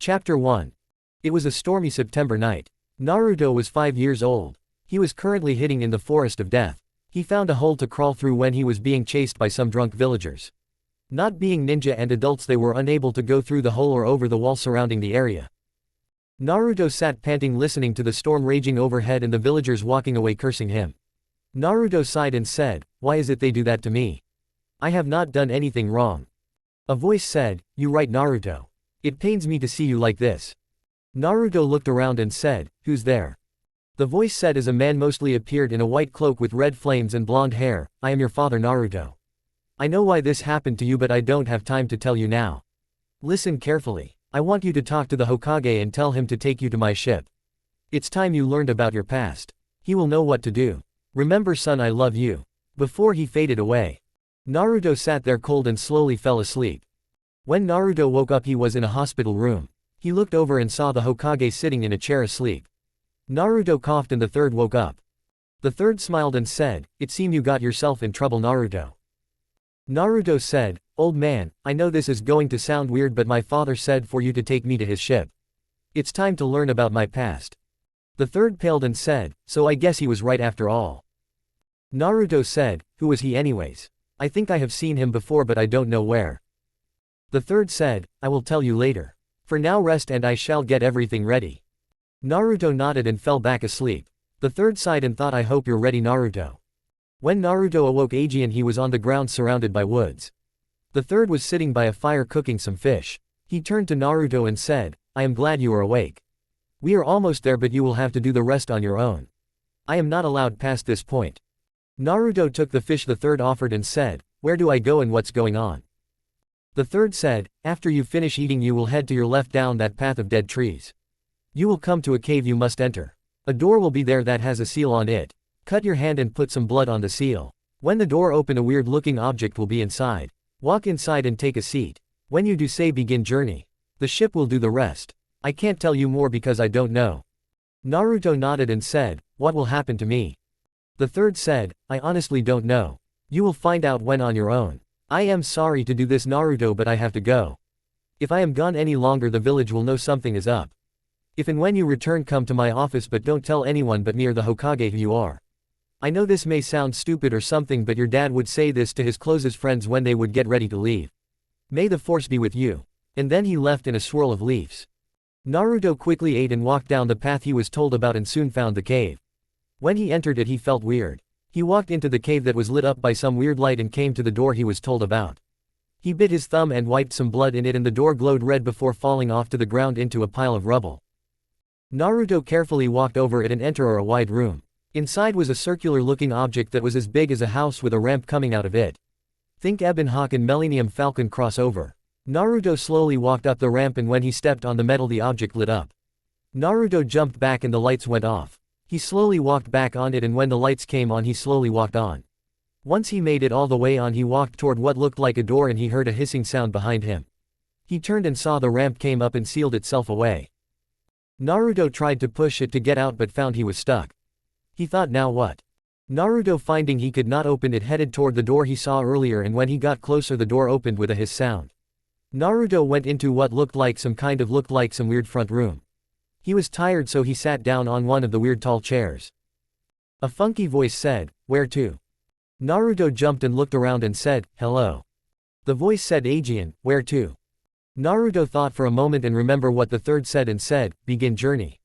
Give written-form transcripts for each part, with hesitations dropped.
Chapter 1. It was a stormy September night. Naruto was 5 years old. He was currently hiding in the forest of death. He found a hole to crawl through when he was being chased by some drunk villagers. Not being ninja and adults, they were unable to go through the hole or over the wall surrounding the area. Naruto sat panting, listening to the storm raging overhead and the villagers walking away cursing him. Naruto sighed and said, "Why is it they do that to me? I have not done anything wrong." A voice said, "You right, Naruto. It pains me to see you like this." Naruto looked around and said, "Who's there?" The voice said as a man mostly appeared in a white cloak with red flames and blonde hair, "I am your father, Naruto. I know why this happened to you, but I don't have time to tell you now. Listen carefully. I want you to talk to the Hokage and tell him to take you to my ship. It's time you learned about your past. He will know what to do. Remember, son, I love you." Before he faded away, Naruto sat there cold and slowly fell asleep. When Naruto woke up, he was in a hospital room. He looked over and saw the Hokage sitting in a chair asleep. Naruto coughed and the third woke up. The third smiled and said, "It seems you got yourself in trouble, Naruto." Naruto said, "Old man, I know this is going to sound weird, but my father said for you to take me to his ship. It's time to learn about my past." The third paled and said, "So I guess he was right after all." Naruto said, "Who was he anyways? I think I have seen him before, but I don't know where." The third said, "I will tell you later. For now rest and I shall get everything ready." Naruto nodded and fell back asleep. The third sighed and thought, "I hope you're ready, Naruto." When Naruto awoke again, he was on the ground surrounded by woods. The third was sitting by a fire cooking some fish. He turned to Naruto and said, "I am glad you are awake. We are almost there, but you will have to do the rest on your own. I am not allowed past this point." Naruto took the fish the third offered and said, "Where do I go and what's going on?" The third said, "After you finish eating, you will head to your left down that path of dead trees. You will come to a cave you must enter. A door will be there that has a seal on it. Cut your hand and put some blood on the seal. When the door opens, a weird looking object will be inside. Walk inside and take a seat. When you do, say begin journey. The ship will do the rest. I can't tell you more because I don't know." Naruto nodded and said, "What will happen to me?" The third said, "I honestly don't know. You will find out when on your own. I am sorry to do this, Naruto, but I have to go. If I am gone any longer, the village will know something is up. If and when you return, come to my office, but don't tell anyone but me or the Hokage who you are. I know this may sound stupid or something, but your dad would say this to his closest friends when they would get ready to leave. May the force be with you." And then he left in a swirl of leaves. Naruto quickly ate and walked down the path he was told about and soon found the cave. When he entered it, he felt weird. He walked into the cave that was lit up by some weird light and came to the door he was told about. He bit his thumb and wiped some blood in it, and the door glowed red before falling off to the ground into a pile of rubble. Naruto carefully walked over it and entered a wide room. Inside was a circular-looking object that was as big as a house with a ramp coming out of it. Think Ebon Hawk and Millennium Falcon crossover. Naruto slowly walked up the ramp, and when he stepped on the metal, the object lit up. Naruto jumped back and the lights went off. He slowly walked back on it, and when the lights came on, he slowly walked on. Once he made it all the way on, he walked toward what looked like a door and he heard a hissing sound behind him. He turned and saw the ramp came up and sealed itself away. Naruto tried to push it to get out but found he was stuck. He thought, now what? Naruto, finding he could not open it, headed toward the door he saw earlier, and when he got closer, the door opened with a hiss sound. Naruto went into what looked like some weird front room. He was tired, so he sat down on one of the weird tall chairs. A funky voice said, "Where to?" Naruto jumped and looked around and said, "Hello." The voice said, "Aegean, where to?" Naruto thought for a moment and remembered what the third said and said, "Begin journey."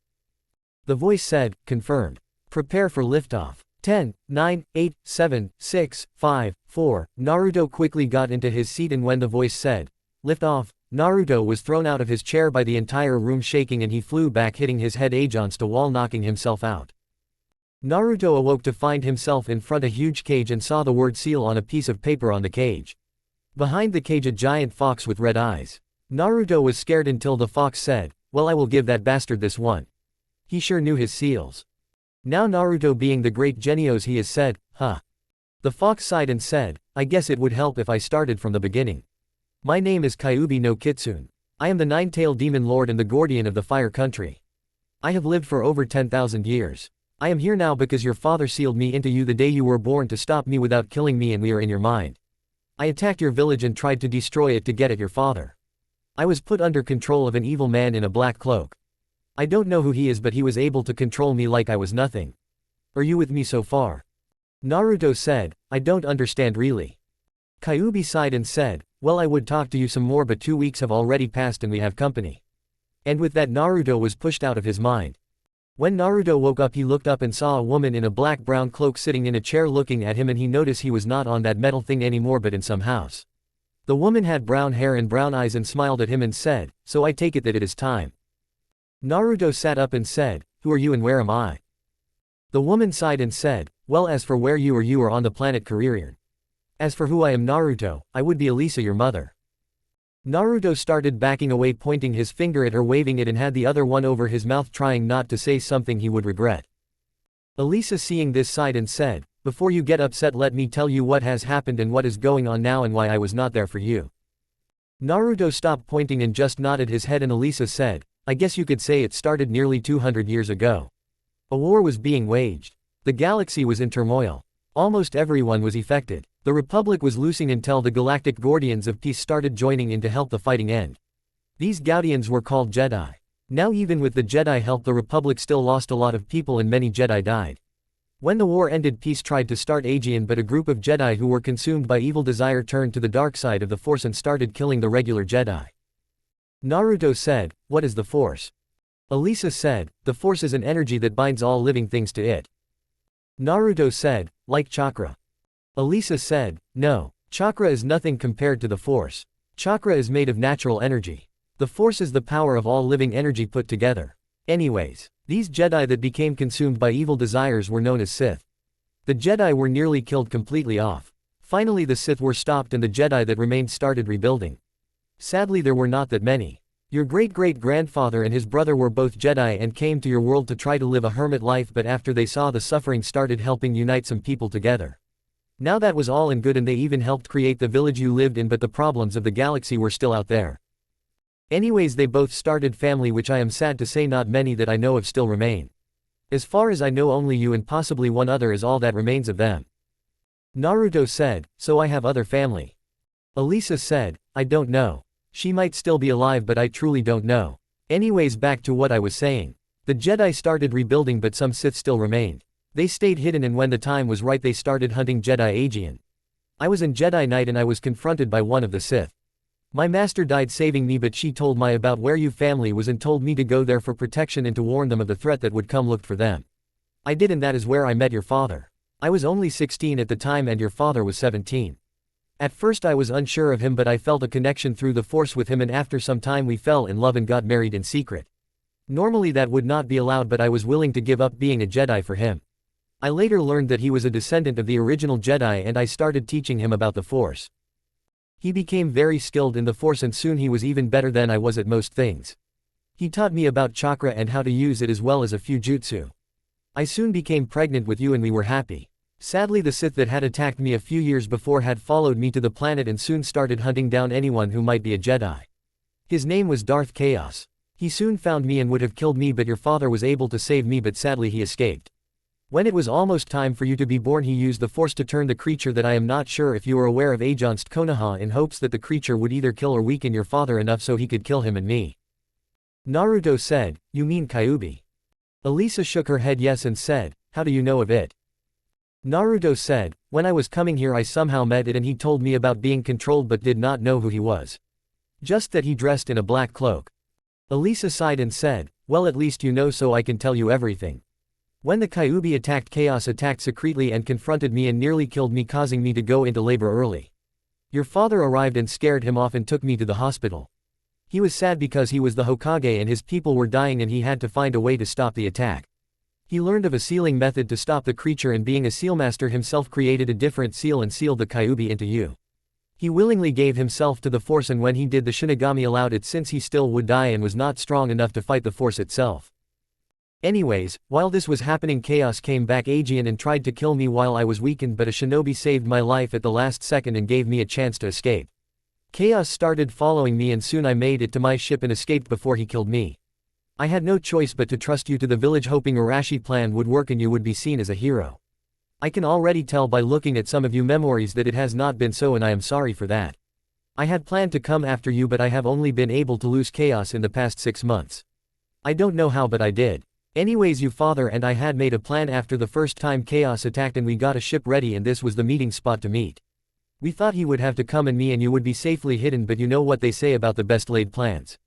The voice said, "Confirmed. Prepare for liftoff. 10, 9, 8, 7, 6, 5, 4. Naruto quickly got into his seat, and when the voice said, "Lift off," Naruto was thrown out of his chair by the entire room shaking, and he flew back, hitting his head against a wall, knocking himself out. Naruto awoke to find himself in front of a huge cage and saw the word seal on a piece of paper on the cage. Behind the cage, a giant fox with red eyes. Naruto was scared until the fox said, "Well, I will give that bastard this one. He sure knew his seals." Now Naruto, being the great genius he is, said, "Huh." The fox sighed and said, "I guess it would help if I started from the beginning. My name is Kyuubi no Kitsune. I am the nine-tailed demon lord and the guardian of the fire country. I have lived for over 10,000 years. I am here now because your father sealed me into you the day you were born to stop me without killing me, and we are in your mind. I attacked your village and tried to destroy it to get at your father. I was put under control of an evil man in a black cloak. I don't know who he is, but he was able to control me like I was nothing. Are you with me so far? Naruto said, I don't understand really. Kyuubi sighed and said, well, I would talk to you some more, but 2 weeks have already passed and we have company. And with that, Naruto was pushed out of his mind. When Naruto woke up, he looked up and saw a woman in a black-brown cloak sitting in a chair looking at him, and he noticed he was not on that metal thing anymore but in some house. The woman had brown hair and brown eyes and smiled at him and said, so I take it that it is time. Naruto sat up and said, who are you and where am I? The woman sighed and said, well, as for where you are on the planet Kuririn. As for who I am, Naruto, I would be Elisa, your mother. Naruto started backing away, pointing his finger at her, waving it, and had the other one over his mouth, trying not to say something he would regret. Elisa, seeing this, sighed and said, before you get upset, let me tell you what has happened and what is going on now and why I was not there for you. Naruto stopped pointing and just nodded his head, and Elisa said, I guess you could say it started nearly 200 years ago. A war was being waged. The galaxy was in turmoil. Almost everyone was affected. The Republic was losing until the Galactic Guardians of Peace started joining in to help the fighting end. These Guardians were called Jedi. Now, even with the Jedi help, the Republic still lost a lot of people and many Jedi died. When the war ended, peace tried to start again, but a group of Jedi who were consumed by evil desire turned to the dark side of the Force and started killing the regular Jedi. Naruto said, what is the Force? Elisa said, the Force is an energy that binds all living things to it. Naruto said, like chakra. Elisa said, no, chakra is nothing compared to the Force. Chakra is made of natural energy. The Force is the power of all living energy put together. Anyways, these Jedi that became consumed by evil desires were known as Sith. The Jedi were nearly killed completely off. Finally the Sith were stopped and the Jedi that remained started rebuilding. Sadly, there were not that many. Your great-great-grandfather and his brother were both Jedi and came to your world to try to live a hermit life, but after they saw the suffering, started helping unite some people together. Now that was all and good, and they even helped create the village you lived in, but the problems of the galaxy were still out there. Anyways, they both started family, which I am sad to say not many that I know of still remain. As far as I know, only you and possibly one other is all that remains of them. Naruto said, so I have other family. Elisa said, I don't know. She might still be alive, but I truly don't know. Anyways, back to what I was saying. The Jedi started rebuilding, but some Sith still remained. They stayed hidden, and when the time was right they started hunting Jedi Aegean. I was in Jedi Knight and I was confronted by one of the Sith. My master died saving me, but she told me about where your family was and told me to go there for protection and to warn them of the threat that would come. Looked for them. I did, and that is where I met your father. I was only 16 at the time and your father was 17. At first I was unsure of him, but I felt a connection through the Force with him, and after some time we fell in love and got married in secret. Normally that would not be allowed, but I was willing to give up being a Jedi for him. I later learned that he was a descendant of the original Jedi, and I started teaching him about the Force. He became very skilled in the Force and soon he was even better than I was at most things. He taught me about chakra and how to use it as well as a few jutsu. I soon became pregnant with you and we were happy. Sadly, the Sith that had attacked me a few years before had followed me to the planet and soon started hunting down anyone who might be a Jedi. His name was Darth Chaos. He soon found me and would have killed me, but your father was able to save me, but sadly he escaped. When it was almost time for you to be born, he used the Force to turn the creature that I am not sure if you are aware of against Konoha, in hopes that the creature would either kill or weaken your father enough so he could kill him and me. Naruto said, you mean Kyuubi? Elisa shook her head yes and said, how do you know of it? Naruto said, when I was coming here I somehow met it and he told me about being controlled but did not know who he was. Just that he dressed in a black cloak. Elisa sighed and said, well, at least you know, so I can tell you everything. When the Kyuubi attacked, Chaos attacked secretly and confronted me and nearly killed me, causing me to go into labor early. Your father arrived and scared him off and took me to the hospital. He was sad because he was the Hokage and his people were dying and he had to find a way to stop the attack. He learned of a sealing method to stop the creature, and being a seal master himself created a different seal and sealed the Kyuubi into you. He willingly gave himself to the Force, and when he did, the Shinigami allowed it since he still would die and was not strong enough to fight the Force itself. Anyways, while this was happening, Chaos came back Aegean and tried to kill me while I was weakened, but a shinobi saved my life at the last second and gave me a chance to escape. Chaos started following me and soon I made it to my ship and escaped before he killed me. I had no choice but to trust you to the village, hoping Arashi plan would work and you would be seen as a hero. I can already tell by looking at some of you memories that it has not been so, and I am sorry for that. I had planned to come after you but I have only been able to lose chaos in the past 6 months. I don't know how but I did. Anyways, you father and I had made a plan after the first time chaos attacked and we got a ship ready and this was the meeting spot to meet. We thought he would have to come and me and you would be safely hidden but you know what they say about the best laid plans.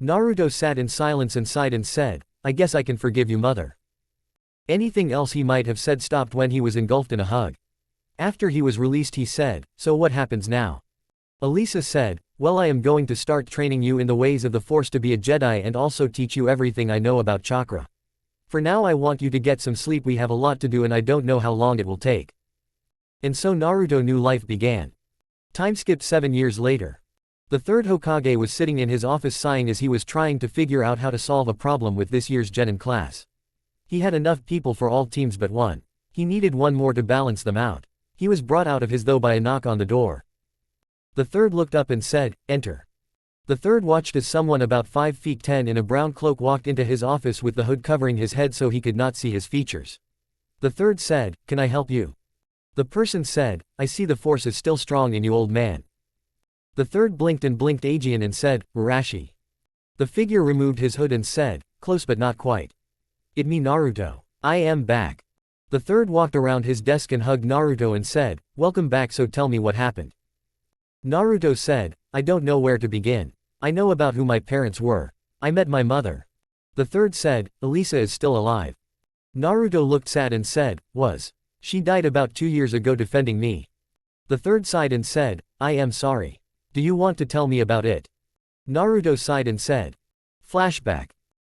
Naruto sat in silence and sighed and said, I guess I can forgive you mother. Anything else he might have said stopped when he was engulfed in a hug. After he was released he said, so what happens now? Elisa said, well I am going to start training you in the ways of the Force to be a Jedi and also teach you everything I know about chakra. For now I want you to get some sleep, we have a lot to do and I don't know how long it will take. And so Naruto knew life began. Time skipped 7 years later. The third Hokage was sitting in his office sighing as he was trying to figure out how to solve a problem with this year's Genin class. He had enough people for all teams but one. He needed one more to balance them out. He was brought out of his though by a knock on the door. The third looked up and said, enter. The third watched as someone about 5 feet 10 in a brown cloak walked into his office with the hood covering his head so he could not see his features. The third said, can I help you? The person said, I see the Force is still strong in you old man. The third blinked and blinked Aegean and said, Urashi. The figure removed his hood and said, close but not quite. It me Naruto. I am back. The third walked around his desk and hugged Naruto and said, welcome back, so tell me what happened. Naruto said, I don't know where to begin. I know about who my parents were. I met my mother. The third said, Elisa is still alive. Naruto looked sad and said, was. She died about 2 years ago defending me. The third sighed and said, I am sorry. Do you want to tell me about it? Naruto sighed and said. Flashback.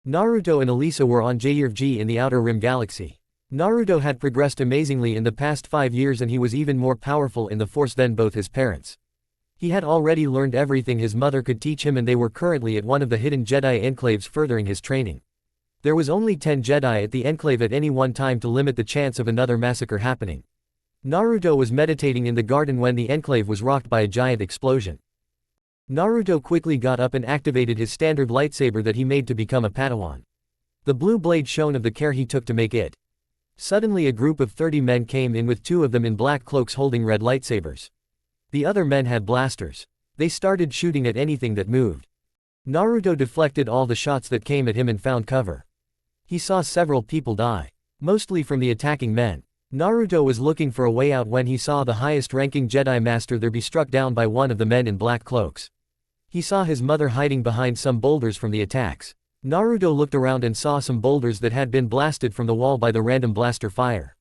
Naruto and Elisa were on JRG in the Outer Rim Galaxy. Naruto had progressed amazingly in the past 5 years and he was even more powerful in the Force than both his parents. He had already learned everything his mother could teach him and they were currently at one of the hidden Jedi enclaves furthering his training. There was only 10 Jedi at the enclave at any one time to limit the chance of another massacre happening. Naruto was meditating in the garden when the enclave was rocked by a giant explosion. Naruto quickly got up and activated his standard lightsaber that he made to become a Padawan. The blue blade shone of the care he took to make it. Suddenly a group of 30 men came in with 2 of them in black cloaks holding red lightsabers. The other men had blasters. They started shooting at anything that moved. Naruto deflected all the shots that came at him and found cover. He saw several people die. Mostly from the attacking men. Naruto was looking for a way out when he saw the highest-ranking Jedi Master there be struck down by one of the men in black cloaks. He saw his mother hiding behind some boulders from the attacks. Naruto looked around and saw some boulders that had been blasted from the wall by the random blaster fire.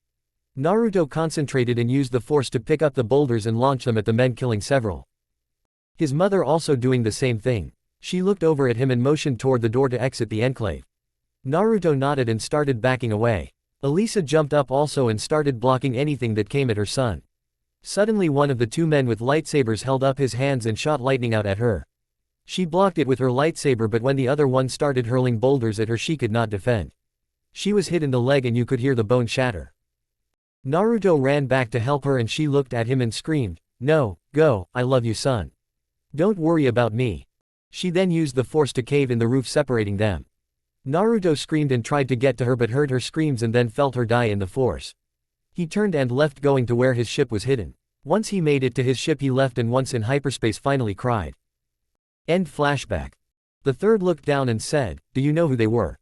Naruto concentrated and used the Force to pick up the boulders and launch them at the men, killing several. His mother also doing the same thing. She looked over at him and motioned toward the door to exit the enclave. Naruto nodded and started backing away. Elisa jumped up also and started blocking anything that came at her son. Suddenly one of the 2 men with lightsabers held up his hands and shot lightning out at her. She blocked it with her lightsaber but when the other one started hurling boulders at her she could not defend. She was hit in the leg and you could hear the bone shatter. Naruto ran back to help her and she looked at him and screamed, no, go, I love you son. Don't worry about me. She then used the Force to cave in the roof separating them. Naruto screamed and tried to get to her but heard her screams and then felt her die in the Force. He turned and left going to where his ship was hidden. Once he made it to his ship he left and once in hyperspace finally cried. End flashback. The third looked down and said, do you know who they were?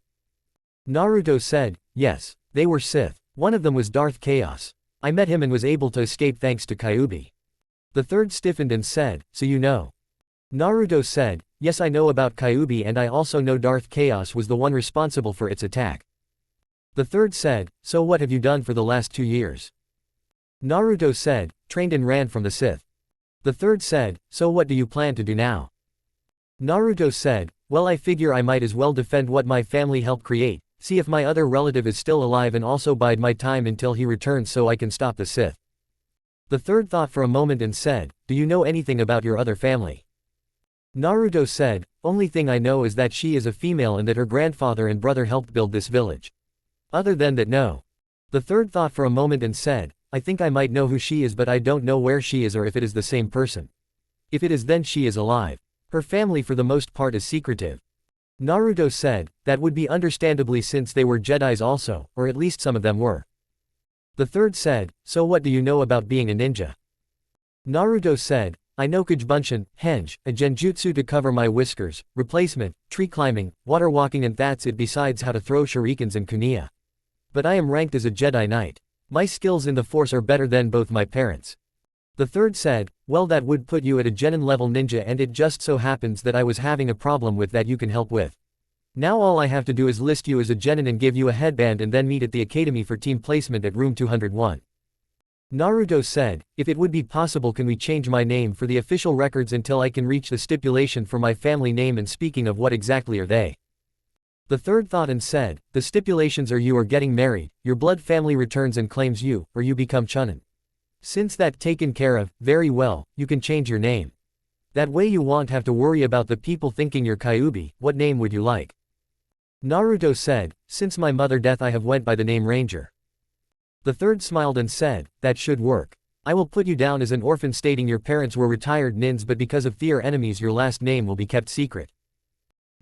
Naruto said, yes, they were Sith. One of them was Darth Chaos. I met him and was able to escape thanks to Kyuubi. The third stiffened and said, so you know? Naruto said, yes I know about Kyuubi and I also know Darth Chaos was the one responsible for its attack. The third said, so what have you done for the last 2 years? Naruto said, trained and ran from the Sith. The third said, so what do you plan to do now? Naruto said, well I figure I might as well defend what my family helped create. See if my other relative is still alive and also bide my time until he returns so I can stop the Sith. The third thought for a moment and said, do you know anything about your other family? Naruto said, only thing I know is that she is a female and that her grandfather and brother helped build this village. Other than that no. The third thought for a moment and said, I think I might know who she is but I don't know where she is or if it is the same person. If it is then she is alive. Her family for the most part is secretive. Naruto said, that would be understandably since they were Jedis also, or at least some of them were. The third said, so what do you know about being a ninja? Naruto said, I know Kujbunshin, Henge, a genjutsu to cover my whiskers, replacement, tree climbing, water walking and that's it besides how to throw shurikens and kunai. But I am ranked as a Jedi Knight. My skills in the Force are better than both my parents. The third said, well that would put you at a genin level ninja and it just so happens that I was having a problem with that you can help with. Now all I have to do is list you as a genin and give you a headband and then meet at the academy for team placement at room 201. Naruto said, if it would be possible can we change my name for the official records until I can reach the stipulation for my family name and speaking of what exactly are they? The third thought and said, the stipulations are you are getting married, your blood family returns and claims you, or you become chunin. Since that taken care of, very well, you can change your name. That way you won't have to worry about the people thinking you're Kyuubi. What name would you like? Naruto said, since my mother death I have went by the name Ranger. The third smiled and said, that should work. I will put you down as an orphan stating your parents were retired nins but because of their enemies your last name will be kept secret.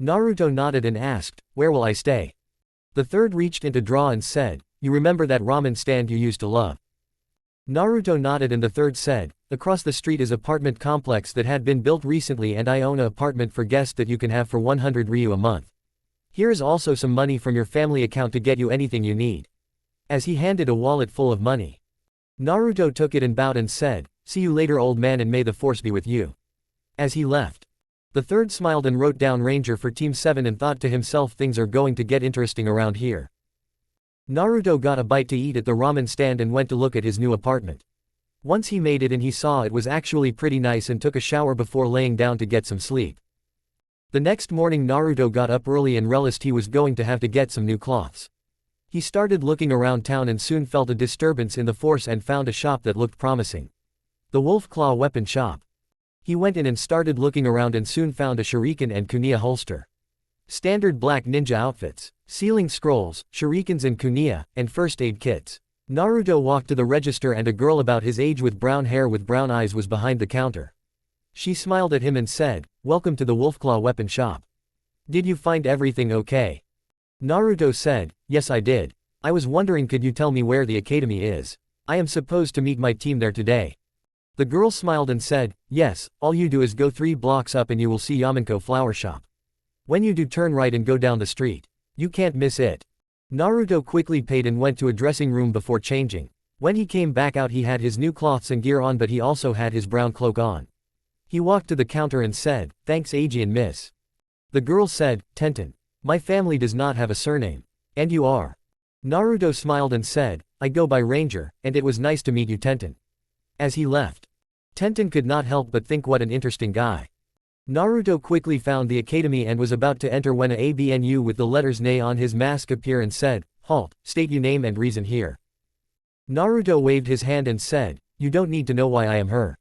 Naruto nodded and asked, where will I stay? The third reached into draw and said, you remember that ramen stand you used to love? Naruto nodded and the third said, across the street is apartment complex that had been built recently and I own a apartment for guests that you can have for 100 ryu a month. Here is also some money from your family account to get you anything you need. As he handed a wallet full of money. Naruto took it and bowed and said, see you later old man and may the Force be with you. As he left. The third smiled and wrote down Ranger for Team 7 and thought to himself things are going to get interesting around here. Naruto got a bite to eat at the ramen stand and went to look at his new apartment. Once he made it and he saw it was actually pretty nice and took a shower before laying down to get some sleep. The next morning Naruto got up early and realized he was going to have to get some new cloths. He started looking around town and soon felt a disturbance in the Force and found a shop that looked promising. The Wolf Claw weapon shop. He went in and started looking around and soon found a shuriken and kunai holster. Standard black ninja outfits, sealing scrolls, shurikens and kunai, and first aid kits. Naruto walked to the register and a girl about his age with brown hair with brown eyes was behind the counter. She smiled at him and said, welcome to the Wolfclaw weapon shop. Did you find everything okay? Naruto said, yes I did. I was wondering could you tell me where the academy is? I am supposed to meet my team there today. The girl smiled and said, yes, all you do is go 3 blocks up and you will see Yamanko flower shop. When you do turn right and go down the street. You can't miss it. Naruto quickly paid and went to a dressing room before changing. When he came back out he had his new cloths and gear on but he also had his brown cloak on. He walked to the counter and said, thanks Agi and miss. The girl said, Tenten. My family does not have a surname. And you are? Naruto smiled and said, I go by Ranger, and it was nice to meet you Tenten. As he left. Tenten could not help but think what an interesting guy. Naruto quickly found the academy and was about to enter when a ABNU with the letters NA on his mask appeared and said, halt, state your name and reason here. Naruto waved his hand and said, you don't need to know why I am her.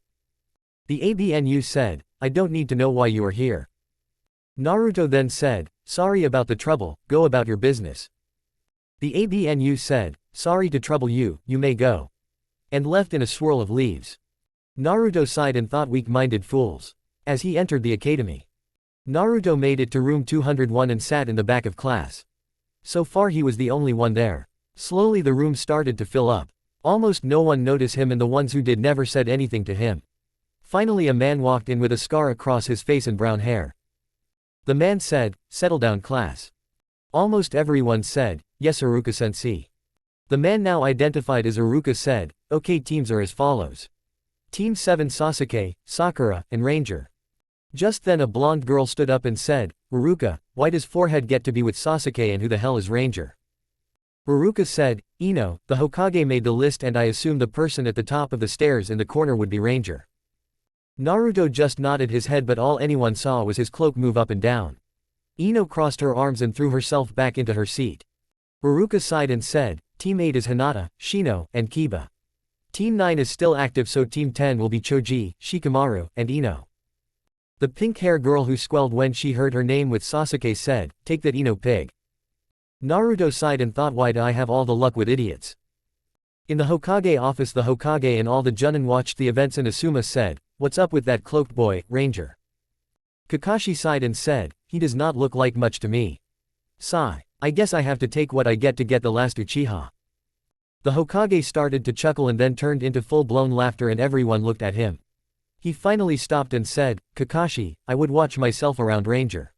The ABNU said, I don't need to know why you are here. Naruto then said, sorry about the trouble, go about your business. The ABNU said, sorry to trouble you, you may go. And left in a swirl of leaves. Naruto sighed and thought weak-minded fools. As he entered the academy. Naruto made it to room 201 and sat in the back of class. So far he was the only one there. Slowly the room started to fill up. Almost no one noticed him and the ones who did never said anything to him. Finally a man walked in with a scar across his face and brown hair. The man said, settle down class. Almost everyone said, yes Iruka-sensei. The man now identified as Iruka said, okay teams are as follows. Team 7 Sasuke, Sakura, and Ranger. Just then a blonde girl stood up and said, Iruka, why does forehead get to be with Sasuke and who the hell is Ranger? Iruka said, Ino, the Hokage made the list and I assume the person at the top of the stairs in the corner would be Ranger. Naruto just nodded his head but all anyone saw was his cloak move up and down. Ino crossed her arms and threw herself back into her seat. Iruka sighed and said, Team 8 is Hinata, Shino, and Kiba. Team 9 is still active so Team 10 will be Choji, Shikamaru, and Ino. The pink-hair girl who squealed when she heard her name with Sasuke said, take that Ino pig. Naruto sighed and thought why do I have all the luck with idiots. In the Hokage office the Hokage and all the Junin watched the events and Asuma said, what's up with that cloaked boy, Ranger? Kakashi sighed and said, he does not look like much to me. Sigh. I guess I have to take what I get to get the last Uchiha. The Hokage started to chuckle and then turned into full-blown laughter and everyone looked at him. He finally stopped and said, Kakashi, I would watch myself around Ranger.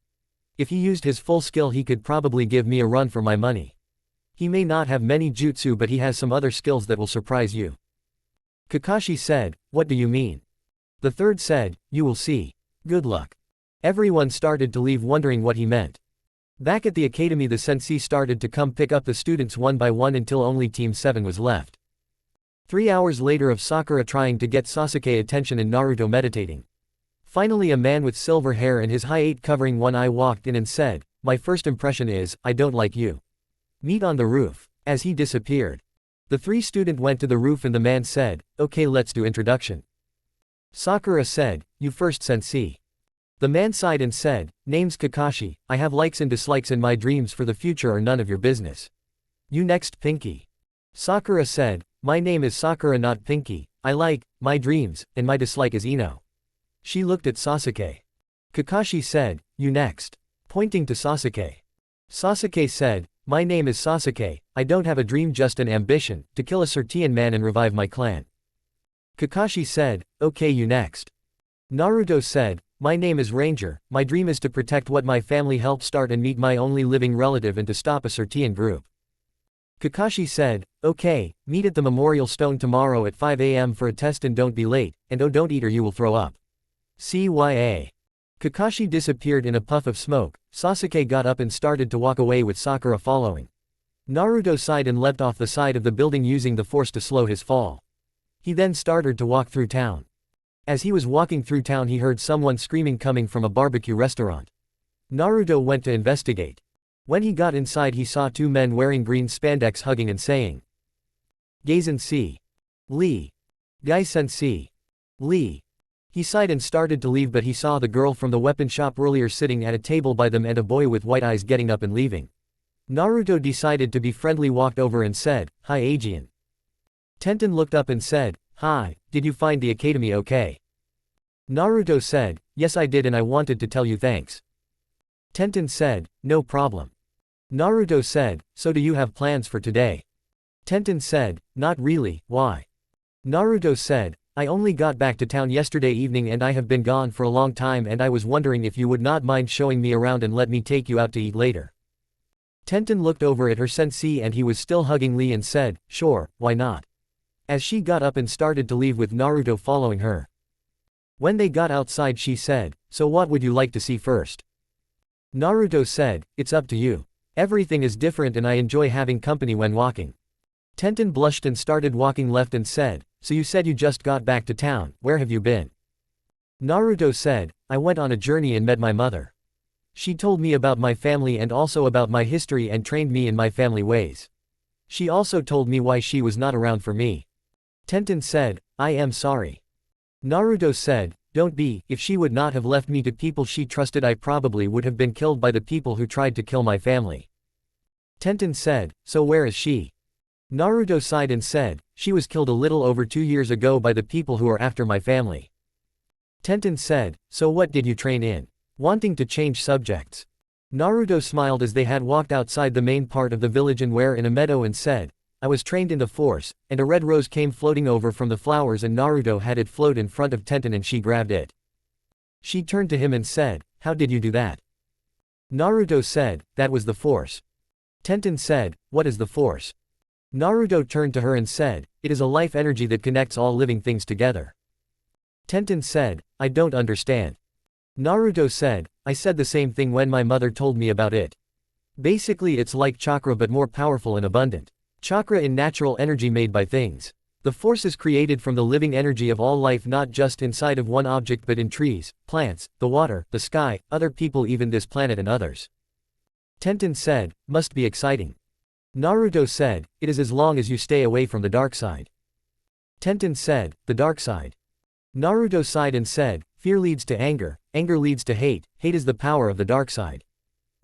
If he used his full skill he could probably give me a run for my money. He may not have many jutsu but he has some other skills that will surprise you. Kakashi said, what do you mean? The third said, you will see. Good luck. Everyone started to leave wondering what he meant. Back at the academy the sensei started to come pick up the students one by one until only Team 7 was left. 3 hours later of Sakura trying to get Sasuke attention and Naruto meditating. Finally a man with silver hair and his high covering one eye walked in and said, my first impression is, I don't like you. Meet on the roof. As he disappeared. The 3 students went to the roof and the man said, okay let's do introduction. Sakura said, you first sensei. The man sighed and said, name's Kakashi, I have likes and dislikes and my dreams for the future are none of your business. You next Pinky. Sakura said, my name is Sakura not Pinky, I like, my dreams, and my dislike is Ino. She looked at Sasuke. Kakashi said, you next. Pointing to Sasuke. Sasuke said, my name is Sasuke, I don't have a dream just an ambition, to kill a Sertian man and revive my clan. Kakashi said, okay you next. Naruto said, my name is Ranger, my dream is to protect what my family helped start and meet my only living relative and to stop a Sertian group. Kakashi said, okay, meet at the memorial stone tomorrow at 5 AM for a test and don't be late, and oh don't eat or you will throw up. CYA. Kakashi disappeared in a puff of smoke. Sasuke got up and started to walk away with Sakura following. Naruto sighed and leapt off the side of the building using the force to slow his fall. He then started to walk through town. As he was walking through town he heard someone screaming coming from a barbecue restaurant. Naruto went to investigate. When he got inside he saw 2 men wearing green spandex hugging and saying, Gai-sensei. Lee. Gai-sensei. Lee. He sighed and started to leave but he saw the girl from the weapon shop earlier sitting at a table by them and a boy with white eyes getting up and leaving. Naruto decided to be friendly walked over and said, hi Aegean. Tenten looked up and said, hi, did you find the academy okay? Naruto said, yes I did and I wanted to tell you thanks. Tenten said, no problem. Naruto said, so do you have plans for today? Tenten said, not really, why? Naruto said, I only got back to town yesterday evening and I have been gone for a long time and I was wondering if you would not mind showing me around and let me take you out to eat later. Tenten looked over at her sensei and he was still hugging Lee and said, sure, why not? As she got up and started to leave with Naruto following her. When they got outside she said, so what would you like to see first? Naruto said, it's up to you. Everything is different and I enjoy having company when walking. Tenten blushed and started walking left and said, so you said you just got back to town, where have you been? Naruto said, I went on a journey and met my mother. She told me about my family and also about my history and trained me in my family ways. She also told me why she was not around for me. Tenten said, I am sorry. Naruto said, don't be, if she would not have left me to people she trusted I probably would have been killed by the people who tried to kill my family. Tenten said, so where is she? Naruto sighed and said, she was killed a little over 2 years ago by the people who are after my family. Tenten said, so what did you train in? Wanting to change subjects. Naruto smiled as they had walked outside the main part of the village and were in a meadow and said, I was trained in the force, and a red rose came floating over from the flowers and Naruto had it float in front of Tenten and she grabbed it. She turned to him and said, how did you do that? Naruto said, that was the force. Tenten said, what is the force? Naruto turned to her and said, it is a life energy that connects all living things together. Tenten said, I don't understand. Naruto said, I said the same thing when my mother told me about it. Basically it's like chakra but more powerful and abundant. Chakra in natural energy made by things. The force is created from the living energy of all life not just inside of one object but in trees, plants, the water, the sky, other people even this planet and others. Tenten said, must be exciting. Naruto said, it is as long as you stay away from the dark side. Tenten said, the dark side. Naruto sighed and said, fear leads to anger, anger leads to hate, hate is the power of the dark side.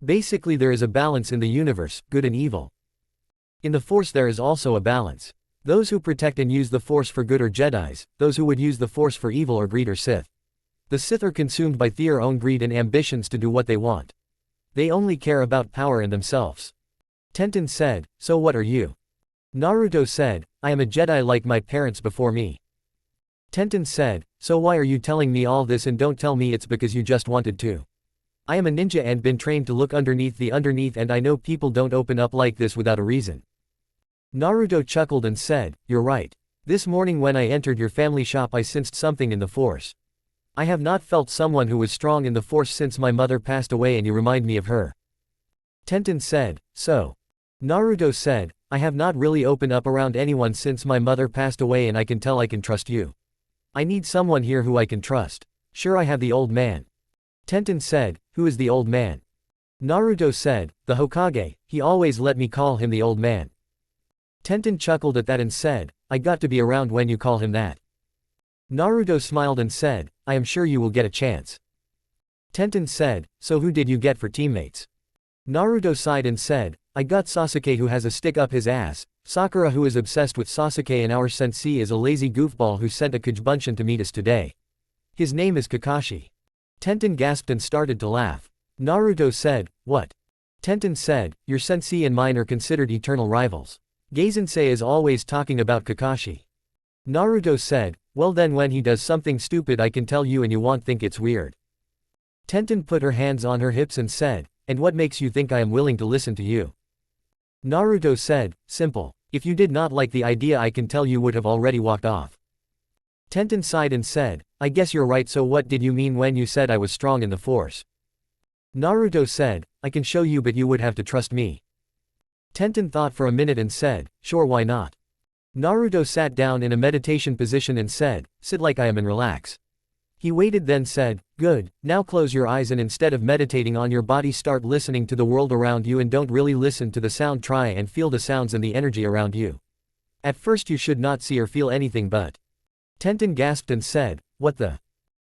Basically there is a balance in the universe, good and evil. In the force there is also a balance. Those who protect and use the force for good are Jedis, those who would use the force for evil are greed or Sith. The Sith are consumed by their own greed and ambitions to do what they want. They only care about power and themselves. Tenten said, so what are you? Naruto said, I am a Jedi like my parents before me. Tenten said, so why are you telling me all this and don't tell me it's because you just wanted to? I am a ninja and been trained to look underneath the underneath and I know people don't open up like this without a reason. Naruto chuckled and said, you're right. This morning when I entered your family shop I sensed something in the force. I have not felt someone who was strong in the force since my mother passed away and you remind me of her. Tenten said, so. Naruto said, I have not really opened up around anyone since my mother passed away and I can tell I can trust you. I need someone here who I can trust. Sure, I have the old man. Tenten said, who is the old man? Naruto said, the Hokage, he always let me call him the old man. Tenten chuckled at that and said, I got to be around when you call him that. Naruto smiled and said, I am sure you will get a chance. Tenten said, so who did you get for teammates? Naruto sighed and said, I got Sasuke who has a stick up his ass, Sakura who is obsessed with Sasuke and our sensei is a lazy goofball who sent a Kujbunshin to meet us today. His name is Kakashi. Tenten gasped and started to laugh. Naruto said, what? Tenten said, your sensei and mine are considered eternal rivals. Gaizensei is always talking about Kakashi. Naruto said, well then when he does something stupid I can tell you and you won't think it's weird. Tenten put her hands on her hips and said, and what makes you think I am willing to listen to you? Naruto said, simple. If you did not like the idea I can tell you would have already walked off. Tenten sighed and said, I guess you're right, so what did you mean when you said I was strong in the force? Naruto said, I can show you but you would have to trust me. Tenten thought for a minute and said, sure, why not? Naruto sat down in a meditation position and said, sit like I am and relax. He waited then said, good, now close your eyes and instead of meditating on your body start listening to the world around you and don't really listen to the sound, try and feel the sounds and the energy around you. At first you should not see or feel anything but. Tenten gasped and said, what the?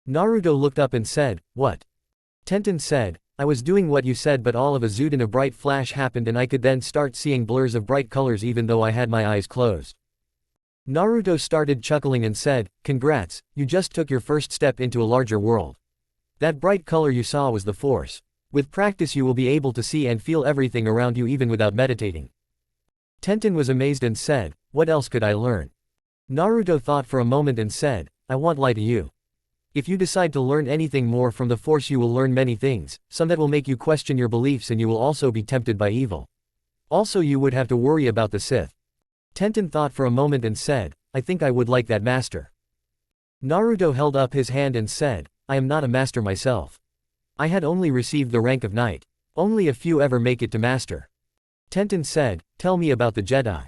Naruto looked up and said, what? Tenten said, I was doing what you said but all of a sudden a bright flash happened and I could then start seeing blurs of bright colors even though I had my eyes closed. Naruto started chuckling and said, congrats, you just took your first step into a larger world. That bright color you saw was the force. With practice you will be able to see and feel everything around you even without meditating. Tenten was amazed and said, what else could I learn? Naruto thought for a moment and said, I won't lie to you. If you decide to learn anything more from the force you will learn many things, some that will make you question your beliefs and you will also be tempted by evil. Also you would have to worry about the Sith. Tenten thought for a moment and said, I think I would like that master. Naruto held up his hand and said, I am not a master myself. I had only received the rank of knight. Only a few ever make it to master. Tenten said, tell me about the Jedi.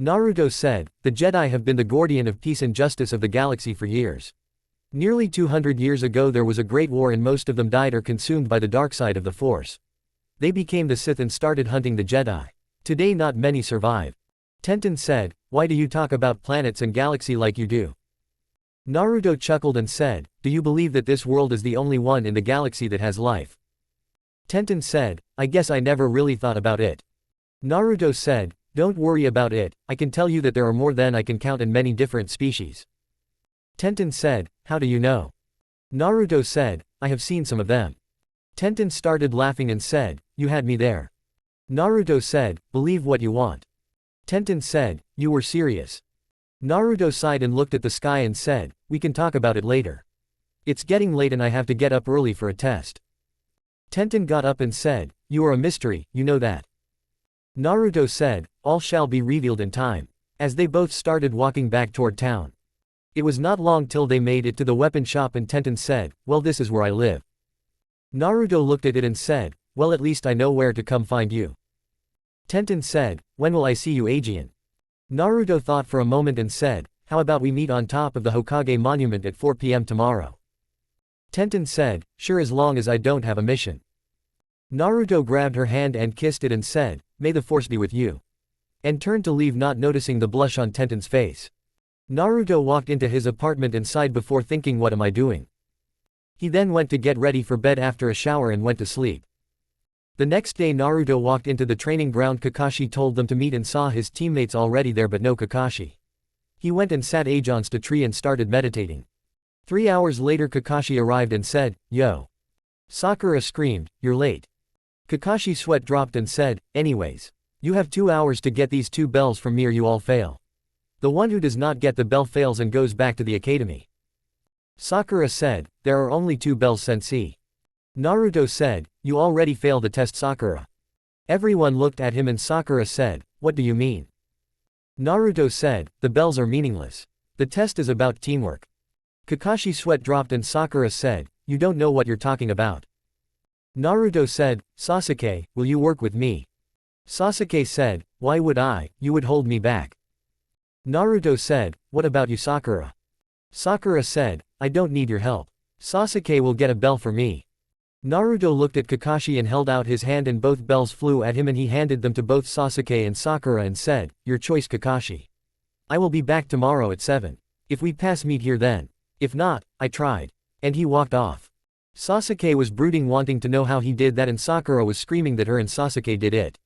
Naruto said, the Jedi have been the guardian of peace and justice of the galaxy for years. Nearly 200 years ago there was a great war and most of them died or consumed by the dark side of the Force. They became the Sith and started hunting the Jedi. Today not many survive. Tenten said, why do you talk about planets and galaxy like you do? Naruto chuckled and said, do you believe that this world is the only one in the galaxy that has life? Tenten said, I guess I never really thought about it. Naruto said, don't worry about it, I can tell you that there are more than I can count in many different species. Tenten said, how do you know? Naruto said, I have seen some of them. Tenten started laughing and said, you had me there. Naruto said, believe what you want. Tenten said, you were serious. Naruto sighed and looked at the sky and said, we can talk about it later. It's getting late and I have to get up early for a test. Tenten got up and said, you are a mystery, you know that. Naruto said, all shall be revealed in time. As they both started walking back toward town. It was not long till they made it to the weapon shop and Tenten said, well, this is where I live. Naruto looked at it and said, well, at least I know where to come find you. Tenten said, when will I see you, Aegean? Naruto thought for a moment and said, how about we meet on top of the Hokage monument at 4 p.m. tomorrow? Tenten said, sure, as long as I don't have a mission. Naruto grabbed her hand and kissed it and said, may the force be with you. And turned to leave, not noticing the blush on Tenten's face. Naruto walked into his apartment and sighed before thinking, what am I doing? He then went to get ready for bed after a shower and went to sleep. The next day Naruto walked into the training ground. Kakashi told them to meet and saw his teammates already there but no Kakashi. He went and sat against a tree and started meditating. 3 hours later Kakashi arrived and said, yo. Sakura screamed, you're late. Kakashi's sweat dropped and said, anyways. You have 2 hours to get these 2 bells from me or you all fail. The one who does not get the bell fails and goes back to the academy. Sakura said, there are only 2 bells sensei. Naruto said, you already failed the test Sakura. Everyone looked at him and Sakura said, what do you mean? Naruto said, the bells are meaningless. The test is about teamwork. Kakashi's sweat dropped and Sakura said, you don't know what you're talking about. Naruto said, Sasuke, will you work with me? Sasuke said, why would I, you would hold me back. Naruto said, what about you Sakura? Sakura said, I don't need your help. Sasuke will get a bell for me. Naruto looked at Kakashi and held out his hand and both bells flew at him and he handed them to both Sasuke and Sakura and said, your choice Kakashi. I will be back tomorrow at 7. If we pass meet here then. If not, I tried. And he walked off. Sasuke was brooding wanting to know how he did that and Sakura was screaming that her and Sasuke did it.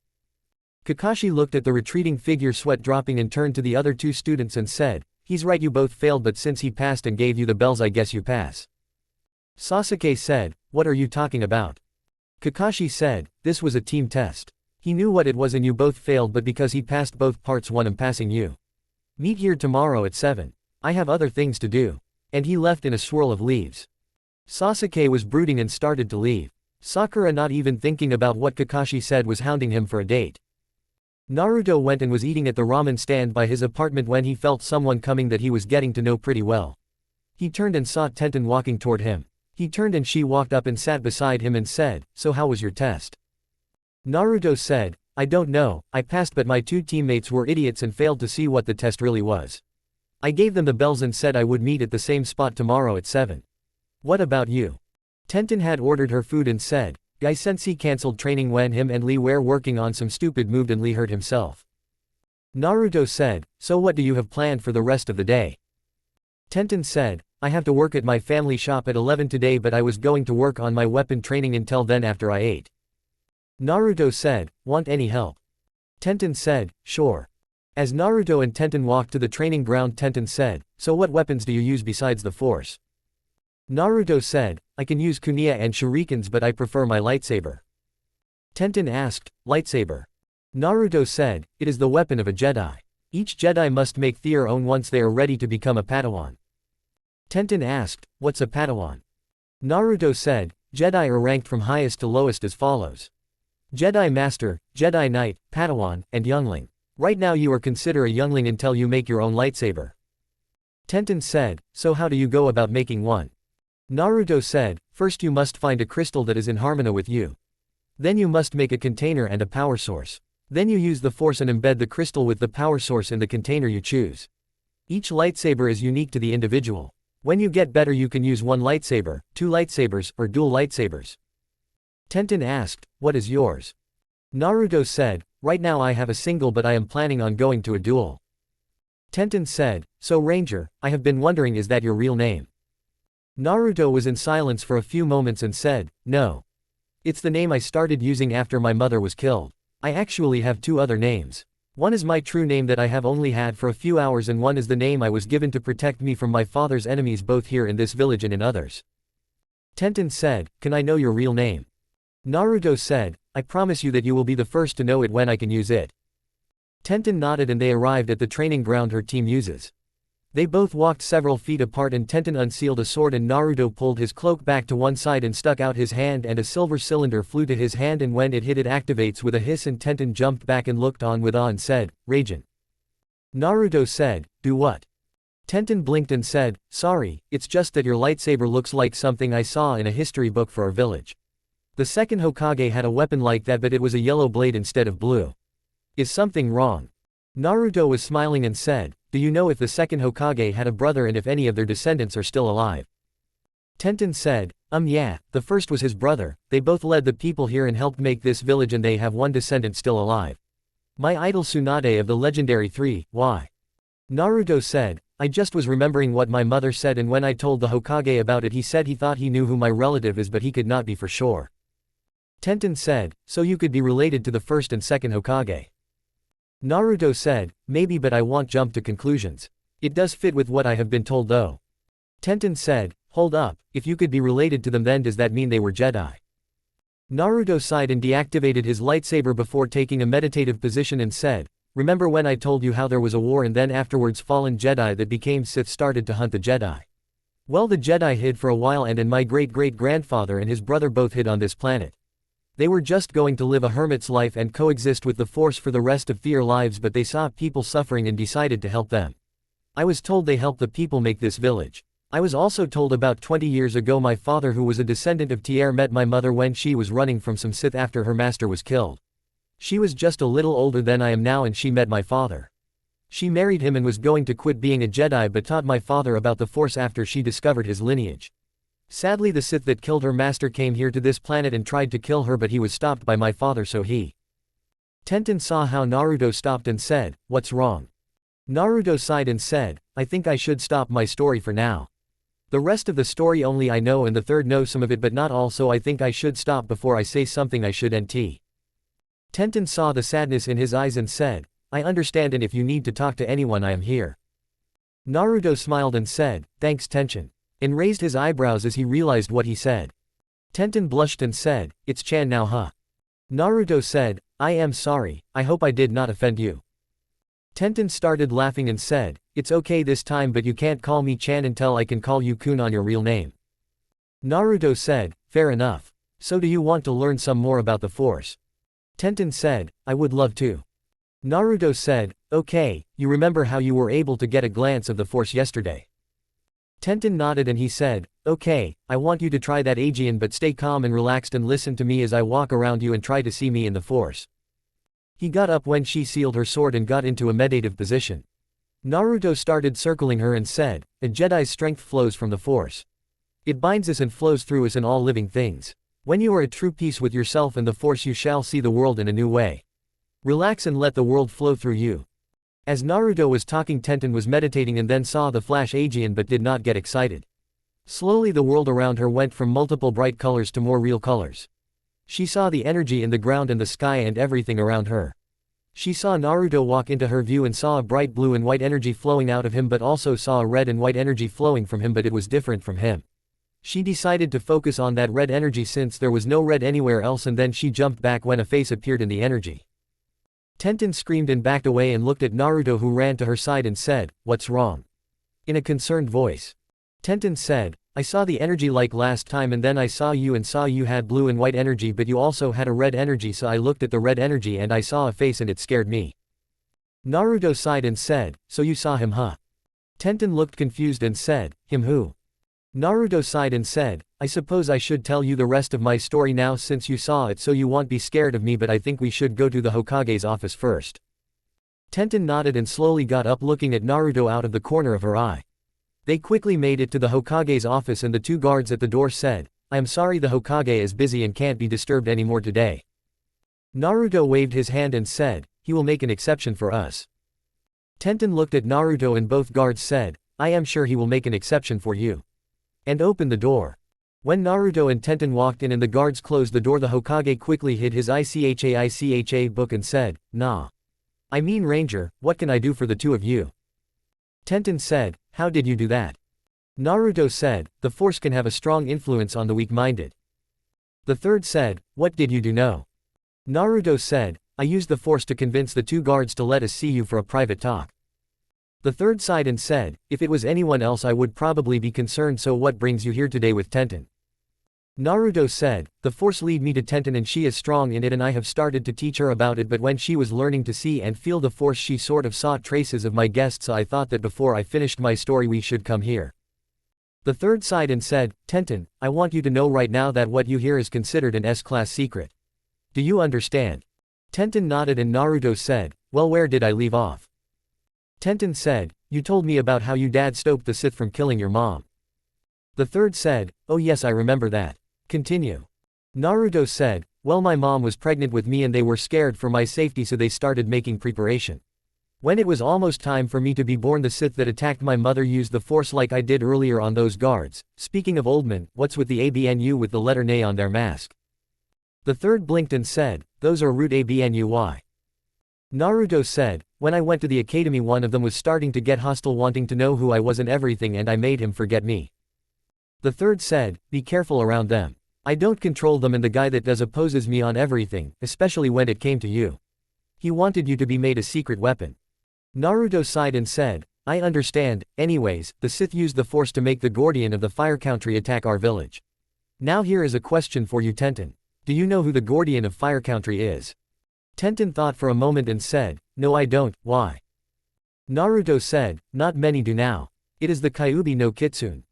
Kakashi looked at the retreating figure sweat dropping and turned to the other 2 students and said, he's right you both failed but since he passed and gave you the bells I guess you pass. Sasuke said, what are you talking about? Kakashi said, this was a team test. He knew what it was and you both failed but because he passed both parts 1 I'm passing you. Meet here tomorrow at 7. I have other things to do. And he left in a swirl of leaves. Sasuke was brooding and started to leave. Sakura not even thinking about what Kakashi said was hounding him for a date. Naruto went and was eating at the ramen stand by his apartment when he felt someone coming that he was getting to know pretty well. He turned and saw Tenten walking toward him. He turned and she walked up and sat beside him and said, so how was your test? Naruto said, I don't know, I passed but my 2 teammates were idiots and failed to see what the test really was. I gave them the bells and said I would meet at the same spot tomorrow at 7. What about you? Tenten had ordered her food and said, Guy Sensei cancelled training when him and Lee were working on some stupid move and Lee hurt himself. Naruto said, so what do you have planned for the rest of the day? Tenten said, I have to work at my family shop at 11 today but I was going to work on my weapon training until then after I ate. Naruto said, want any help? Tenten said, sure. As Naruto and Tenten walked to the training ground Tenten said, so what weapons do you use besides the force? Naruto said, I can use kunai and shurikens but I prefer my lightsaber. Tenten asked, lightsaber? Naruto said, it is the weapon of a Jedi. Each Jedi must make their own once they are ready to become a Padawan. Tenten asked, what's a Padawan? Naruto said, Jedi are ranked from highest to lowest as follows. Jedi Master, Jedi Knight, Padawan, and Youngling. Right now you are considered a Youngling until you make your own lightsaber. Tenten said, so how do you go about making one? Naruto said, first you must find a crystal that is in harmony with you. Then you must make a container and a power source. Then you use the force and embed the crystal with the power source in the container you choose. Each lightsaber is unique to the individual. When you get better you can use 1 lightsaber, 2 lightsabers, or dual lightsabers. Tenten asked, what is yours? Naruto said, right now I have a single but I am planning on going to a duel. Tenten said, so Ranger, I have been wondering is that your real name? Naruto was in silence for a few moments and said, no. It's the name I started using after my mother was killed. I actually have 2 other names. One is my true name that I have only had for a few hours and one is the name I was given to protect me from my father's enemies both here in this village and in others. Tenten said, can I know your real name? Naruto said, I promise you that you will be the first to know it when I can use it. Tenten nodded and they arrived at the training ground her team uses. They both walked several feet apart and Tenten unsealed a sword and Naruto pulled his cloak back to one side and stuck out his hand and a silver cylinder flew to his hand and when it hit it activates with a hiss and Tenten jumped back and looked on with awe and said, Raijin. Naruto said, do what? Tenten blinked and said, sorry, it's just that your lightsaber looks like something I saw in a history book for our village. The second Hokage had a weapon like that but it was a yellow blade instead of blue. Is something wrong? Naruto was smiling and said, do you know if the second Hokage had a brother and if any of their descendants are still alive? Tenten said, yeah, the first was his brother, they both led the people here and helped make this village and they have one descendant still alive. My idol Tsunade of the legendary 3, why? Naruto said, I just was remembering what my mother said and when I told the Hokage about it he said he thought he knew who my relative is but he could not be for sure. Tenten said, so you could be related to the first and second Hokage. Naruto said, maybe but I won't jump to conclusions. It does fit with what I have been told though. Tenten said, hold up, if you could be related to them then does that mean they were Jedi? Naruto sighed and deactivated his lightsaber before taking a meditative position and said, remember when I told you how there was a war and then afterwards fallen Jedi that became Sith started to hunt the Jedi? Well, the Jedi hid for a while and my great-great-grandfather and his brother both hid on this planet. They were just going to live a hermit's life and coexist with the Force for the rest of their lives, but they saw people suffering and decided to help them. I was told they helped the people make this village. I was also told about 20 years ago my father, who was a descendant of Tier, met my mother when she was running from some Sith after her master was killed. She was just a little older than I am now and she met my father. She married him and was going to quit being a Jedi but taught my father about the Force after she discovered his lineage. Sadly, the Sith that killed her master came here to this planet and tried to kill her, but he was stopped by my father, so he. Tenten saw how Naruto stopped and said, "What's wrong?" Naruto sighed and said, "I think I should stop my story for now. The rest of the story only I know and the third knows some of it but not all, so I think I should stop before I say something I shouldn't." Tenten saw the sadness in his eyes and said, "I understand, and if you need to talk to anyone I am here." Naruto smiled and said, "Thanks Tenshin," and raised his eyebrows as he realized what he said. Tenten blushed and said, "It's Chan now, huh?" Naruto said, "I am sorry, I hope I did not offend you." Tenten started laughing and said, "It's okay this time, but you can't call me Chan until I can call you Kun on your real name." Naruto said, "Fair enough. So do you want to learn some more about the Force?" Tenten said, "I would love to." Naruto said, "Okay, you remember how you were able to get a glance of the Force yesterday?" Tenten nodded and he said, "Okay, I want you to try that again, but stay calm and relaxed and listen to me as I walk around you and try to see me in the Force." He got up when she sealed her sword and got into a meditative position. Naruto started circling her and said, "A Jedi's strength flows from the Force. It binds us and flows through us and all living things. When you are at true peace with yourself and the Force, you shall see the world in a new way. Relax and let the world flow through you." As Naruto was talking, Tenten was meditating and then saw the flash Aegean but did not get excited. Slowly the world around her went from multiple bright colors to more real colors. She saw the energy in the ground and the sky and everything around her. She saw Naruto walk into her view and saw a bright blue and white energy flowing out of him, but also saw a red and white energy flowing from him, but it was different from him. She decided to focus on that red energy since there was no red anywhere else, and then she jumped back when a face appeared in the energy. Tenten screamed and backed away and looked at Naruto, who ran to her side and said, "What's wrong?" in a concerned voice. Tenten said, "I saw the energy like last time and then I saw you and saw you had blue and white energy, but you also had a red energy, so I looked at the red energy and I saw a face and it scared me." Naruto sighed and said, "So you saw him, huh?" Tenten looked confused and said, "Him who?" Naruto sighed and said, "I suppose I should tell you the rest of my story now since you saw it, so you won't be scared of me, but I think we should go to the Hokage's office first." Tenten nodded and slowly got up, looking at Naruto out of the corner of her eye. They quickly made it to the Hokage's office and the two guards at the door said, "I am sorry, the Hokage is busy and can't be disturbed anymore today." Naruto waved his hand and said, "He will make an exception for us." Tenten looked at Naruto and both guards said, "I am sure he will make an exception for you," and opened the door. When Naruto and Tenten walked in and the guards closed the door, the Hokage quickly hid his ICHA book and said, "Nah. I mean Ranger, what can I do for the two of you?" Tenten said, "How did you do that?" Naruto said, "The Force can have a strong influence on the weak-minded." The third said, "What did you do?" "No." Naruto said, "I used the Force to convince the two guards to let us see you for a private talk." The third sighed and said, "If it was anyone else I would probably be concerned, so what brings you here today with Tenten?" Naruto said, "The Force lead me to Tenten and she is strong in it and I have started to teach her about it, but when she was learning to see and feel the Force she sort of saw traces of my guest, so I thought that before I finished my story we should come here." The third sighed and said, "Tenten, I want you to know right now that what you hear is considered an S-class secret. Do you understand?" Tenten nodded and Naruto said, "Well, where did I leave off?" Tenten said, "You told me about how you dad stopped the Sith from killing your mom." The third said, "Oh yes, I remember that. Continue." Naruto said, "Well, my mom was pregnant with me and they were scared for my safety, so they started making preparation. When it was almost time for me to be born, the Sith that attacked my mother used the Force like I did earlier on those guards. Speaking of old men, what's with the ABNU with the letter NA on their mask?" The third blinked and said, "Those are root ABNUY." Naruto said, "When I went to the academy, one of them was starting to get hostile, wanting to know who I was and everything, and I made him forget me." The third said, "Be careful around them. I don't control them, and the guy that does opposes me on everything, especially when it came to you." He wanted you to be made a secret weapon. Naruto sighed and said, I understand. Anyways, the Sith used the Force to make the Guardian of the Fire Country attack our village. Now here is a question for you, Tenten. Do you know who the Guardian of Fire Country is? Tenten thought for a moment and said, no I don't. Why? Naruto said, not many do now. It is the Kyuubi no Kitsune.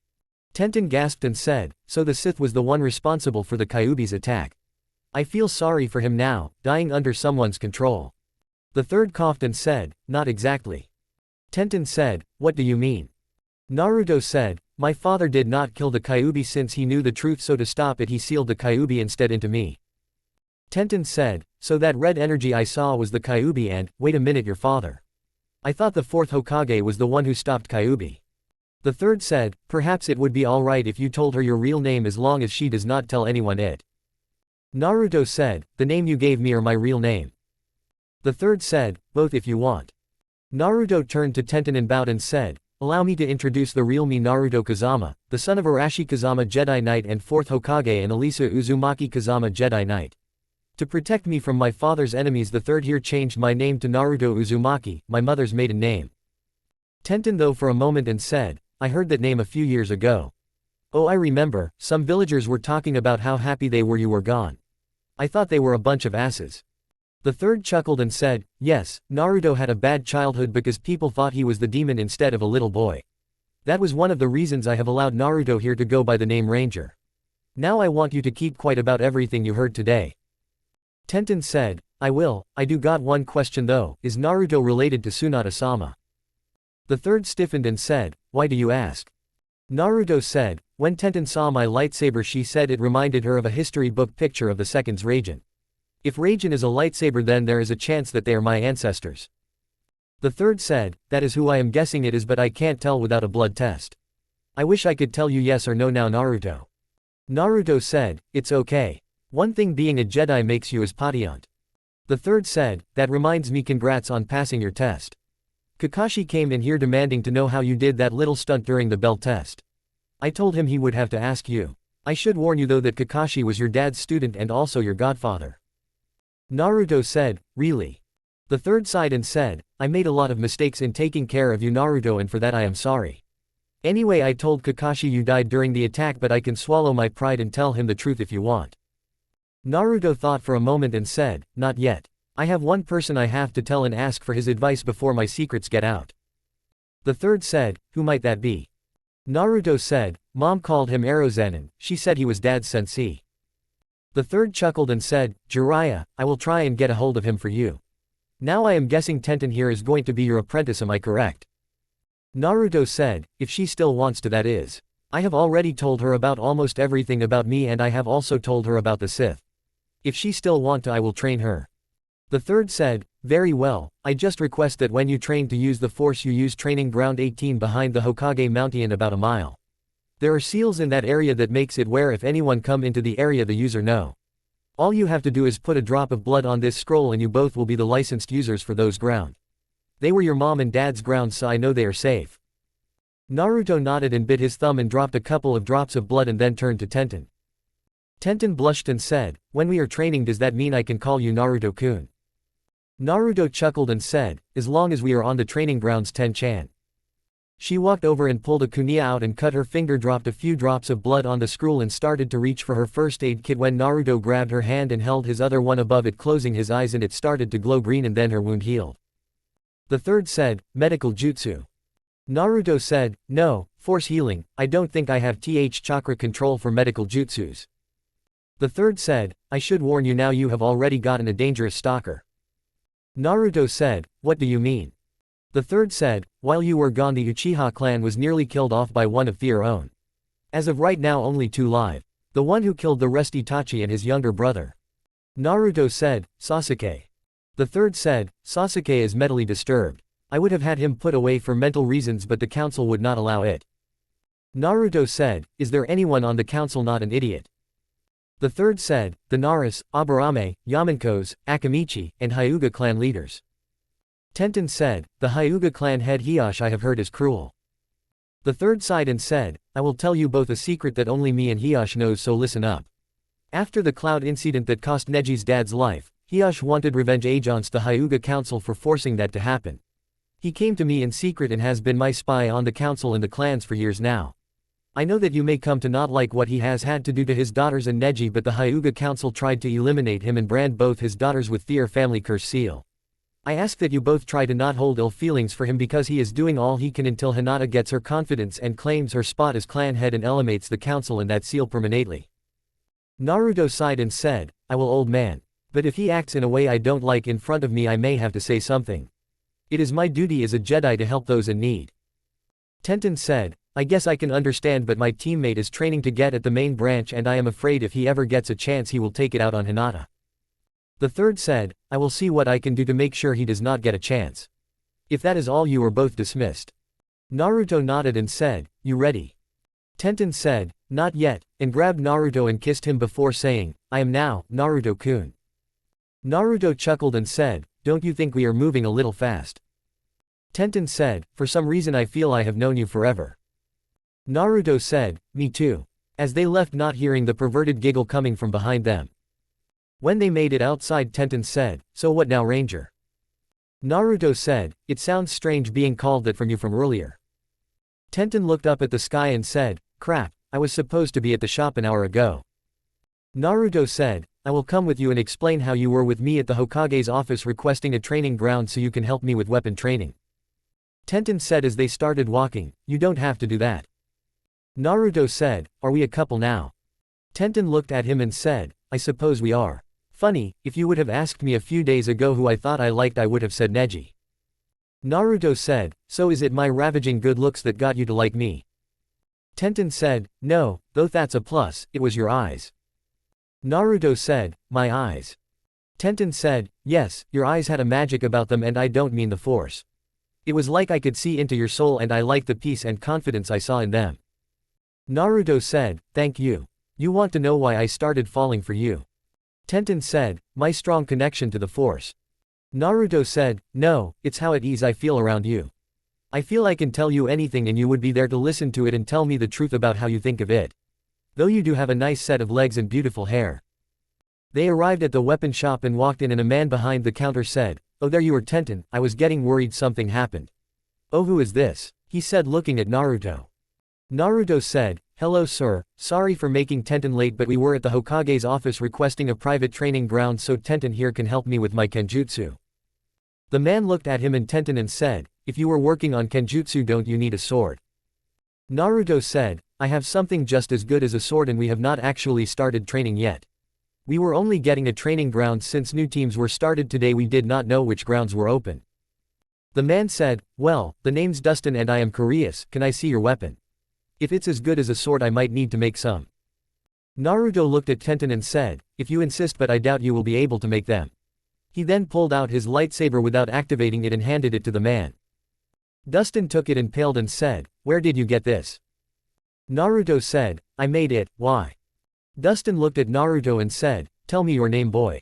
Tenten gasped and said, so the Sith was the one responsible for the Kyuubi's attack. I feel sorry for him now, dying under someone's control. The third coughed and said, not exactly. Tenten said, what do you mean? Naruto said, my father did not kill the Kyuubi since he knew the truth, so to stop it he sealed the Kyuubi instead into me. Tenten said, so that red energy I saw was the Kyuubi and, wait a minute, your father. I thought the fourth Hokage was the one who stopped Kyuubi. The third said, perhaps it would be alright if you told her your real name as long as she does not tell anyone it. Naruto said, the name you gave me or my real name? The third said, both if you want. Naruto turned to Tenten and bowed and said, allow me to introduce the real me, Naruto Kazama, the son of Arashi Kazama Jedi Knight and 4th Hokage, and Elisa Uzumaki Kazama Jedi Knight. To protect me from my father's enemies, the third here changed my name to Naruto Uzumaki, my mother's maiden name. Tenten though for a moment and said, I heard that name a few years ago. Oh, I remember, some villagers were talking about how happy they were you were gone. I thought they were a bunch of asses. The third chuckled and said, yes, Naruto had a bad childhood because people thought he was the demon instead of a little boy. That was one of the reasons I have allowed Naruto here to go by the name Ranger. Now I want you to keep quiet about everything you heard today. Tenten said, I will. I do got one question though, is Naruto related to Tsunade-sama? The third stiffened and said, why do you ask? Naruto said, when Tenten saw my lightsaber she said it reminded her of a history book picture of the second's Raijin. If Raijin is a lightsaber then there is a chance that they are my ancestors. The third said, that is who I am guessing it is, but I can't tell without a blood test. I wish I could tell you yes or no now, Naruto. Naruto said, it's okay. One thing being a Jedi makes you as Patiant. The third said, that reminds me, congrats on passing your test. Kakashi came in here demanding to know how you did that little stunt during the bell test. I told him he would have to ask you. I should warn you though that Kakashi was your dad's student and also your godfather. Naruto said, really? The third sighed and said, I made a lot of mistakes in taking care of you, Naruto, and for that I am sorry. Anyway, I told Kakashi you died during the attack, but I can swallow my pride and tell him the truth if you want. Naruto thought for a moment and said, not yet. I have one person I have to tell and ask for his advice before my secrets get out. The third said, who might that be? Naruto said, Mom called him Rasengan, she said he was dad's sensei. The third chuckled and said, Jiraiya, I will try and get a hold of him for you. Now I am guessing Tenten here is going to be your apprentice, am I correct? Naruto said, if she still wants to, that is. I have already told her about almost everything about me, and I have also told her about the Sith. If she still want to, I will train her. The third said, very well, I just request that when you train to use the Force you use training ground 18 behind the Hokage Mountain about a mile. There are seals in that area that makes it where if anyone come into the area the user know. All you have to do is put a drop of blood on this scroll and you both will be the licensed users for those ground. They were your mom and dad's grounds, so I know they are safe. Naruto nodded and bit his thumb and dropped a couple of drops of blood and then turned to Tenten. Tenten blushed and said, when we are training does that mean I can call you Naruto-kun? Naruto chuckled and said, as long as we are on the training grounds, Ten-chan. She walked over and pulled a kunai out and cut her finger, dropped a few drops of blood on the scroll and started to reach for her first aid kit when Naruto grabbed her hand and held his other one above it, closing his eyes, and it started to glow green and then her wound healed. The third said, medical jutsu. Naruto said, no, force healing, I don't think I have chakra control for medical jutsus. The third said, I should warn you now, you have already gotten a dangerous stalker. Naruto said, what do you mean? The third said, while you were gone the Uchiha clan was nearly killed off by one of their own. As of right now only 2 live. The one who killed the rest Itachi and his younger brother. Naruto said, Sasuke. The third said, Sasuke is mentally disturbed. I would have had him put away for mental reasons but the council would not allow it. Naruto said, is there anyone on the council not an idiot? The third said, the Naras, Aburame, Yamankos, Akamichi, and Hyuga clan leaders. Tenten said, the Hyuga clan head Hiyashi I have heard is cruel. The third sighed and said, I will tell you both a secret that only me and Hiyashi knows, so listen up. After the cloud incident that cost Neji's dad's life, Hyosh wanted revenge against the Hyuga Council for forcing that to happen. He came to me in secret and has been my spy on the council and the clans for years now. I know that you may come to not like what he has had to do to his daughters and Neji, but the Hyuga Council tried to eliminate him and brand both his daughters with their family curse seal. I ask that you both try to not hold ill feelings for him because he is doing all he can until Hinata gets her confidence and claims her spot as clan head and eliminates the council and that seal permanently. Naruto sighed and said, I will, old man. But if he acts in a way I don't like in front of me, I may have to say something. It is my duty as a Jedi to help those in need. Tenten said, I guess I can understand, but my teammate is training to get at the main branch and I am afraid if he ever gets a chance he will take it out on Hinata. The third said, I will see what I can do to make sure he does not get a chance. If that is all, you are both dismissed. Naruto nodded and said, you ready? Tenten said, not yet, and grabbed Naruto and kissed him before saying, I am now, Naruto-kun. Naruto chuckled and said, don't you think we are moving a little fast? Tenten said, for some reason I feel I have known you forever. Naruto said, me too. As they left, not hearing the perverted giggle coming from behind them. When they made it outside, Tenten said, so what now, Ranger? Naruto said, it sounds strange being called that from you from earlier. Tenten looked up at the sky and said, crap, I was supposed to be at the shop an hour ago. Naruto said, I will come with you and explain how you were with me at the Hokage's office requesting a training ground so you can help me with weapon training. Tenten said as they started walking, you don't have to do that. Naruto said, are we a couple now? Tenten looked at him and said, I suppose we are. Funny, if you would have asked me a few days ago who I thought I liked, I would have said Neji. Naruto said, so is it my ravaging good looks that got you to like me? Tenten said, no, though that's a plus, it was your eyes. Naruto said, my eyes. Tenten said, yes, your eyes had a magic about them, and I don't mean the force. It was like I could see into your soul and I liked the peace and confidence I saw in them. Naruto said, thank you. You want to know why I started falling for you? Tenten said, my strong connection to the force. Naruto said, no, it's how at ease I feel around you. I feel I can tell you anything and you would be there to listen to it and tell me the truth about how you think of it. Though you do have a nice set of legs and beautiful hair. They arrived at the weapon shop and walked in, and a man behind the counter said, oh, there you are, Tenten. I was getting worried something happened. Oh, who is this? He said, looking at Naruto. Naruto said, hello sir, sorry for making Tenten late, but we were at the Hokage's office requesting a private training ground so Tenten here can help me with my kenjutsu. The man looked at him and Tenten and said, if you were working on kenjutsu, don't you need a sword? Naruto said, I have something just as good as a sword and we have not actually started training yet. We were only getting a training ground since new teams were started today, we did not know which grounds were open. The man said, well, the name's Dustin and I am curious, can I see your weapon? If it's as good as a sword I might need to make some. Naruto looked at Tenten and said, if you insist, but I doubt you will be able to make them. He then pulled out his lightsaber without activating it and handed it to the man. Dustin took it and paled and said, where did you get this? Naruto said, I made it, why? Dustin looked at Naruto and said, tell me your name, boy.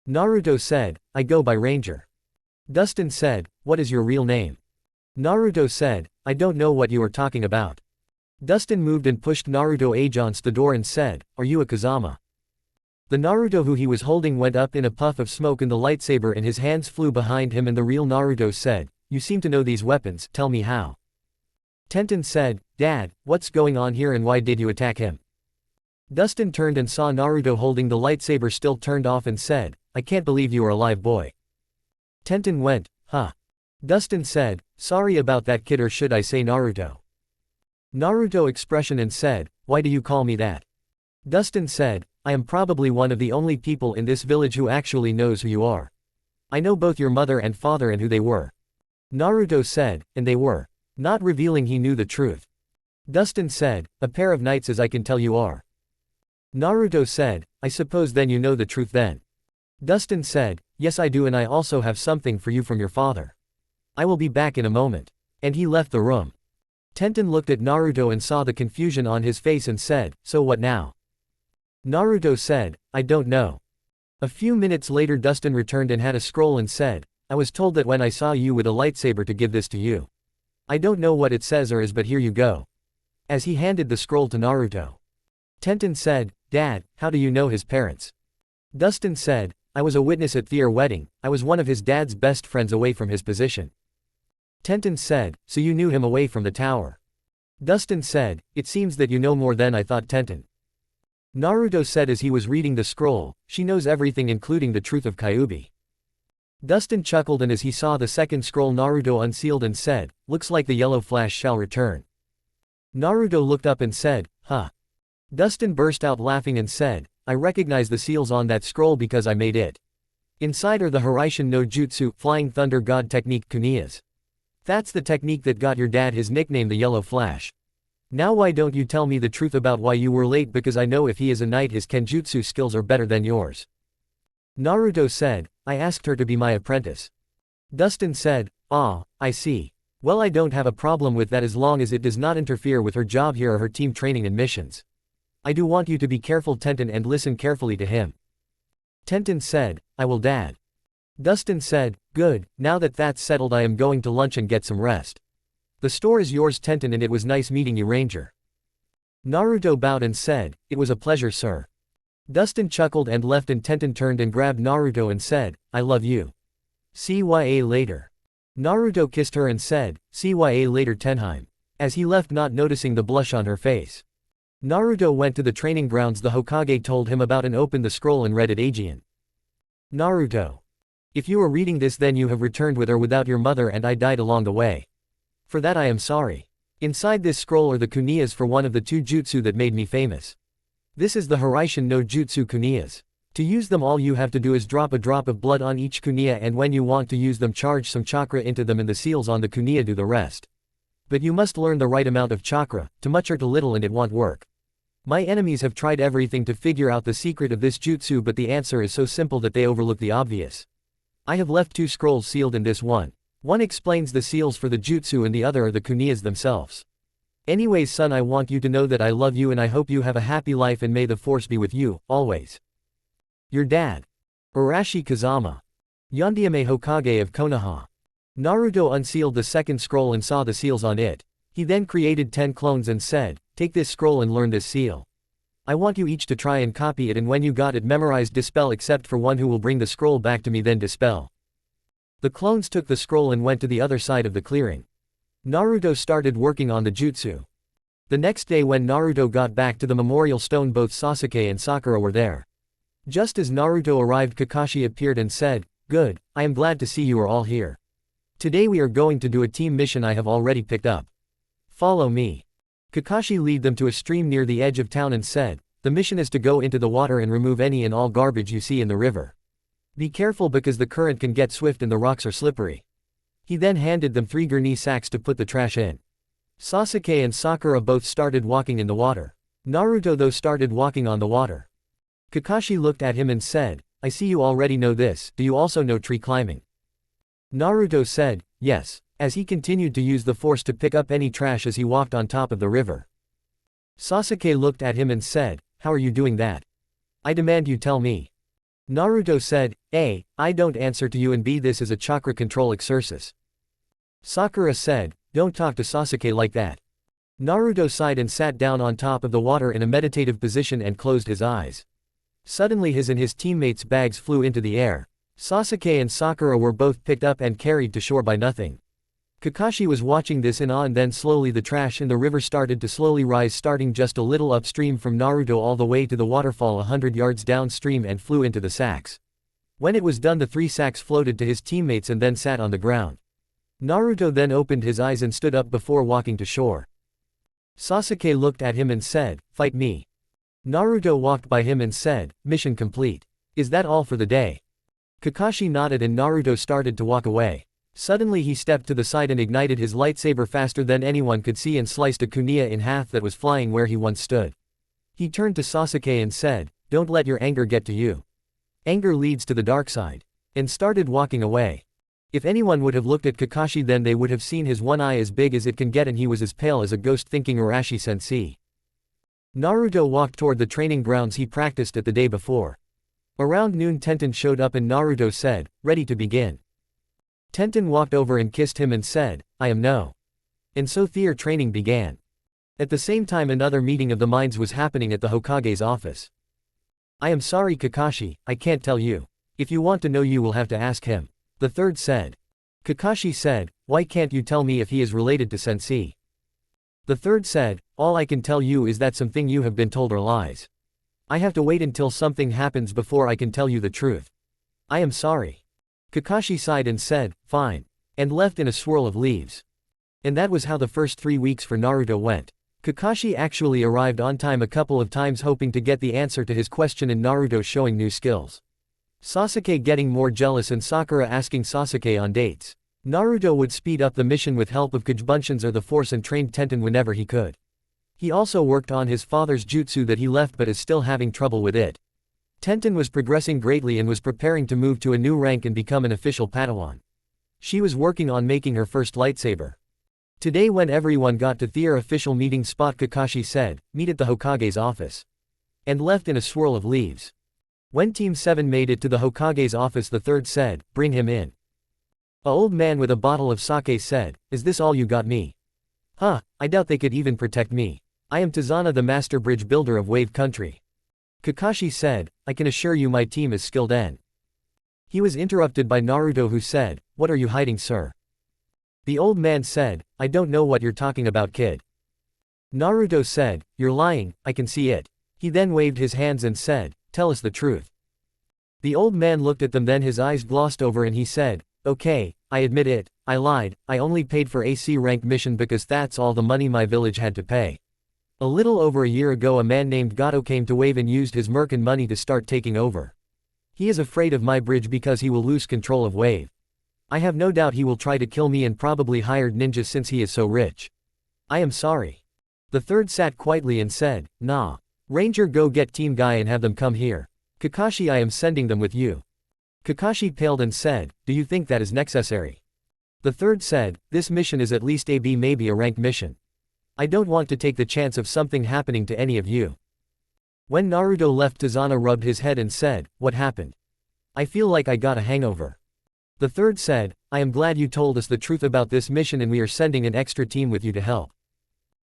Naruto said, I go by Ranger. Dustin said, what is your real name? Naruto said, I don't know what you are talking about. Dustin moved and pushed Naruto against the door and said, are you a Kazama? The Naruto who he was holding went up in a puff of smoke and the lightsaber in his hands flew behind him, and the real Naruto said, you seem to know these weapons, tell me how. Tenten said, Dad, what's going on here and why did you attack him? Dustin turned and saw Naruto holding the lightsaber still turned off and said, I can't believe you are alive, boy. Tenten went, huh. Dustin said, sorry about that, kid, or should I say Naruto? Naruto expression and said, why do you call me that? Dustin said, I am probably one of the only people in this village who actually knows who you are. I know both your mother and father and who they were. Naruto said, and they were. Not revealing he knew the truth. Dustin said, a pair of knights as I can tell you are. Naruto said, I suppose then you know the truth then. Dustin said, yes I do, and I also have something for you from your father. I will be back in a moment. And he left the room. Tenten looked at Naruto and saw the confusion on his face and said, so what now? Naruto said, I don't know. A few minutes later Dustin returned and had a scroll and said, I was told that when I saw you with a lightsaber to give this to you. I don't know what it says or is, but here you go. As he handed the scroll to Naruto. Tenten said, Dad, how do you know his parents? Dustin said, I was a witness at their wedding, I was one of his dad's best friends away from his position. Tenten said, so you knew him away from the tower. Dustin said, it seems that you know more than I thought Tenten. Naruto said as he was reading the scroll, she knows everything including the truth of Kyuubi. Dustin chuckled and as he saw the second scroll Naruto unsealed and said, looks like the yellow flash shall return. Naruto looked up and said, huh. Dustin burst out laughing and said, I recognize the seals on that scroll because I made it. Inside are the Hiraishin no Jutsu, Flying Thunder God technique kuniyas. That's the technique that got your dad his nickname the Yellow Flash. Now why don't you tell me the truth about why you were late, because I know if he is a knight his kenjutsu skills are better than yours. Naruto said, I asked her to be my apprentice. Dustin said, ah, I see. Well, I don't have a problem with that as long as it does not interfere with her job here or her team training and missions. I do want you to be careful Tenten and listen carefully to him. Tenten said, I will dad. Dustin said, good, now that that's settled I am going to lunch and get some rest. The store is yours Tenten and it was nice meeting you Ranger. Naruto bowed and said, it was a pleasure sir. Dustin chuckled and left and Tenten turned and grabbed Naruto and said, I love you. CYA later. Naruto kissed her and said, CYA later Tenheim. As he left not noticing the blush on her face. Naruto went to the training grounds the Hokage told him about and opened the scroll and read it Aegean. Naruto. If you are reading this then you have returned with or without your mother and I died along the way. For that I am sorry. Inside this scroll are the kuniyas for one of the two jutsu that made me famous. This is the Hiraishin no Jutsu kuniyas. To use them all you have to do is drop a drop of blood on each kuniya and when you want to use them charge some chakra into them and the seals on the kuniya do the rest. But you must learn the right amount of chakra, too much or too little and it won't work. My enemies have tried everything to figure out the secret of this jutsu but the answer is so simple that they overlook the obvious. I have left two scrolls sealed in this one. One explains the seals for the jutsu and the other are the kuniyas themselves. Anyways son I want you to know that I love you and I hope you have a happy life and may the force be with you, always. Your dad. Arashi Kazama. Yondiame Hokage of Konoha. Naruto unsealed the second scroll and saw the seals on it. He then created 10 clones and said, take this scroll and learn this seal. I want you each to try and copy it and when you got it memorize dispel except for one who will bring the scroll back to me then dispel. The clones took the scroll and went to the other side of the clearing. Naruto started working on the jutsu. The next day when Naruto got back to the memorial stone both Sasuke and Sakura were there. Just as Naruto arrived Kakashi appeared and said, good, I am glad to see you are all here. Today we are going to do a team mission I have already picked up. Follow me. Kakashi led them to a stream near the edge of town and said, the mission is to go into the water and remove any and all garbage you see in the river. Be careful because the current can get swift and the rocks are slippery. He then handed them 3 gurney sacks to put the trash in. Sasuke and Sakura both started walking in the water. Naruto though started walking on the water. Kakashi looked at him and said, I see you already know this, do you also know tree climbing? Naruto said, yes, as he continued to use the force to pick up any trash as he walked on top of the river. Sasuke looked at him and said, how are you doing that? I demand you tell me. Naruto said, A, I don't answer to you and B, this is a chakra control exercise. Sakura said, don't talk to Sasuke like that. Naruto sighed and sat down on top of the water in a meditative position and closed his eyes. Suddenly his and his teammates' bags flew into the air. Sasuke and Sakura were both picked up and carried to shore by nothing. Kakashi was watching this in awe and then slowly the trash in the river started to slowly rise starting just a little upstream from Naruto all the way to the waterfall 100 yards downstream and flew into the sacks. When it was done the 3 sacks floated to his teammates and then sat on the ground. Naruto then opened his eyes and stood up before walking to shore. Sasuke looked at him and said, fight me. Naruto walked by him and said, mission complete. Is that all for the day? Kakashi nodded and Naruto started to walk away. Suddenly he stepped to the side and ignited his lightsaber faster than anyone could see and sliced a kuniya in half that was flying where he once stood. He turned to Sasuke and said, don't let your anger get to you. Anger leads to the dark side. And started walking away. If anyone would have looked at Kakashi then they would have seen his one eye as big as it can get and he was as pale as a ghost thinking Arashi sensei. Naruto walked toward the training grounds he practiced at the day before. Around noon Tenten showed up and Naruto said, ready to begin. Tenten walked over and kissed him and said, I am no. And so their training began. At the same time another meeting of the minds was happening at the Hokage's office. I am sorry Kakashi, I can't tell you. If you want to know you will have to ask him. The third said. Kakashi said, why can't you tell me if he is related to Sensei? The third said, all I can tell you is that something you have been told are lies. I have to wait until something happens before I can tell you the truth. I am sorry. Kakashi sighed and said, fine. And left in a swirl of leaves. And that was how the first 3 weeks for Naruto went. Kakashi actually arrived on time a couple of times hoping to get the answer to his question and Naruto showing new skills. Sasuke getting more jealous and Sakura asking Sasuke on dates. Naruto would speed up the mission with help of Kajbunshin's or the force and trained Tenten whenever he could. He also worked on his father's jutsu that he left but is still having trouble with it. Tenten was progressing greatly and was preparing to move to a new rank and become an official Padawan. She was working on making her first lightsaber. Today when everyone got to their official meeting spot, Kakashi said, meet at the Hokage's office. And left in a swirl of leaves. When Team 7 made it to the Hokage's office, the third said, bring him in. A old man with a bottle of sake said, is this all you got me? Huh, I doubt they could even protect me. I am Tazana, the master bridge builder of Wave Country. Kakashi said, I can assure you my team is skilled and. He was interrupted by Naruto who said, what are you hiding, sir? The old man said, I don't know what you're talking about, kid. Naruto said, you're lying, I can see it. He then waved his hands and said, tell us the truth. The old man looked at them, then his eyes glossed over and he said, okay, I admit it, I lied, I only paid for a C rank mission because that's all the money my village had to pay. A little over a year ago a man named Gato came to Wave and used his merkin money to start taking over. He is afraid of my bridge because he will lose control of Wave. I have no doubt he will try to kill me and probably hired ninjas since he is so rich. I am sorry. The third sat quietly and said, nah. Ranger, go get Team Guy and have them come here. Kakashi, I am sending them with you. Kakashi paled and said, do you think that is necessary? The third said, this mission is at least a B, maybe a rank mission. I don't want to take the chance of something happening to any of you. When Naruto left, Tazana rubbed his head and said, what happened? I feel like I got a hangover. The third said, I am glad you told us the truth about this mission and we are sending an extra team with you to help.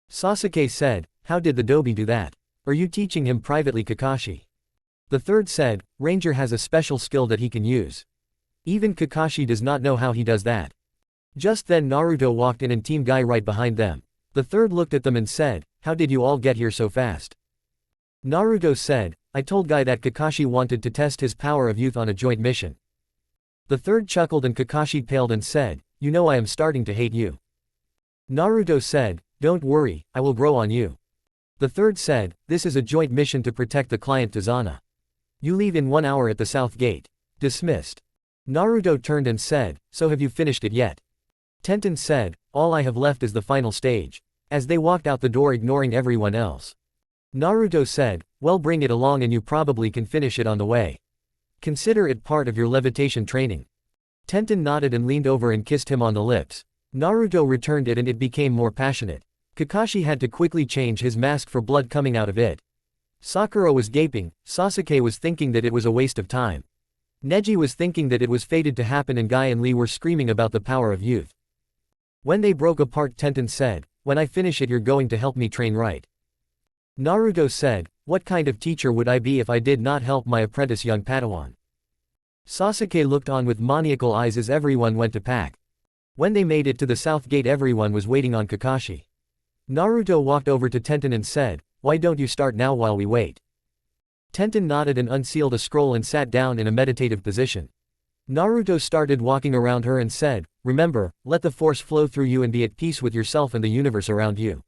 Sasuke said, how did the Dobi do that? Are you teaching him privately, Kakashi? The third said, Ranger has a special skill that he can use. Even Kakashi does not know how he does that. Just then Naruto walked in and Team Guy right behind them. The third looked at them and said, how did you all get here so fast? Naruto said, I told Guy that Kakashi wanted to test his power of youth on a joint mission. The third chuckled and Kakashi paled and said, you know I am starting to hate you. Naruto said, don't worry, I will grow on you. The third said, this is a joint mission to protect the client Tazana. You leave in 1 hour at the south gate. Dismissed. Naruto turned and said, so have you finished it yet? Tenten said, all I have left is the final stage. As they walked out the door ignoring everyone else. Naruto said, well, bring it along and you probably can finish it on the way. Consider it part of your levitation training. Tenten nodded and leaned over and kissed him on the lips. Naruto returned it and it became more passionate. Kakashi had to quickly change his mask for blood coming out of it. Sakura was gaping, Sasuke was thinking that it was a waste of time. Neji was thinking that it was fated to happen and Guy and Lee were screaming about the power of youth. When they broke apart, Tenten said, when I finish it you're going to help me train right. Naruto said, what kind of teacher would I be if I did not help my apprentice young Padawan? Sasuke looked on with maniacal eyes as everyone went to pack. When they made it to the south gate everyone was waiting on Kakashi. Naruto walked over to Tenten and said, why don't you start now while we wait? Tenten nodded and unsealed a scroll and sat down in a meditative position. Naruto started walking around her and said, remember, let the force flow through you and be at peace with yourself and the universe around you.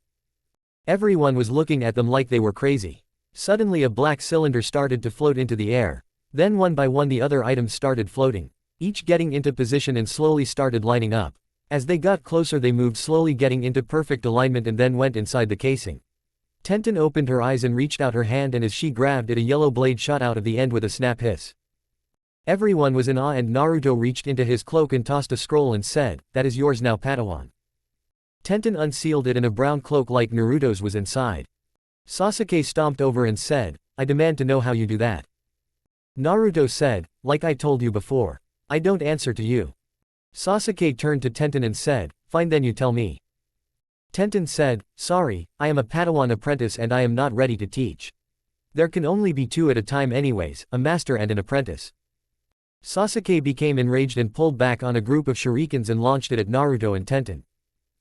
Everyone was looking at them like they were crazy. Suddenly a black cylinder started to float into the air. Then one by one the other items started floating, each getting into position and slowly started lining up. As they got closer they moved slowly getting into perfect alignment and then went inside the casing. Tenten opened her eyes and reached out her hand and as she grabbed it a yellow blade shot out of the end with a snap hiss. Everyone was in awe and Naruto reached into his cloak and tossed a scroll and said, that is yours now Padawan. Tenten unsealed it and a brown cloak like Naruto's was inside. Sasuke stomped over and said, I demand to know how you do that. Naruto said, like I told you before. I don't answer to you. Sasuke turned to Tenten and said, fine then you tell me. Tenten said, sorry, I am a Padawan apprentice and I am not ready to teach. There can only be 2 at a time anyways, a master and an apprentice. Sasuke became enraged and pulled back on a group of shurikens and launched it at Naruto and Tenten.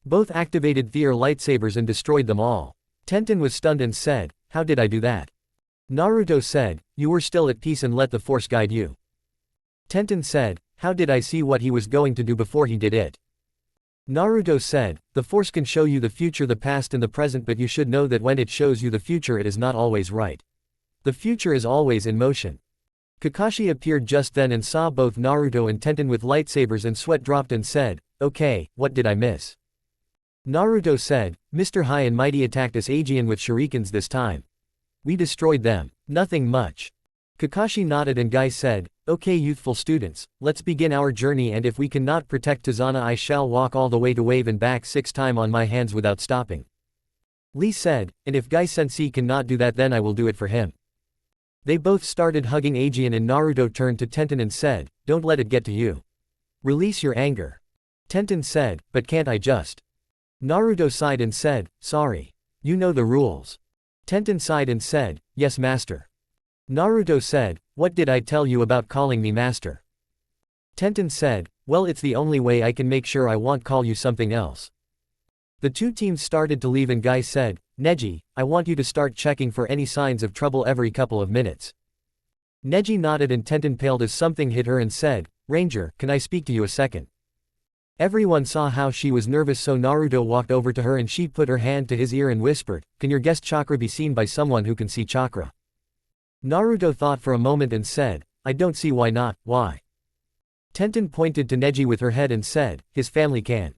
Both activated their lightsabers and destroyed them all. Tenten was stunned and said, "How did I do that?" Naruto said, "You were still at peace and let the force guide you." Tenten said, "How did I see what he was going to do before he did it?" Naruto said, "The force can show you the future, the past and the present, but you should know that when it shows you the future it is not always right. The future is always in motion." Kakashi appeared just then and saw both Naruto and Tenten with lightsabers and sweat dropped and said, "Okay, what did I miss?" Naruto said, "Mr. High and Mighty attacked us Aegean with shurikens this time. We destroyed them. Nothing much." Kakashi nodded and Guy said, "Okay youthful students, let's begin our journey, and if we cannot protect Tizana I shall walk all the way to Wave and back 6 times on my hands without stopping." Lee said, "And if Guy Sensei cannot do that then I will do it for him." They both started hugging Aegean and Naruto turned to Tenten and said, "Don't let it get to you. Release your anger." Tenten said, "But can't I just?" Naruto sighed and said, "Sorry. You know the rules." Tenten sighed and said, "Yes master." Naruto said, "What did I tell you about calling me master?" Tenten said, "Well it's the only way I can make sure I won't call you something else." The two teams started to leave and Guy said, "Neji, I want you to start checking for any signs of trouble every couple of minutes." Neji nodded and Tenten paled as something hit her and said, "Ranger, can I speak to you a second?" Everyone saw how she was nervous, so Naruto walked over to her and she put her hand to his ear and whispered, "Can your guest chakra be seen by someone who can see chakra?" Naruto thought for a moment and said, "I don't see why not, why?" Tenten pointed to Neji with her head and said, "His family can."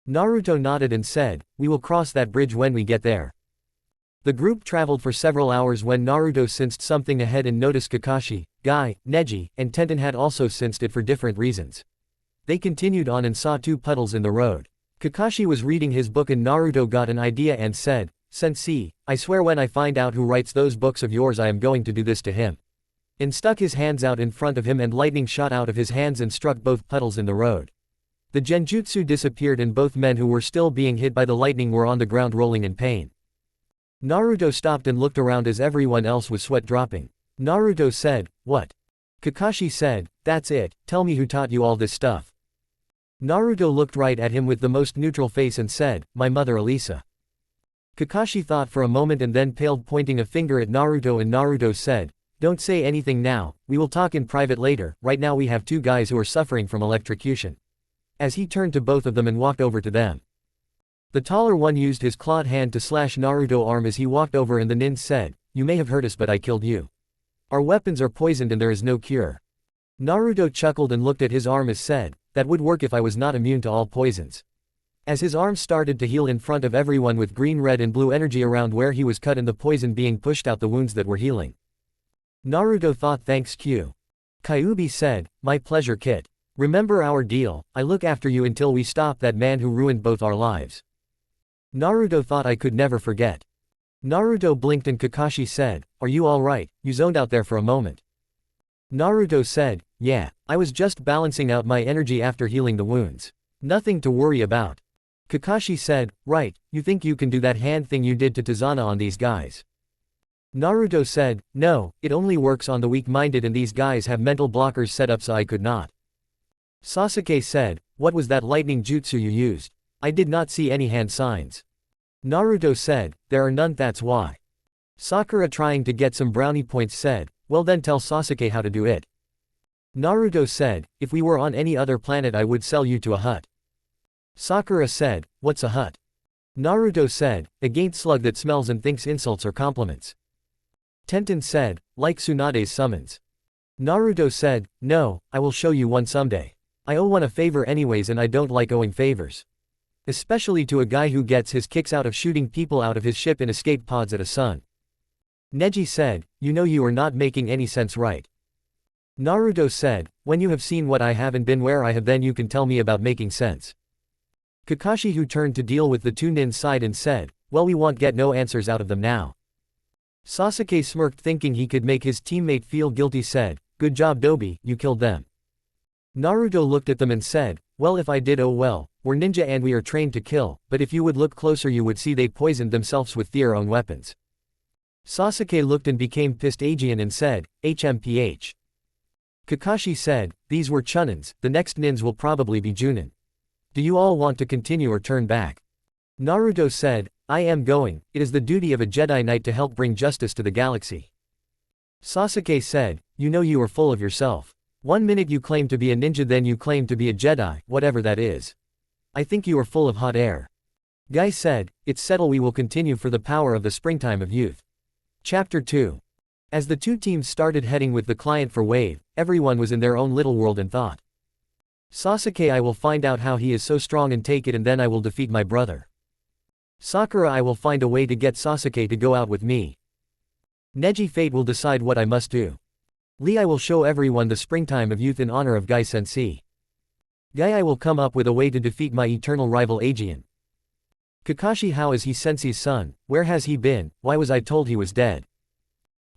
Naruto nodded and said, "We will cross that bridge when we get there." The group traveled for several hours when Naruto sensed something ahead and noticed Kakashi, Guy, Neji, and Tenten had also sensed it for different reasons. They continued on and saw 2 puddles in the road. Kakashi was reading his book and Naruto got an idea and said, "Sensei, I swear when I find out who writes those books of yours I am going to do this to him." And stuck his hands out in front of him and lightning shot out of his hands and struck both puddles in the road. The genjutsu disappeared and both men who were still being hit by the lightning were on the ground rolling in pain. Naruto stopped and looked around as everyone else was sweat dropping. Naruto said, "What?" Kakashi said, "That's it, tell me who taught you all this stuff." Naruto looked right at him with the most neutral face and said, "My mother Elisa." Kakashi thought for a moment and then paled, pointing a finger at Naruto, and Naruto said, "Don't say anything now, we will talk in private later, right now we have 2 guys who are suffering from electrocution." As he turned to both of them and walked over to them. The taller one used his clawed hand to slash Naruto's arm as he walked over and the nin said, "You may have hurt us but I killed you. Our weapons are poisoned and there is no cure." Naruto chuckled and looked at his arm as said, "That would work if I was not immune to all poisons." As his arm started to heal in front of everyone with green, red and blue energy around where he was cut and the poison being pushed out the wounds that were healing. Naruto thought, "Thanks Q." Kyuubi said, "My pleasure Kit. Remember our deal, I look after you until we stop that man who ruined both our lives." Naruto thought, "I could never forget." Naruto blinked and Kakashi said, "Are you alright? You zoned out there for a moment." Naruto said, "Yeah, I was just balancing out my energy after healing the wounds. Nothing to worry about." Kakashi said, "Right, you think you can do that hand thing you did to Tizana on these guys?" Naruto said, "No, it only works on the weak-minded and these guys have mental blockers set up so I could not." Sasuke said, "What was that lightning jutsu you used? I did not see any hand signs." Naruto said, "There are none, that's why." Sakura, trying to get some brownie points, said, "Well then tell Sasuke how to do it." Naruto said, "If we were on any other planet I would sell you to a hut." Sakura said, "What's a hut?" Naruto said, "A gained slug that smells and thinks insults are compliments." Tenten said, "Like Tsunade's summons." Naruto said, "No, I will show you one someday. I owe one a favor anyways and I don't like owing favors. Especially to a guy who gets his kicks out of shooting people out of his ship in escape pods at a sun." Neji said, "You know you are not making any sense, right?" Naruto said, "When you have seen what I have and been where I have then you can tell me about making sense." Kakashi, who turned to deal with the 2 nins, sighed and said, "Well we won't get no answers out of them now." Sasuke smirked, thinking he could make his teammate feel guilty, said, "Good job Dobi, you killed them." Naruto looked at them and said, "Well if I did, oh well, we're ninja and we are trained to kill, but if you would look closer you would see they poisoned themselves with their own weapons." Sasuke looked and became pissed Aegean and said, "HMPH. Kakashi said, these were Chunins, the next nins will probably be Junin. Do you all want to continue or turn back? Naruto said, I am going, it is the duty of a Jedi Knight to help bring justice to the galaxy. Sasuke said, you know you are full of yourself. 1 minute you claim to be a ninja, then you claim to be a Jedi, whatever that is. I think you are full of hot air. Guy said, it's settled, we will continue for the power of the springtime of youth. Chapter 2. As the two teams started heading with the client for wave, everyone was in their own little world and thought. Sasuke, I will find out how he is so strong and take it, and then I will defeat my brother. Sakura, I will find a way to get Sasuke to go out with me. Neji, fate will decide what I must do. Lee, I will show everyone the springtime of youth in honor of Guy Sensei. Guy, I will come up with a way to defeat my eternal rival Aegean. Kakashi, how is he Sensei's son? Where has he been? Why was I told he was dead?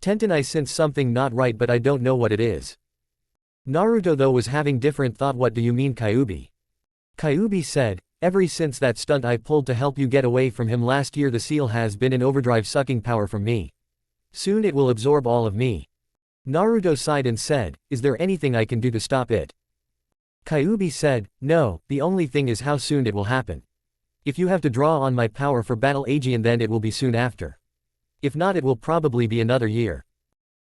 Tenten, I sense something not right, but I don't know what it is. Naruto though was having different thought. What do you mean, Kyuubi? Kyuubi said, ever since that stunt I pulled to help you get away from him last year, the seal has been in overdrive, sucking power from me. Soon it will absorb all of me. Naruto sighed and said, is there anything I can do to stop it? Kyuubi said, no, the only thing is how soon it will happen. If you have to draw on my power for battle Aegean, then it will be soon after. If not, it will probably be another year.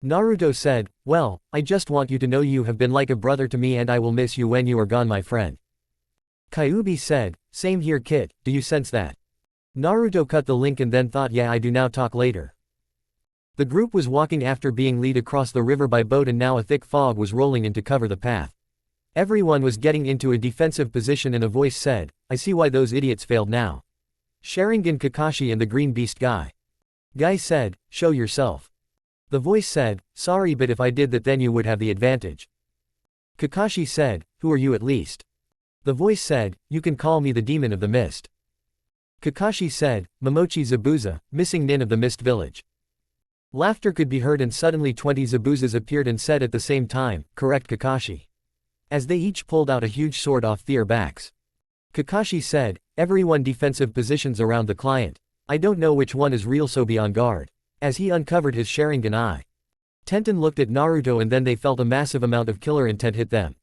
Naruto said, well, I just want you to know you have been like a brother to me and I will miss you when you are gone, my friend. Kyuubi said, same here kid, do you sense that? Naruto cut the link and then thought, yeah I do, now talk later. The group was walking after being led across the river by boat, and now a thick fog was rolling in to cover the path. Everyone was getting into a defensive position and a voice said, I see why those idiots failed now. Sharingan, Kakashi and the green beast Guy. Guy said, show yourself. The voice said, sorry, but if I did that then you would have the advantage. Kakashi said, who are you at least? The voice said, you can call me the demon of the mist. Kakashi said, Momochi Zabuza, missing nin of the mist village. Laughter could be heard and suddenly 20 Zabuzas appeared and said at the same time, correct Kakashi. As they each pulled out a huge sword off their backs. Kakashi said, everyone defensive positions around the client. I don't know which one is real, so be on guard. As he uncovered his Sharingan eye. Tenten looked at Naruto and then they felt a massive amount of killer intent hit them.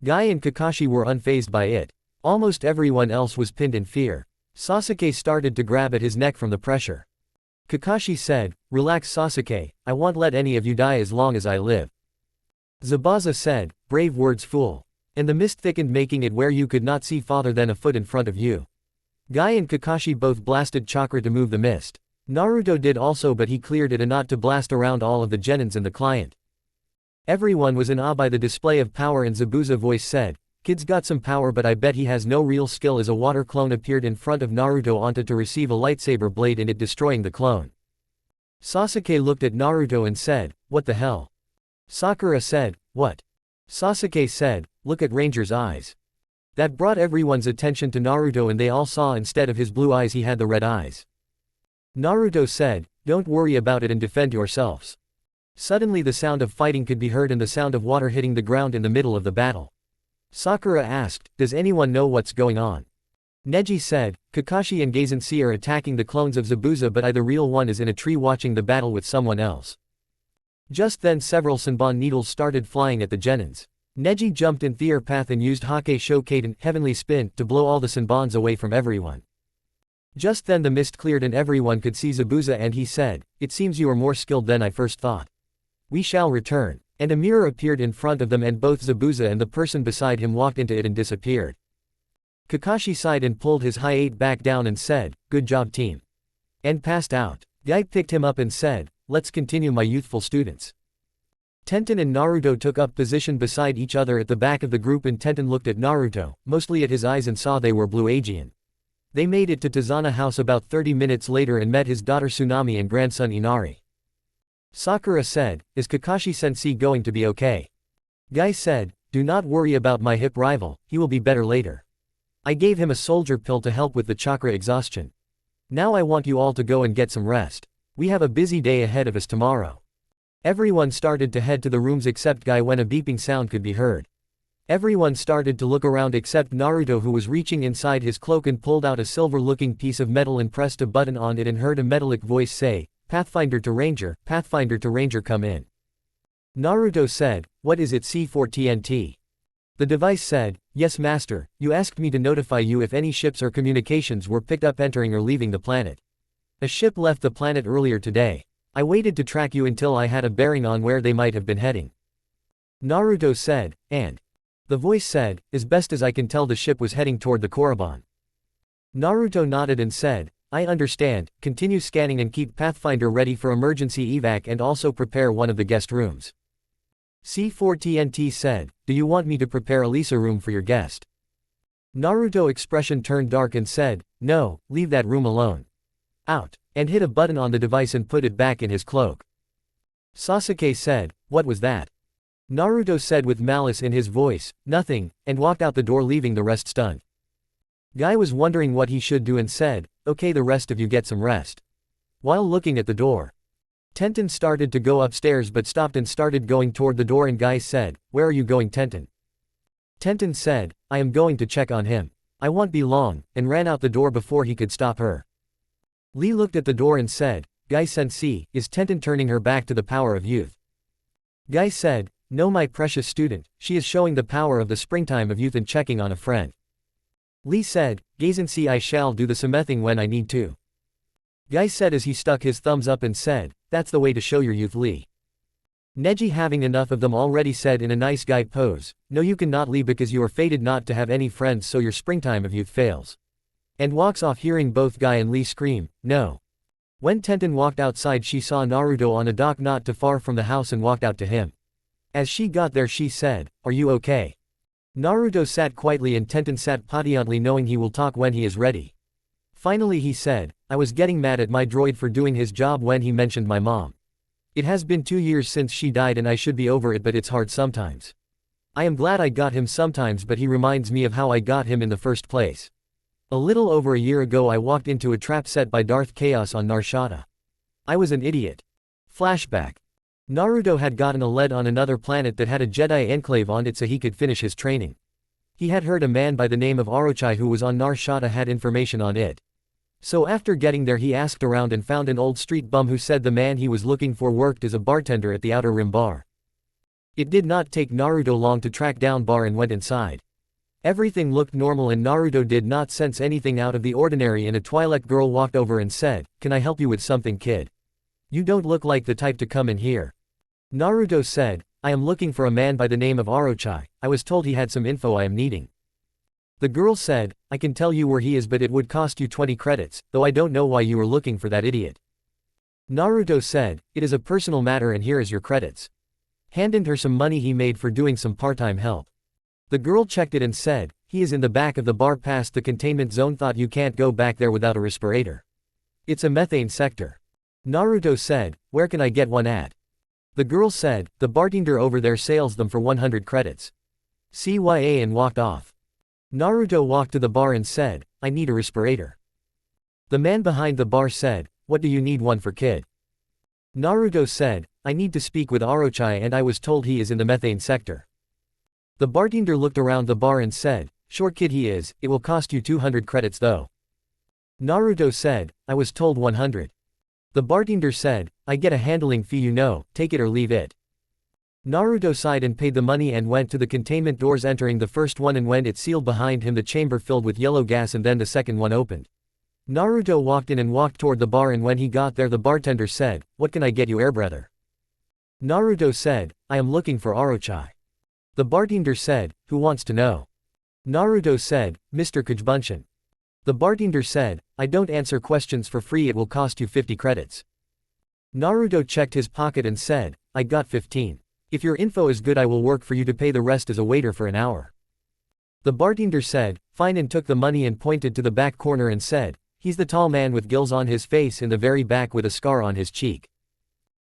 Guy and Kakashi were unfazed by it. Almost everyone else was pinned in fear. Sasuke started to grab at his neck from the pressure. Kakashi said, relax Sasuke, I won't let any of you die as long as I live. Zabuza said, brave words fool. And the mist thickened, making it where you could not see farther than a foot in front of you. Guy and Kakashi both blasted chakra to move the mist. Naruto did also, but he cleared it enough to blast around all of the genins and the client. Everyone was in awe by the display of power and Zabuza voice said, kid's got some power but I bet he has no real skill. As a water clone appeared in front of Naruto wanted to receive a lightsaber blade in it, destroying the clone. Sasuke looked at Naruto and said, what the hell? Sakura said, what? Sasuke said, look at Ranger's eyes. That brought everyone's attention to Naruto and they all saw instead of his blue eyes he had the red eyes. Naruto said, don't worry about it and defend yourselves. Suddenly the sound of fighting could be heard and the sound of water hitting the ground in the middle of the battle. Sakura asked, does anyone know what's going on? Neji said, Kakashi and Gazensei are attacking the clones of Zabuza, but the real one is in a tree watching the battle with someone else. Just then several Senbon needles started flying at the genins. Neji jumped in their path and used Hake Shokaden, heavenly spin, to blow all the Senbons away from everyone. Just then the mist cleared and everyone could see Zabuza and he said, it seems you are more skilled than I first thought. We shall return. And a mirror appeared in front of them and both Zabuza and the person beside him walked into it and disappeared. Kakashi sighed and pulled his Hi-8 back down and said, good job team. And passed out. Guy picked him up and said, let's continue my youthful students. Tenten and Naruto took up position beside each other at the back of the group and Tenten looked at Naruto, mostly at his eyes, and saw they were blue Aegean. They made it to Tazana house about 30 minutes later and met his daughter Tsunami and grandson Inari. Sakura said, is Kakashi sensei going to be okay? Guy said, do not worry about my hip rival, he will be better later. I gave him a soldier pill to help with the chakra exhaustion. Now I want you all to go and get some rest. We have a busy day ahead of us tomorrow. Everyone started to head to the rooms except Guy when a beeping sound could be heard. Everyone started to look around except Naruto, who was reaching inside his cloak and pulled out a silver-looking piece of metal and pressed a button on it and heard a metallic voice say, Pathfinder to Ranger, come in. Naruto said, "What is it C4TNT?" The device said, "Yes master, you asked me to notify you if any ships or communications were picked up entering or leaving the planet. A ship left the planet earlier today. I waited to track you until I had a bearing on where they might have been heading." Naruto said, "And?" The voice said, "As best as I can tell the ship was heading toward the Korriban." Naruto nodded and said, "I understand, continue scanning and keep Pathfinder ready for emergency evac and also prepare one of the guest rooms." C4TNT said, "Do you want me to prepare a Lisa room for your guest?" Naruto expression turned dark and said, "No, leave that room alone. Out," and hit a button on the device and put it back in his cloak. Sasuke said, "What was that?" Naruto said with malice in his voice, "Nothing," and walked out the door leaving the rest stunned. Guy was wondering what he should do and said, "Okay, the rest of you get some rest." While looking at the door, Tenten started to go upstairs but stopped and started going toward the door and Guy said, "Where are you going, Tenten?" Tenten said, "I am going to check on him. I won't be long," and ran out the door before he could stop her. Lee looked at the door and said, "Guy-sensei, is Tenten turning her back to the power of youth?" Guy said, "No my precious student, she is showing the power of the springtime of youth and checking on a friend." Lee said, "Guy-sensei, I shall do the samething when I need to." Guy said as he stuck his thumbs up and said, "That's the way to show your youth, Lee." Neji, having enough of them already, said in a nice guy pose, "No, you cannot leave because you are fated not to have any friends, so your springtime of youth fails." And walks off, hearing both Guy and Lee scream, "No." When Tenten walked outside, she saw Naruto on a dock not too far from the house and walked out to him. As she got there, she said, "Are you okay?" Naruto sat quietly and Tenten sat patiently, knowing he will talk when he is ready. Finally he said, "I was getting mad at my droid for doing his job when he mentioned my mom. It has been 2 years since she died and I should be over it, but it's hard sometimes. I am glad I got him sometimes, but he reminds me of how I got him in the first place. A little over a year ago I walked into a trap set by Darth Chaos on Nar Shaddaa. I was an idiot." Flashback. Naruto had gotten a lead on another planet that had a Jedi enclave on it so he could finish his training. He had heard a man by the name of Orochi who was on Nar Shaddaa had information on it. So after getting there he asked around and found an old street bum who said the man he was looking for worked as a bartender at the Outer Rim bar. It did not take Naruto long to track down bar and went inside. Everything looked normal and Naruto did not sense anything out of the ordinary, and a Twi'lek girl walked over and said, "Can I help you with something, kid? You don't look like the type to come in here." Naruto said, "I am looking for a man by the name of Orochi. I was told he had some info I am needing." The girl said, "I can tell you where he is, but it would cost you 20 credits, though I don't know why you are looking for that idiot." Naruto said, "It is a personal matter and here is your credits." Handed her some money he made for doing some part-time help. The girl checked it and said, "He is in the back of the bar past the containment zone. Thought you can't go back there without a respirator. It's a methane sector." Naruto said, "Where can I get one at?" The girl said, "The bartender over there sells them for 100 credits. CYA," and walked off. Naruto walked to the bar and said, "I need a respirator." The man behind the bar said, "What do you need one for, kid?" Naruto said, "I need to speak with Orochi and I was told he is in the methane sector." The bartender looked around the bar and said, "Sure kid, he is, it will cost you 200 credits though." Naruto said, "I was told 100. The bartender said, "I get a handling fee, you know, take it or leave it." Naruto sighed and paid the money and went to the containment doors, entering the first one, and when it sealed behind him the chamber filled with yellow gas and then the second one opened. Naruto walked in and walked toward the bar, and when he got there the bartender said, "What can I get you, airbrother?" Naruto said, "I am looking for Orochi." The bartender said, "Who wants to know?" Naruto said, "Mr. Kajbunshin." The bartender said, "I don't answer questions for free, it will cost you 50 credits. Naruto checked his pocket and said, "I got 15. If your info is good I will work for you to pay the rest as a waiter for an hour." The bartender said, "Fine," and took the money and pointed to the back corner and said, "He's the tall man with gills on his face in the very back with a scar on his cheek."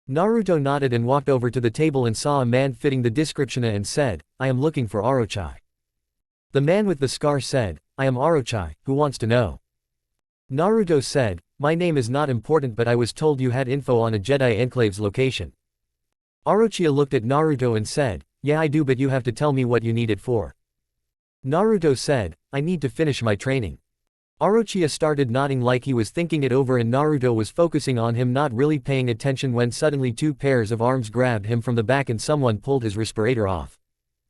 Naruto nodded and walked over to the table and saw a man fitting the description and said, "I am looking for Orochi." The man with the scar said, "I am Orochi, who wants to know?" Naruto said, "My name is not important, but I was told you had info on a Jedi Enclave's location." Orochi looked at Naruto and said, "Yeah I do, but you have to tell me what you need it for." Naruto said, "I need to finish my training." Orochiya started nodding like he was thinking it over, and Naruto was focusing on him, not really paying attention, when suddenly two pairs of arms grabbed him from the back and someone pulled his respirator off.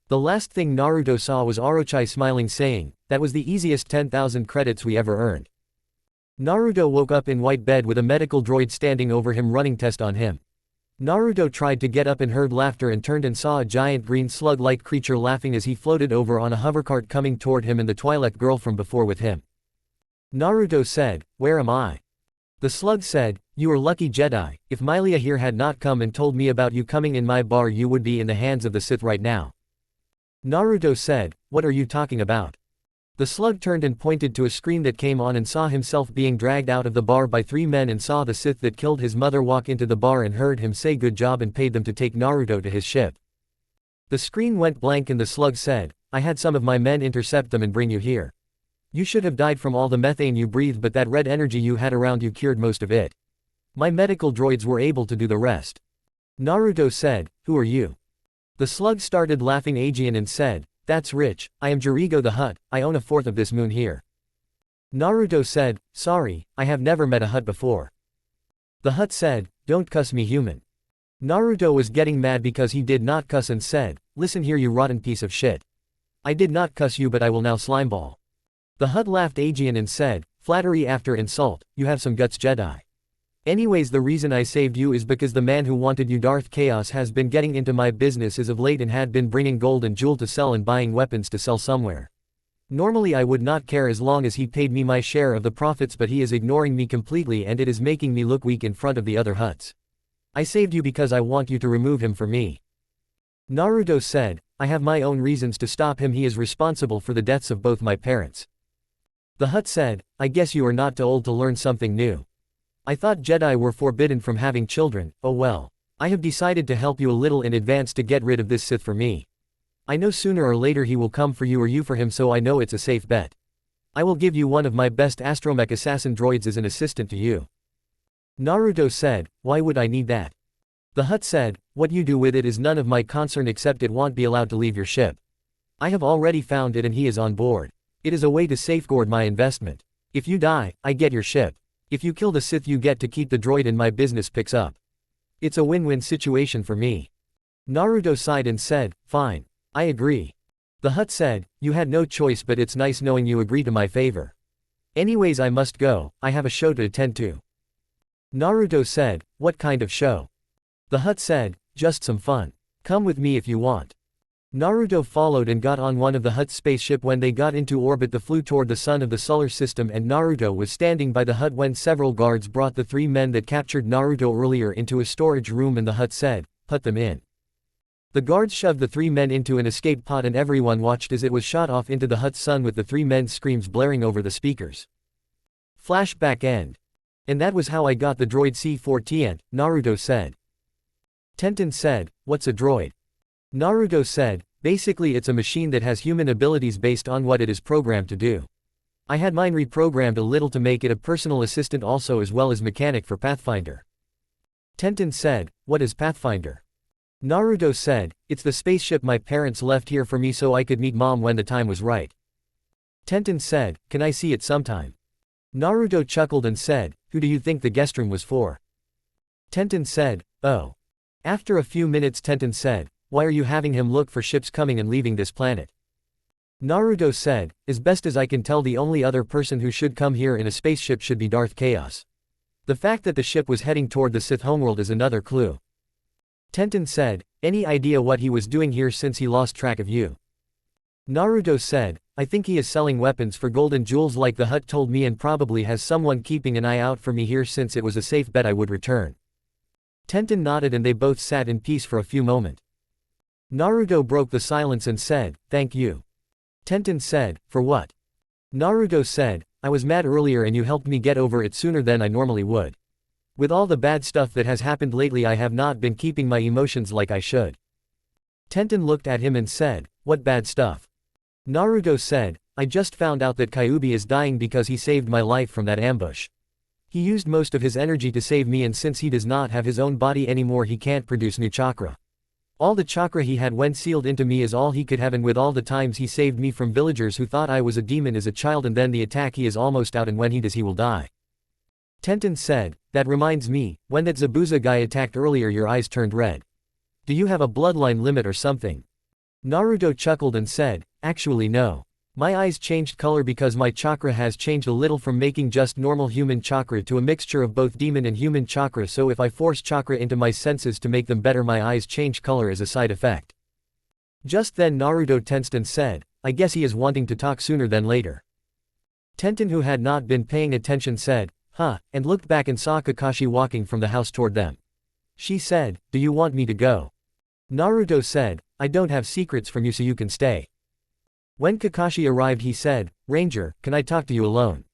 The last thing Naruto saw was Orochi smiling, saying, "That was the easiest 10,000 credits we ever earned." Naruto woke up in white bed with a medical droid standing over him running test on him. Naruto tried to get up and heard laughter and turned and saw a giant green slug-like creature laughing as he floated over on a hovercart coming toward him, and the Twi'lek girl from before with him. Naruto said, "Where am I?" The slug said, "You are lucky, Jedi. If Milia here had not come and told me about you coming in my bar, you would be in the hands of the Sith right now." Naruto said, "What are you talking about?" The slug turned and pointed to a screen that came on and saw himself being dragged out of the bar by three men, and saw the Sith that killed his mother walk into the bar and heard him say good job and paid them to take Naruto to his ship. The screen went blank and the slug said, "I had some of my men intercept them and bring you here. You should have died from all the methane you breathed, but that red energy you had around you cured most of it. My medical droids were able to do the rest." Naruto said, "Who are you?" The slug started laughing again and said, "That's rich, I am Jirigo the Hutt, I own a fourth of this moon here." Naruto said, "Sorry, I have never met a Hutt before." The Hutt said, "Don't cuss me, human." Naruto was getting mad because he did not cuss and said, "Listen here, you rotten piece of shit. I did not cuss you, but I will now slimeball." The Hutt laughed again and said, "Flattery after insult, you have some guts, Jedi. Anyways, the reason I saved you is because the man who wanted you, Darth Chaos, has been getting into my business as of late and had been bringing gold and jewel to sell and buying weapons to sell somewhere. Normally I would not care as long as he paid me my share of the profits, but he is ignoring me completely and it is making me look weak in front of the other Hutts. I saved you because I want you to remove him for me." Naruto said, "I have my own reasons to stop him. He is responsible for the deaths of both my parents." The Hutt said, "I guess you are not too old to learn something new. I thought Jedi were forbidden from having children. Oh well. I have decided to help you a little in advance to get rid of this Sith for me. I know sooner or later he will come for you or you for him, so I know it's a safe bet. I will give you one of my best astromech assassin droids as an assistant to you." Naruto said, "Why would I need that?" The Hutt said, "What you do with it is none of my concern, except it won't be allowed to leave your ship. I have already found it and he is on board. It is a way to safeguard my investment. If you die, I get your ship. If you kill the Sith, you get to keep the droid and my business picks up. It's a win-win situation for me." Naruto sighed and said, "Fine. I agree." The Hutt said, "You had no choice, but it's nice knowing you agree to my favor. Anyways, I must go, I have a show to attend to." Naruto said, "What kind of show?" The Hutt said, "Just some fun. Come with me if you want." Naruto followed and got on one of the Hutt's spaceship. When they got into orbit, they flew toward the sun of the solar system, and Naruto was standing by the Hutt when several guards brought the three men that captured Naruto earlier into a storage room, and the Hutt said, "Put them in." The guards shoved the three men into an escape pod and everyone watched as it was shot off into the Hutt's sun with the three men's screams blaring over the speakers. Flashback end. "And that was how I got the droid C4T," Naruto said. Tenten said, "What's a droid?" Naruto said, "Basically it's a machine that has human abilities based on what it is programmed to do. I had mine reprogrammed a little to make it a personal assistant also, as well as mechanic for Pathfinder." Tenten said, "What is Pathfinder?" Naruto said, "It's the spaceship my parents left here for me so I could meet Mom when the time was right." Tenten said, "Can I see it sometime?" Naruto chuckled and said, "Who do you think the guest room was for?" Tenten said, "Oh." After a few minutes, Tenten said, "Why are you having him look for ships coming and leaving this planet?" Naruto said, "As best as I can tell, the only other person who should come here in a spaceship should be Darth Chaos. The fact that the ship was heading toward the Sith homeworld is another clue." Tenten said, "Any idea what he was doing here since he lost track of you?" Naruto said, "I think he is selling weapons for gold and jewels like the Hutt told me, and probably has someone keeping an eye out for me here since it was a safe bet I would return." Tenten nodded and they both sat in peace for a few moments. Naruto broke the silence and said, "Thank you." Tenten said, "For what?" Naruto said, "I was mad earlier and you helped me get over it sooner than I normally would. With all the bad stuff that has happened lately, I have not been keeping my emotions like I should." Tenten looked at him and said, "What bad stuff?" Naruto said, "I just found out that Kyuubi is dying because he saved my life from that ambush. He used most of his energy to save me, and since he does not have his own body anymore, he can't produce new chakra. All the chakra he had went sealed into me is all he could have, and with all the times he saved me from villagers who thought I was a demon as a child, and then the attack, he is almost out, and when he does he will die. Tenten said, that reminds me, when that Zabuza guy attacked earlier your eyes turned red. Do you have a bloodline limit or something? Naruto chuckled and said, actually no. My eyes changed color because my chakra has changed a little from making just normal human chakra to a mixture of both demon and human chakra, so if I force chakra into my senses to make them better, my eyes change color as a side effect. Just then Naruto tensed and said, I guess he is wanting to talk sooner than later. Tenten, who had not been paying attention, said, huh, and looked back and saw Kakashi walking from the house toward them. She said, do you want me to go? Naruto said, I don't have secrets from you, so you can stay. When Kakashi arrived he said, Ranger, can I talk to you alone?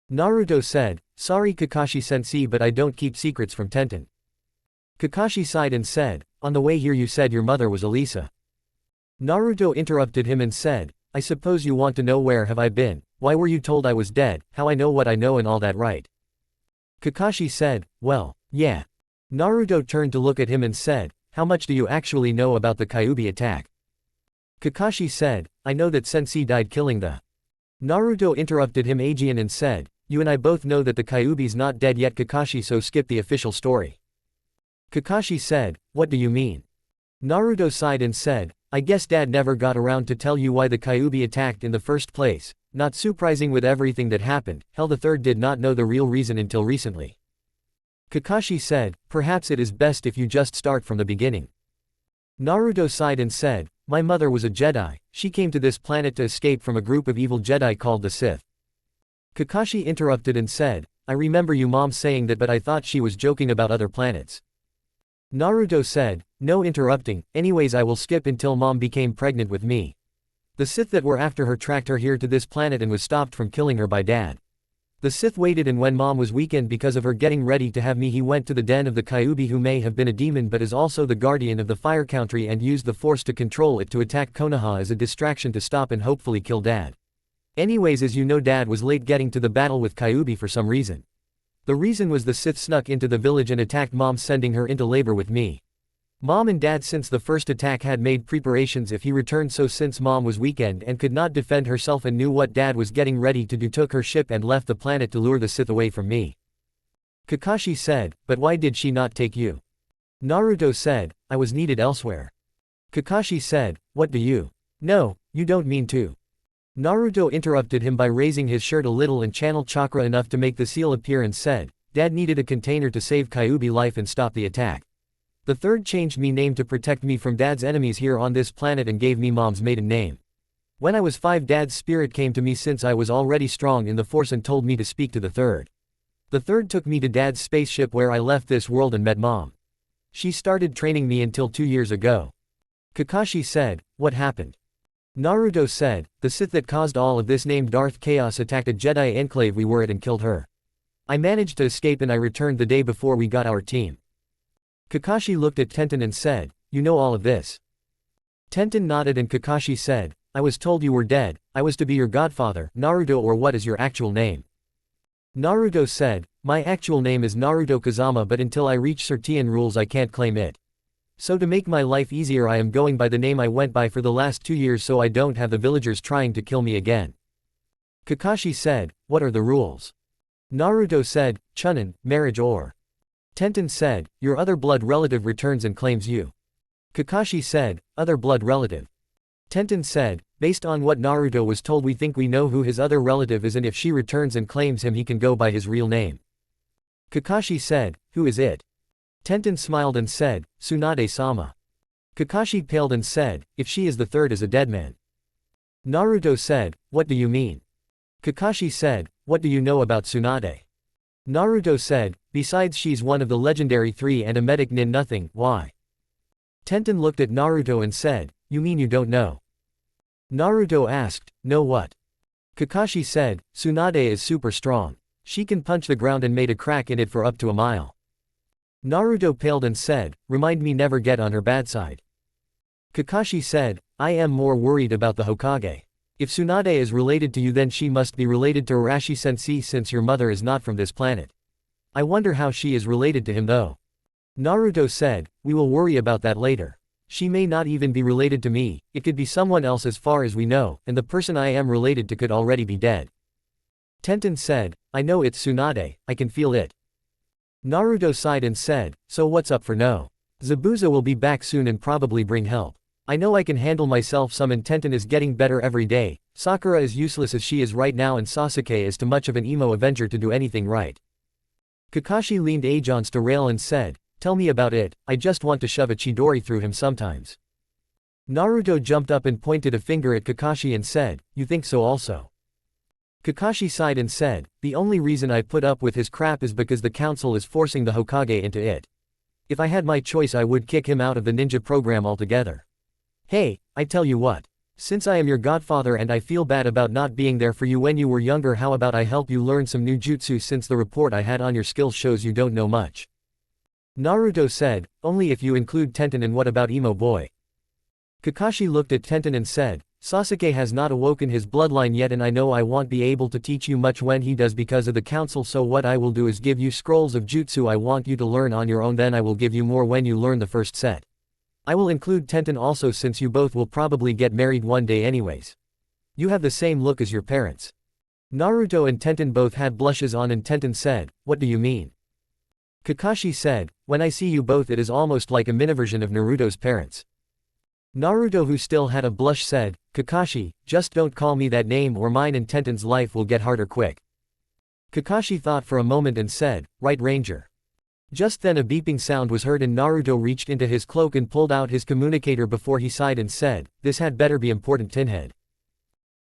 Naruto said, sorry Kakashi-sensei, but I don't keep secrets from Tenten. Kakashi sighed and said, on the way here you said your mother was Elisa. Naruto interrupted him and said, I suppose you want to know where have I been, why were you told I was dead, how I know what I know and all that, right? Kakashi said, well, yeah. Naruto turned to look at him and said, how much do you actually know about the Kyuubi attack? Kakashi said, I know that Sensei died killing the. Naruto interrupted him again and said, you and I both know that the Kyuubi's not dead yet Kakashi, so skip the official story. Kakashi said, what do you mean? Naruto sighed and said, I guess Dad never got around to tell you why the Kyuubi attacked in the first place, not surprising with everything that happened, hell the third did not know the real reason until recently. Kakashi said, perhaps it is best if you just start from the beginning. Naruto sighed and said, my mother was a Jedi, she came to this planet to escape from a group of evil Jedi called the Sith. Kakashi interrupted and said, I remember you mom saying that, but I thought she was joking about other planets. Naruto said, no interrupting, anyways I will skip until mom became pregnant with me. The Sith that were after her tracked her here to this planet and was stopped from killing her by Dad. The Sith waited, and when mom was weakened because of her getting ready to have me, he went to the den of the Kyuubi, who may have been a demon but is also the guardian of the fire country, and used the force to control it to attack Konoha as a distraction to stop and hopefully kill Dad. Anyways, as you know, Dad was late getting to the battle with Kyuubi for some reason. The reason was the Sith snuck into the village and attacked mom, sending her into labor with me. Mom and Dad since the first attack had made preparations if he returned, so since mom was weakened and could not defend herself and knew what Dad was getting ready to do, took her ship and left the planet to lure the Sith away from me. Kakashi said, but why did she not take you? Naruto said, I was needed elsewhere. Kakashi said, what do you? No, you don't mean to. Naruto interrupted him by raising his shirt a little and channeled chakra enough to make the seal appear and said, Dad needed a container to save Kyuubi life and stop the attack. The third changed me name to protect me from Dad's enemies here on this planet and gave me mom's maiden name. When I was 5, Dad's spirit came to me since I was already strong in the force and told me to speak to the third. The third took me to Dad's spaceship where I left this world and met mom. She started training me until 2 years ago. Kakashi said, what happened? Naruto said, the Sith that caused all of this named Darth Chaos attacked a Jedi enclave we were at and killed her. I managed to escape and I returned the day before we got our team. Kakashi looked at Tenten and said, you know all of this? Tenten nodded and Kakashi said, I was told you were dead, I was to be your godfather, Naruto, or what is your actual name? Naruto said, my actual name is Naruto Kazama, but until I reach certain rules I can't claim it. So to make my life easier I am going by the name I went by for the last 2 years so I don't have the villagers trying to kill me again. Kakashi said, what are the rules? Naruto said, Chunin, marriage or. Tenten said, your other blood relative returns and claims you. Kakashi said, other blood relative. Tenten said, based on what Naruto was told we think we know who his other relative is, and if she returns and claims him he can go by his real name. Kakashi said, who is it? Tenten smiled and said, Tsunade-sama. Kakashi paled and said, if she is the third is a dead man. Naruto said, what do you mean? Kakashi said, what do you know about Tsunade? Naruto said, besides she's one of the legendary 3 and a medic nin nothing, why? Tenten looked at Naruto and said, you mean you don't know? Naruto asked, no what? Kakashi said, Tsunade is super strong. She can punch the ground and made a crack in it for up to a mile. Naruto paled and said, remind me never get on her bad side. Kakashi said, I am more worried about the Hokage. If Tsunade is related to you then she must be related to Arashi-sensei since your mother is not from this planet. I wonder how she is related to him though. Naruto said, we will worry about that later. She may not even be related to me, it could be someone else as far as we know, and the person I am related to could already be dead. Tenten said, I know it's Tsunade, I can feel it. Naruto sighed and said, so what's up for no? Zabuza will be back soon and probably bring help. I know I can handle myself some and Tenten is getting better every day. Sakura is useless as she is right now and Sasuke is too much of an emo avenger to do anything right. Kakashi leaned against a rail and said, tell me about it, I just want to shove a Chidori through him sometimes. Naruto jumped up and pointed a finger at Kakashi and said, you think so also? Kakashi sighed and said, the only reason I put up with his crap is because the council is forcing the Hokage into it. If I had my choice I would kick him out of the ninja program altogether. Hey, I tell you what. Since I am your godfather and I feel bad about not being there for you when you were younger, how about I help you learn some new jutsu since the report I had on your skills shows you don't know much. Naruto said, only if you include Tenten, and what about emo boy? Kakashi looked at Tenten and said, Sasuke has not awoken his bloodline yet and I know I won't be able to teach you much when he does because of the council, so what I will do is give you scrolls of jutsu I want you to learn on your own, then I will give you more when you learn the first set. I will include Tenten also since you both will probably get married one day anyways. You have the same look as your parents. Naruto and Tenten both had blushes on and Tenten said, what do you mean? Kakashi said, when I see you both it is almost like a mini-version of Naruto's parents. Naruto, who still had a blush, said, Kakashi, just don't call me that name or mine and Tenten's life will get harder quick. Kakashi thought for a moment and said, right Ranger. Just then a beeping sound was heard and Naruto reached into his cloak and pulled out his communicator before he sighed and said, this had better be important, Tinhead.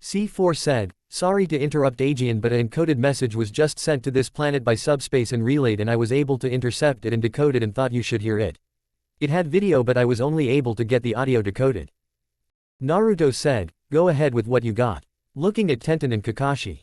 C4 said, sorry to interrupt Aegean, but an encoded message was just sent to this planet by subspace and relayed and I was able to intercept it and decode it and thought you should hear it. It had video but I was only able to get the audio decoded. Naruto said, go ahead with what you got. Looking at Tenten and Kakashi.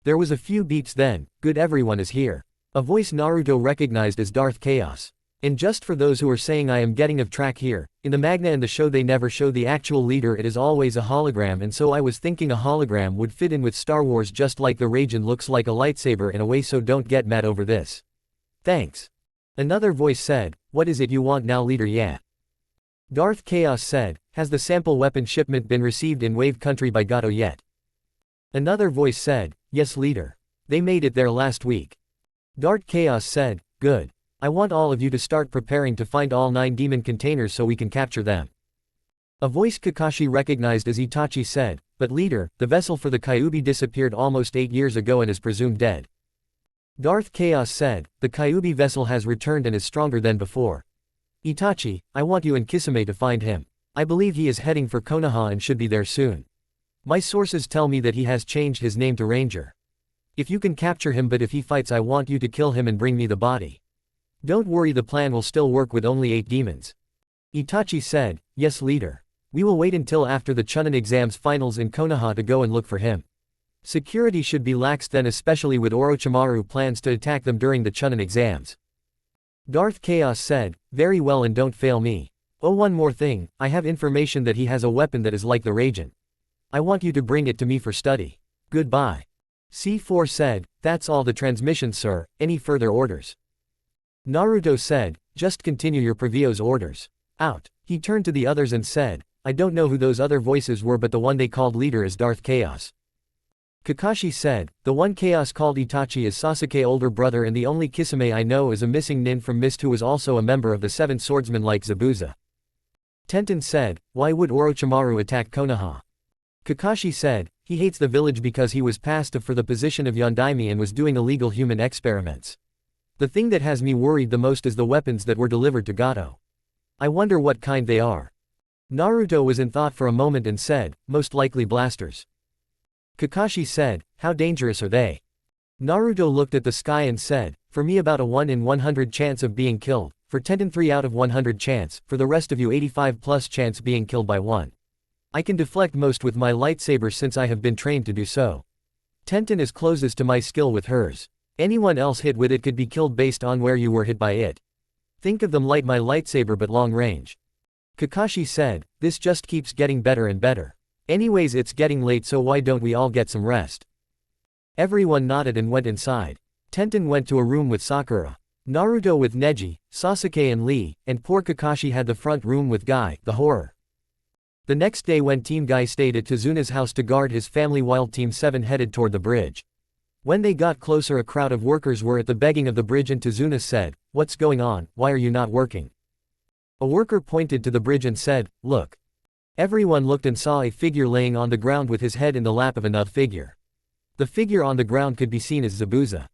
There was a few beeps, then, good, everyone is here. A voice Naruto recognized as Darth Chaos. And just for those who are saying I am getting off track here, in the manga and the show they never show the actual leader, it is always a hologram, and so I was thinking a hologram would fit in with Star Wars just like the Rasen looks like a lightsaber in a way, so don't get mad over this. Thanks. Another voice said, what is it you want now, leader? Yeah. Darth Chaos said, has the sample weapon shipment been received in Wave Country by Gato yet? Another voice said, yes leader. They made it there last week. Darth Chaos said, good. I want all of you to start preparing to find all 9 demon containers so we can capture them. A voice Kakashi recognized as Itachi said, but leader, the vessel for the Kyuubi disappeared almost 8 years ago and is presumed dead. Darth Chaos said, the Kyuubi vessel has returned and is stronger than before. Itachi, I want you and Kisame to find him. I believe he is heading for Konoha and should be there soon. My sources tell me that he has changed his name to Ranger. If you can capture him, but if he fights I want you to kill him and bring me the body. Don't worry, the plan will still work with only 8 demons. Itachi said, yes leader. We will wait until after the Chunin exams finals in Konoha to go and look for him. Security should be lax then, especially with Orochimaru plans to attack them during the Chunin exams. Darth Chaos said, very well, and don't fail me. Oh, one more thing, I have information that he has a weapon that is like the Rasen. I want you to bring it to me for study. Goodbye. C4 said, that's all the transmission sir, any further orders? Naruto said, just continue your previous orders. Out. He turned to the others and said, I don't know who those other voices were, but the one they called leader is Darth Chaos. Kakashi said, the one Chaos called Itachi is Sasuke's older brother, and the only Kisame I know is a missing nin from Mist who is also a member of the 7 swordsmen like Zabuza. Tenten said, why would Orochimaru attack Konoha? Kakashi said, he hates the village because he was passed for the position of Yondaime and was doing illegal human experiments. The thing that has me worried the most is the weapons that were delivered to Gato. I wonder what kind they are. Naruto was in thought for a moment and said, most likely blasters. Kakashi said, how dangerous are they? Naruto looked at the sky and said, for me about a 1 in 100 chance of being killed, for Tenten 3 out of 100 chance, for the rest of you 85 plus chance being killed by 1. I can deflect most with my lightsaber since I have been trained to do so. Tenten is closest to my skill with hers. Anyone else hit with it could be killed based on where you were hit by it. Think of them like my lightsaber but long range. Kakashi said, this just keeps getting better and better. Anyways, it's getting late, so why don't we all get some rest? Everyone nodded and went inside. Tenten went to a room with Sakura. Naruto with Neji, Sasuke and Lee, and poor Kakashi had the front room with Guy, the horror. The next day when Team Guy stayed at Tazuna's house to guard his family while Team 7 headed toward the bridge. When they got closer a crowd of workers were at the begging of the bridge and Tazuna said, "What's going on, why are you not working?" A worker pointed to the bridge and said, "Look." Everyone looked and saw a figure laying on the ground with his head in the lap of another figure. The figure on the ground could be seen as Zabuza.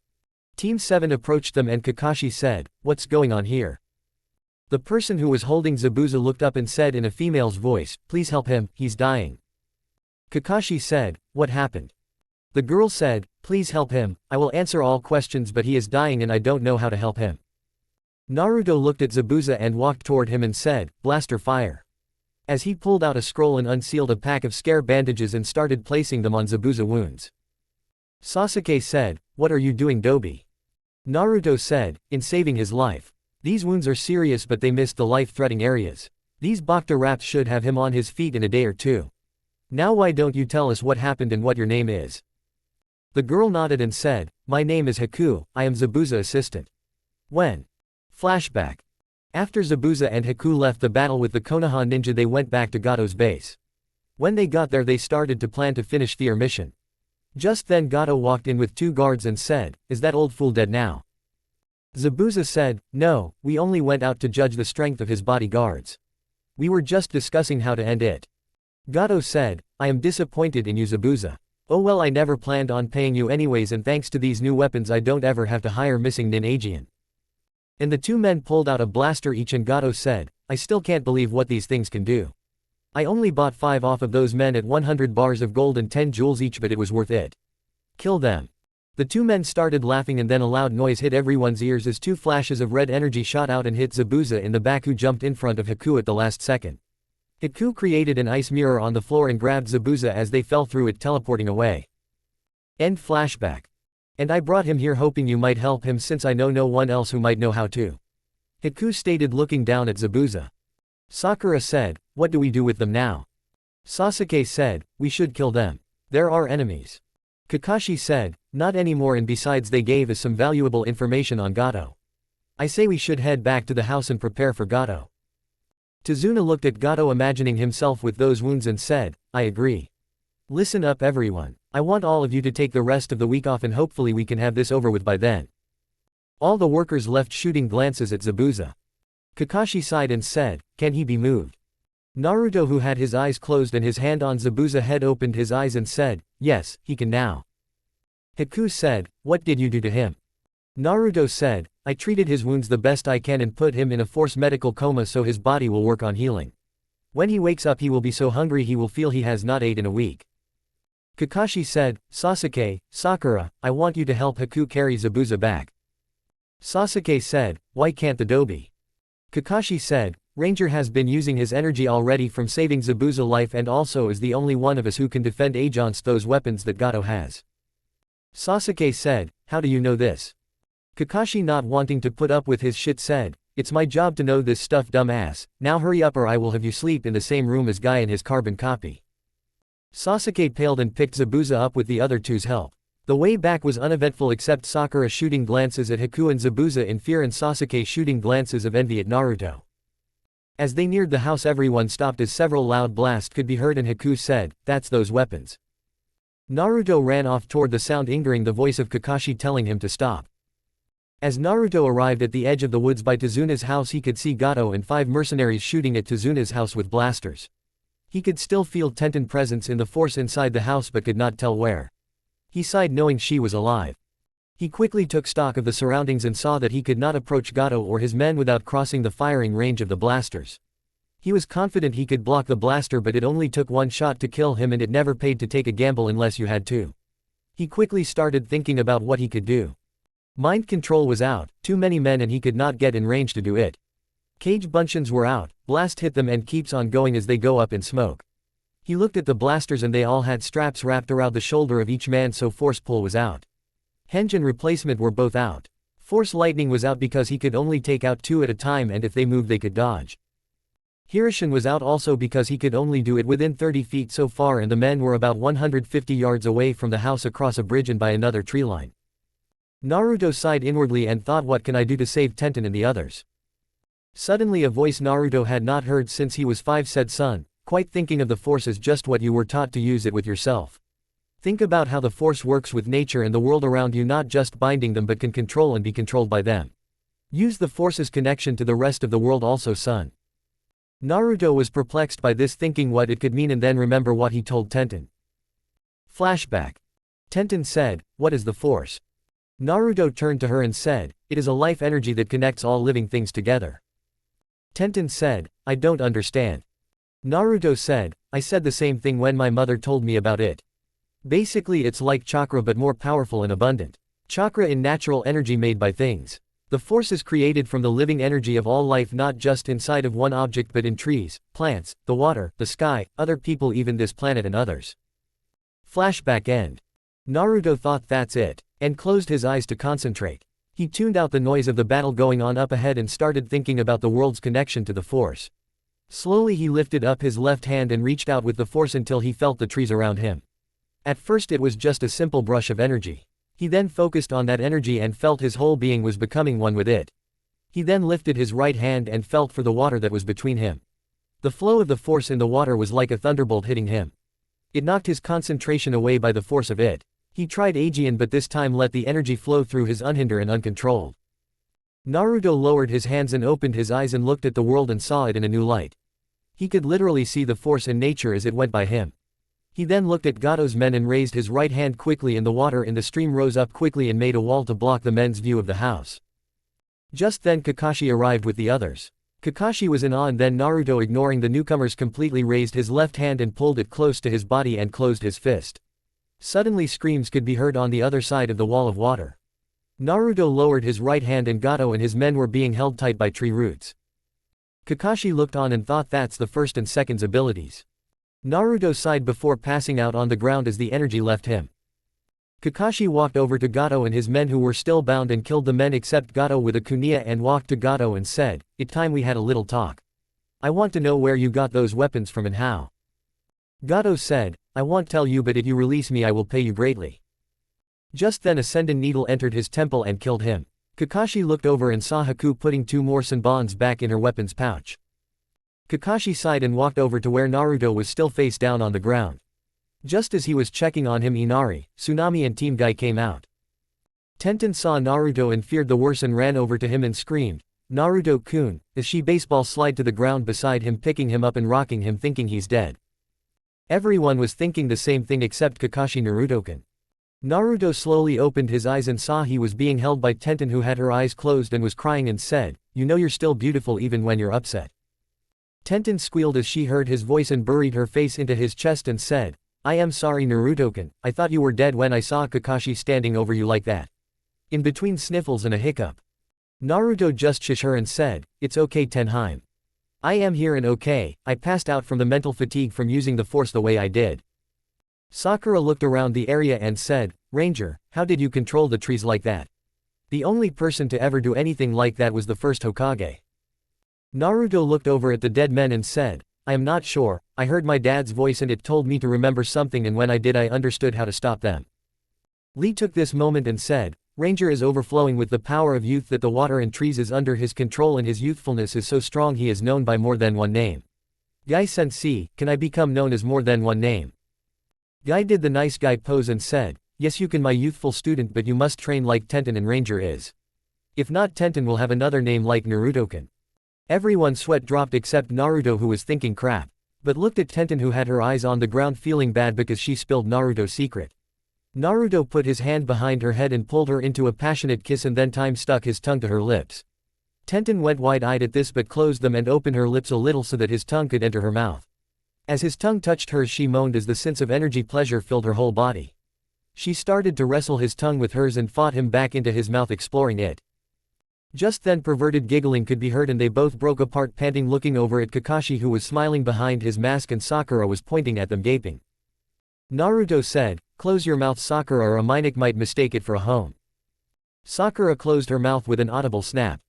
Team 7 approached them and Kakashi said, "What's going on here?" The person who was holding Zabuza looked up and said in a female's voice, "Please help him, he's dying." Kakashi said, "What happened?" The girl said, "Please help him, I will answer all questions but he is dying and I don't know how to help him." Naruto looked at Zabuza and walked toward him and said, "Blaster fire." As he pulled out a scroll and unsealed a pack of scare bandages and started placing them on Zabuza wounds. Sasuke said, "What are you doing, Dobi?" Naruto said, "In saving his life. These wounds are serious but they missed the life-threatening areas. These Bacta wraps should have him on his feet in a day or two. Now why don't you tell us what happened and what your name is?" The girl nodded and said, "My name is Haku, I am Zabuza's assistant." When? Flashback. After Zabuza and Haku left the battle with the Konoha ninja they went back to Gato's base. When they got there they started to plan to finish their mission. Just then Gato walked in with 2 guards and said, "Is that old fool dead now?" Zabuza said, "No, we only went out to judge the strength of his bodyguards. We were just discussing how to end it." Gato said, "I am disappointed in you, Zabuza. Oh well, I never planned on paying you anyways and thanks to these new weapons I don't ever have to hire missing nin Aegean." And the 2 men pulled out a blaster each and Gato said, "I still can't believe what these things can do. I only bought 5 off of those men at 100 bars of gold and 10 jewels each but it was worth it. Kill them." The 2 men started laughing and then a loud noise hit everyone's ears as 2 flashes of red energy shot out and hit Zabuza in the back who jumped in front of Haku at the last second. Haku created an ice mirror on the floor and grabbed Zabuza as they fell through it teleporting away. End flashback. "And I brought him here hoping you might help him since I know no one else who might know how to." Haku stated looking down at Zabuza. Sakura said, "What do we do with them now?" Sasuke said, "We should kill them. They're our enemies." Kakashi said, "Not anymore and besides they gave us some valuable information on Gato. I say we should head back to the house and prepare for Gato." Tazuna looked at Gato imagining himself with those wounds and said, "I agree. Listen up everyone, I want all of you to take the rest of the week off and hopefully we can have this over with by then." All the workers left shooting glances at Zabuza. Kakashi sighed and said, "Can he be moved?" Naruto who had his eyes closed and his hand on Zabuza's head opened his eyes and said, "Yes, he can now." Haku said, "What did you do to him?" Naruto said, "I treated his wounds the best I can and put him in a forced medical coma so his body will work on healing. When he wakes up he will be so hungry he will feel he has not ate in a week." Kakashi said, "Sasuke, Sakura, I want you to help Haku carry Zabuza back." Sasuke said, "Why can't the Dobi?" Kakashi said, "Ranger has been using his energy already from saving Zabuza's life and also is the only one of us who can defend against those weapons that Gato has." Sasuke said, "How do you know this?" Kakashi not wanting to put up with his shit said, "It's my job to know this stuff dumb ass, now hurry up or I will have you sleep in the same room as Guy and his carbon copy." Sasuke paled and picked Zabuza up with the other 2's help. The way back was uneventful except Sakura shooting glances at Haku and Zabuza in fear and Sasuke shooting glances of envy at Naruto. As they neared the house everyone stopped as several loud blasts could be heard and Haku said, "That's those weapons." Naruto ran off toward the sound ignoring the voice of Kakashi telling him to stop. As Naruto arrived at the edge of the woods by Tazuna's house he could see Gato and 5 mercenaries shooting at Tazuna's house with blasters. He could still feel Tenten presence in the force inside the house but could not tell where. He sighed knowing she was alive. He quickly took stock of the surroundings and saw that he could not approach Gato or his men without crossing the firing range of the blasters. He was confident he could block the blaster but it only took 1 shot to kill him and it never paid to take a gamble unless you had to. He quickly started thinking about what he could do. Mind control was out, too many men and he could not get in range to do it. Cage buncheons were out, blast hit them and keeps on going as they go up in smoke. He looked at the blasters and they all had straps wrapped around the shoulder of each man so force pull was out. Henge and replacement were both out. Force lightning was out because he could only take out 2 at a time and if they moved they could dodge. Hirishin was out also because he could only do it within 30 feet so far and the men were about 150 yards away from the house across a bridge and by another tree line. Naruto sighed inwardly and thought, what can I do to save Tenten and the others? Suddenly a voice Naruto had not heard since he was 5 said, son, quite thinking of the force as just what you were taught to use it with yourself. Think about how the force works with nature and the world around you, not just binding them but can control and be controlled by them. Use the force's connection to the rest of the world also, son. Naruto was perplexed by this, thinking what it could mean, and then remember what he told Tenten. Flashback. Tenten said, what is the force? Naruto turned to her and said, it is a life energy that connects all living things together. Tenten said, I don't understand. Naruto said, I said the same thing when my mother told me about it. Basically it's like chakra but more powerful and abundant. Chakra in natural energy made by things. The force is created from the living energy of all life, not just inside of one object but in trees, plants, the water, the sky, other people, even this planet and others. Flashback end. Naruto thought that's it, and closed his eyes to concentrate. He tuned out the noise of the battle going on up ahead and started thinking about the world's connection to the force. Slowly he lifted up his left hand and reached out with the force until he felt the trees around him. At first it was just a simple brush of energy. He then focused on that energy and felt his whole being was becoming one with it. He then lifted his right hand and felt for the water that was between him. The flow of the force in the water was like a thunderbolt hitting him. It knocked his concentration away by the force of it. He tried Aegean but this time let the energy flow through his unhindered and uncontrolled. Naruto lowered his hands and opened his eyes and looked at the world and saw it in a new light. He could literally see the force in nature as it went by him. He then looked at Gato's men and raised his right hand quickly, and the water in the stream rose up quickly and made a wall to block the men's view of the house. Just then Kakashi arrived with the others. Kakashi was in awe, and then Naruto, ignoring the newcomers completely, raised his left hand and pulled it close to his body and closed his fist. Suddenly screams could be heard on the other side of the wall of water. Naruto lowered his right hand and Gato and his men were being held tight by tree roots. Kakashi looked on and thought that's the first and second's abilities. Naruto sighed before passing out on the ground as the energy left him. Kakashi walked over to Gato and his men who were still bound and killed the men except Gato with a kunai and walked to Gato and said, "It's time we had a little talk. I want to know where you got those weapons from and how." Gato said, "I won't tell you, but if you release me I will pay you greatly." Just then a sending needle entered his temple and killed him. Kakashi looked over and saw Haku putting 2 more senbons back in her weapons pouch. Kakashi sighed and walked over to where Naruto was still face down on the ground. Just as he was checking on him, Inari, Tsunami and Team Guy came out. Tenten saw Naruto and feared the worst and ran over to him and screamed, "Naruto-kun," as she baseball slide to the ground beside him, picking him up and rocking him, thinking he's dead. Everyone was thinking the same thing except Kakashi. Naruto-kun. Naruto slowly opened his eyes and saw he was being held by Tenten, who had her eyes closed and was crying, and said, "You know you're still beautiful even when you're upset." Tenten squealed as she heard his voice and buried her face into his chest and said, "I am sorry Naruto-kun, I thought you were dead when I saw Kakashi standing over you like that." In between sniffles and a hiccup. Naruto just shushed her and said, "It's okay Tenheim. I am here and okay, I passed out from the mental fatigue from using the force the way I did." Sakura looked around the area and said, "Ranger, how did you control the trees like that? The only person to ever do anything like that was the first Hokage." Naruto looked over at the dead men and said, "I am not sure, I heard my dad's voice and it told me to remember something, and when I did I understood how to stop them." Lee took this moment and said, "Ranger is overflowing with the power of youth, that the water and trees is under his control and his youthfulness is so strong he is known by more than one name. Guy Sensei, can I become known as more than one name?" Guy did the nice guy pose and said, "Yes you can my youthful student, but you must train like Tenten and Ranger is. If not, Tenten will have another name like Naruto-kun." Everyone's sweat dropped except Naruto, who was thinking crap, but looked at Tenten, who had her eyes on the ground feeling bad because she spilled Naruto's secret. Naruto put his hand behind her head and pulled her into a passionate kiss, and then time stuck his tongue to her lips. Tenten went wide-eyed at this but closed them and opened her lips a little so that his tongue could enter her mouth. As his tongue touched hers she moaned as the sense of energy pleasure filled her whole body. She started to wrestle his tongue with hers and fought him back into his mouth, exploring it. Just then perverted giggling could be heard and they both broke apart, panting, looking over at Kakashi, who was smiling behind his mask, and Sakura was pointing at them gaping. Naruto said, "Close your mouth Sakura, or a Minec might mistake it for a home." Sakura closed her mouth with an audible snap.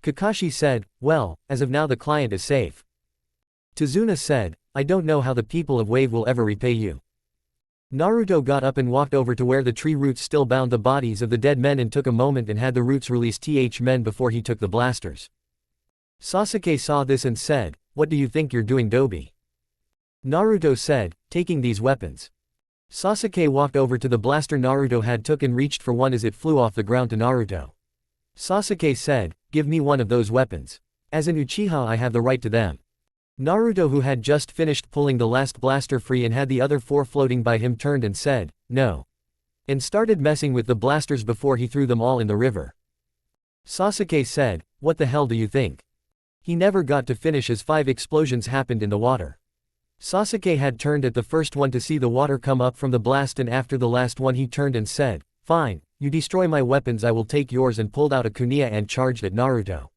Kakashi said, "Well, as of now the client is safe." Tazuna said, "I don't know how the people of Wave will ever repay you." Naruto got up and walked over to where the tree roots still bound the bodies of the dead men and took a moment and had the roots release men before he took the blasters. Sasuke saw this and said, "What do you think you're doing, Dobi?" Naruto said, "Taking these weapons." Sasuke walked over to the blaster Naruto had took and reached for one as it flew off the ground to Naruto. Sasuke said, "Give me one of those weapons. As an Uchiha I have the right to them." Naruto, who had just finished pulling the last blaster free and had the other 4 floating by him, turned and said, "No." And started messing with the blasters before he threw them all in the river. Sasuke said, "What the hell do you think?" He never got to finish as 5 explosions happened in the water. Sasuke had turned at the first one to see the water come up from the blast, and after the last one he turned and said, "Fine, you destroy my weapons, I will take yours," and pulled out a kunai and charged at Naruto.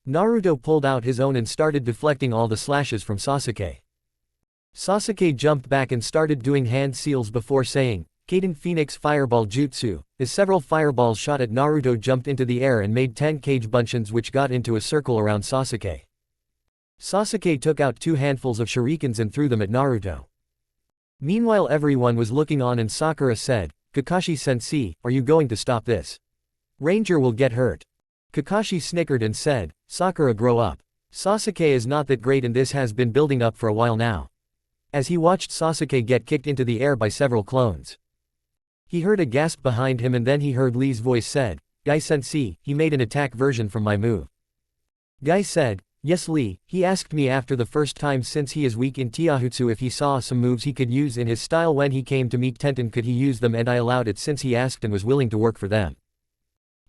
Naruto pulled out his own and started deflecting all the slashes from Sasuke. Sasuke jumped back and started doing hand seals before saying, "Kaden Phoenix Fireball Jutsu," as several fireballs shot at Naruto jumped into the air and made 10 cage buncheons which got into a circle around Sasuke. Sasuke took out 2 handfuls of shurikens and threw them at Naruto. Meanwhile everyone was looking on and Sakura said, "Kakashi-sensei, are you going to stop this? Ranger will get hurt." Kakashi snickered and said, "Sakura, grow up. Sasuke is not that great and this has been building up for a while now." As he watched Sasuke get kicked into the air by several clones. He heard a gasp behind him and then he heard Lee's voice said, "Guy-sensei, he made an attack version from my move." Guy said, "Yes Lee, he asked me after the first time since he is weak in Taijutsu if he saw some moves he could use in his style when he came to meet Tenten, could he use them, and I allowed it since he asked and was willing to work for them."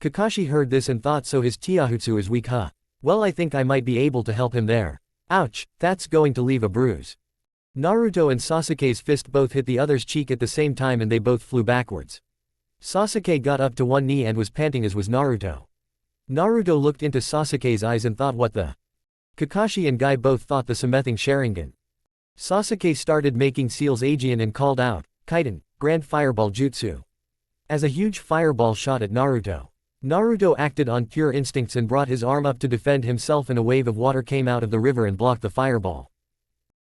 Kakashi heard this and thought, "So his Taijutsu is weak, huh? Well, I think I might be able to help him there. Ouch, that's going to leave a bruise." Naruto and Sasuke's fist both hit the other's cheek at the same time and they both flew backwards. Sasuke got up to one knee and was panting, as was Naruto. Naruto looked into Sasuke's eyes and thought, "What the?" Kakashi and Guy both thought the Samething Sharingan. Sasuke started making seals Aegean and called out, "Kaiden, Grand Fireball Jutsu." As a huge fireball shot at Naruto. Naruto acted on pure instincts and brought his arm up to defend himself, and a wave of water came out of the river and blocked the fireball.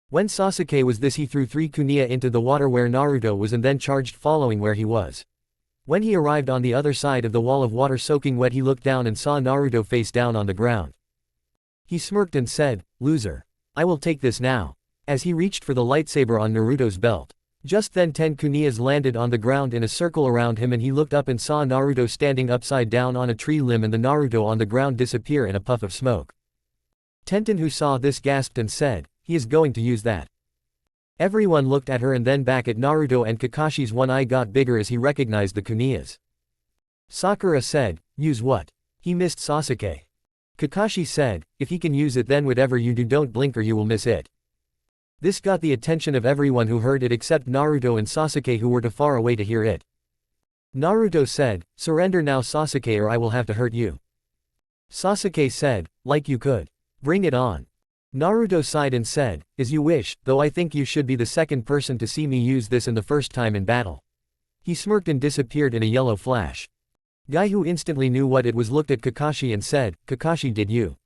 When Sasuke was this, he threw 3 kunai into the water where Naruto was and then charged following where he was. When he arrived on the other side of the wall of water soaking wet, he looked down and saw Naruto face down on the ground. He smirked and said, "Loser. I will take this now." As he reached for the lightsaber on Naruto's belt. Just then 10 kunais landed on the ground in a circle around him and he looked up and saw Naruto standing upside down on a tree limb and the Naruto on the ground disappear in a puff of smoke. Tenten, who saw this, gasped and said, "He is going to use that." Everyone looked at her and then back at Naruto, and Kakashi's one eye got bigger as he recognized the kunais. Sakura said, "Use what?" He missed Sasuke. Kakashi said, "If he can use it, then whatever you do, don't blink or you will miss it." This got the attention of everyone who heard it except Naruto and Sasuke, who were too far away to hear it. Naruto said, "Surrender now, Sasuke, or I will have to hurt you." Sasuke said, "Like you could. Bring it on." Naruto sighed and said, "As you wish, though I think you should be the second person to see me use this and the first time in battle." He smirked and disappeared in a yellow flash. Guy, who instantly knew what it was, looked at Kakashi and said, "Kakashi, did you?"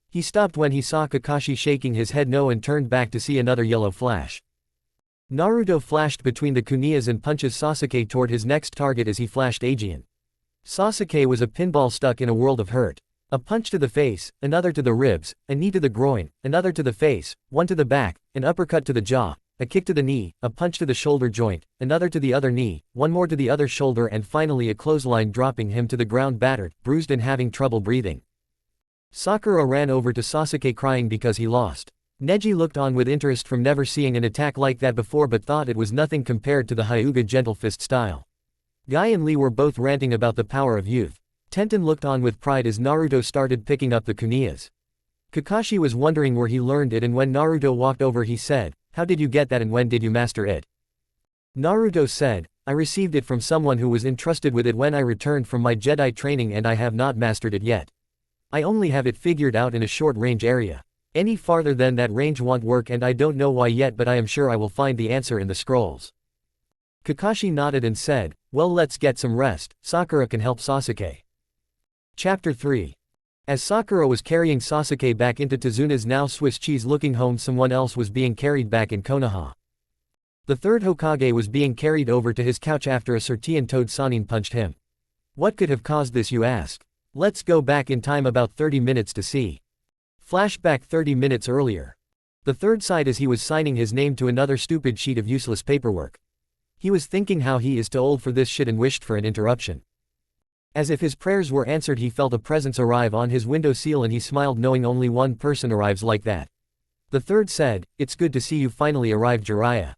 He stopped when he saw Kakashi shaking his head no and turned back to see another yellow flash. Naruto flashed between the kunais and punches Sasuke toward his next target as he flashed Aegean. Sasuke was a pinball stuck in a world of hurt. A punch to the face, another to the ribs, a knee to the groin, another to the face, one to the back, an uppercut to the jaw, a kick to the knee, a punch to the shoulder joint, another to the other knee, one more to the other shoulder, and finally a clothesline, dropping him to the ground battered, bruised and having trouble breathing. Sakura ran over to Sasuke crying because he lost. Neji looked on with interest from never seeing an attack like that before, but thought it was nothing compared to the Hyuga gentle fist style. Guy and Lee were both ranting about the power of youth. Tenten looked on with pride as Naruto started picking up the kunais. Kakashi was wondering where he learned it, and when Naruto walked over he said, "How did you get that and when did you master it?" Naruto said, "I received it from someone who was entrusted with it when I returned from my Jedi training, and I have not mastered it yet. I only have it figured out in a short range area. Any farther than that range won't work, and I don't know why yet, but I am sure I will find the answer in the scrolls." Kakashi nodded and said, "Well, let's get some rest, Sakura can help Sasuke." Chapter 3. As Sakura was carrying Sasuke back into Tazuna's now Swiss cheese looking home, someone else was being carried back in Konoha. The third Hokage was being carried over to his couch after a Sertian toad Sanin punched him. What could have caused this, you ask? Let's go back in time about 30 minutes to see. Flashback 30 minutes earlier. The third sighed as he was signing his name to another stupid sheet of useless paperwork. He was thinking how he is too old for this shit and wished for an interruption. As if his prayers were answered, he felt a presence arrive on his windowsill and he smiled, knowing only one person arrives like that. The third said, "It's good to see you finally arrived, Jiraiya."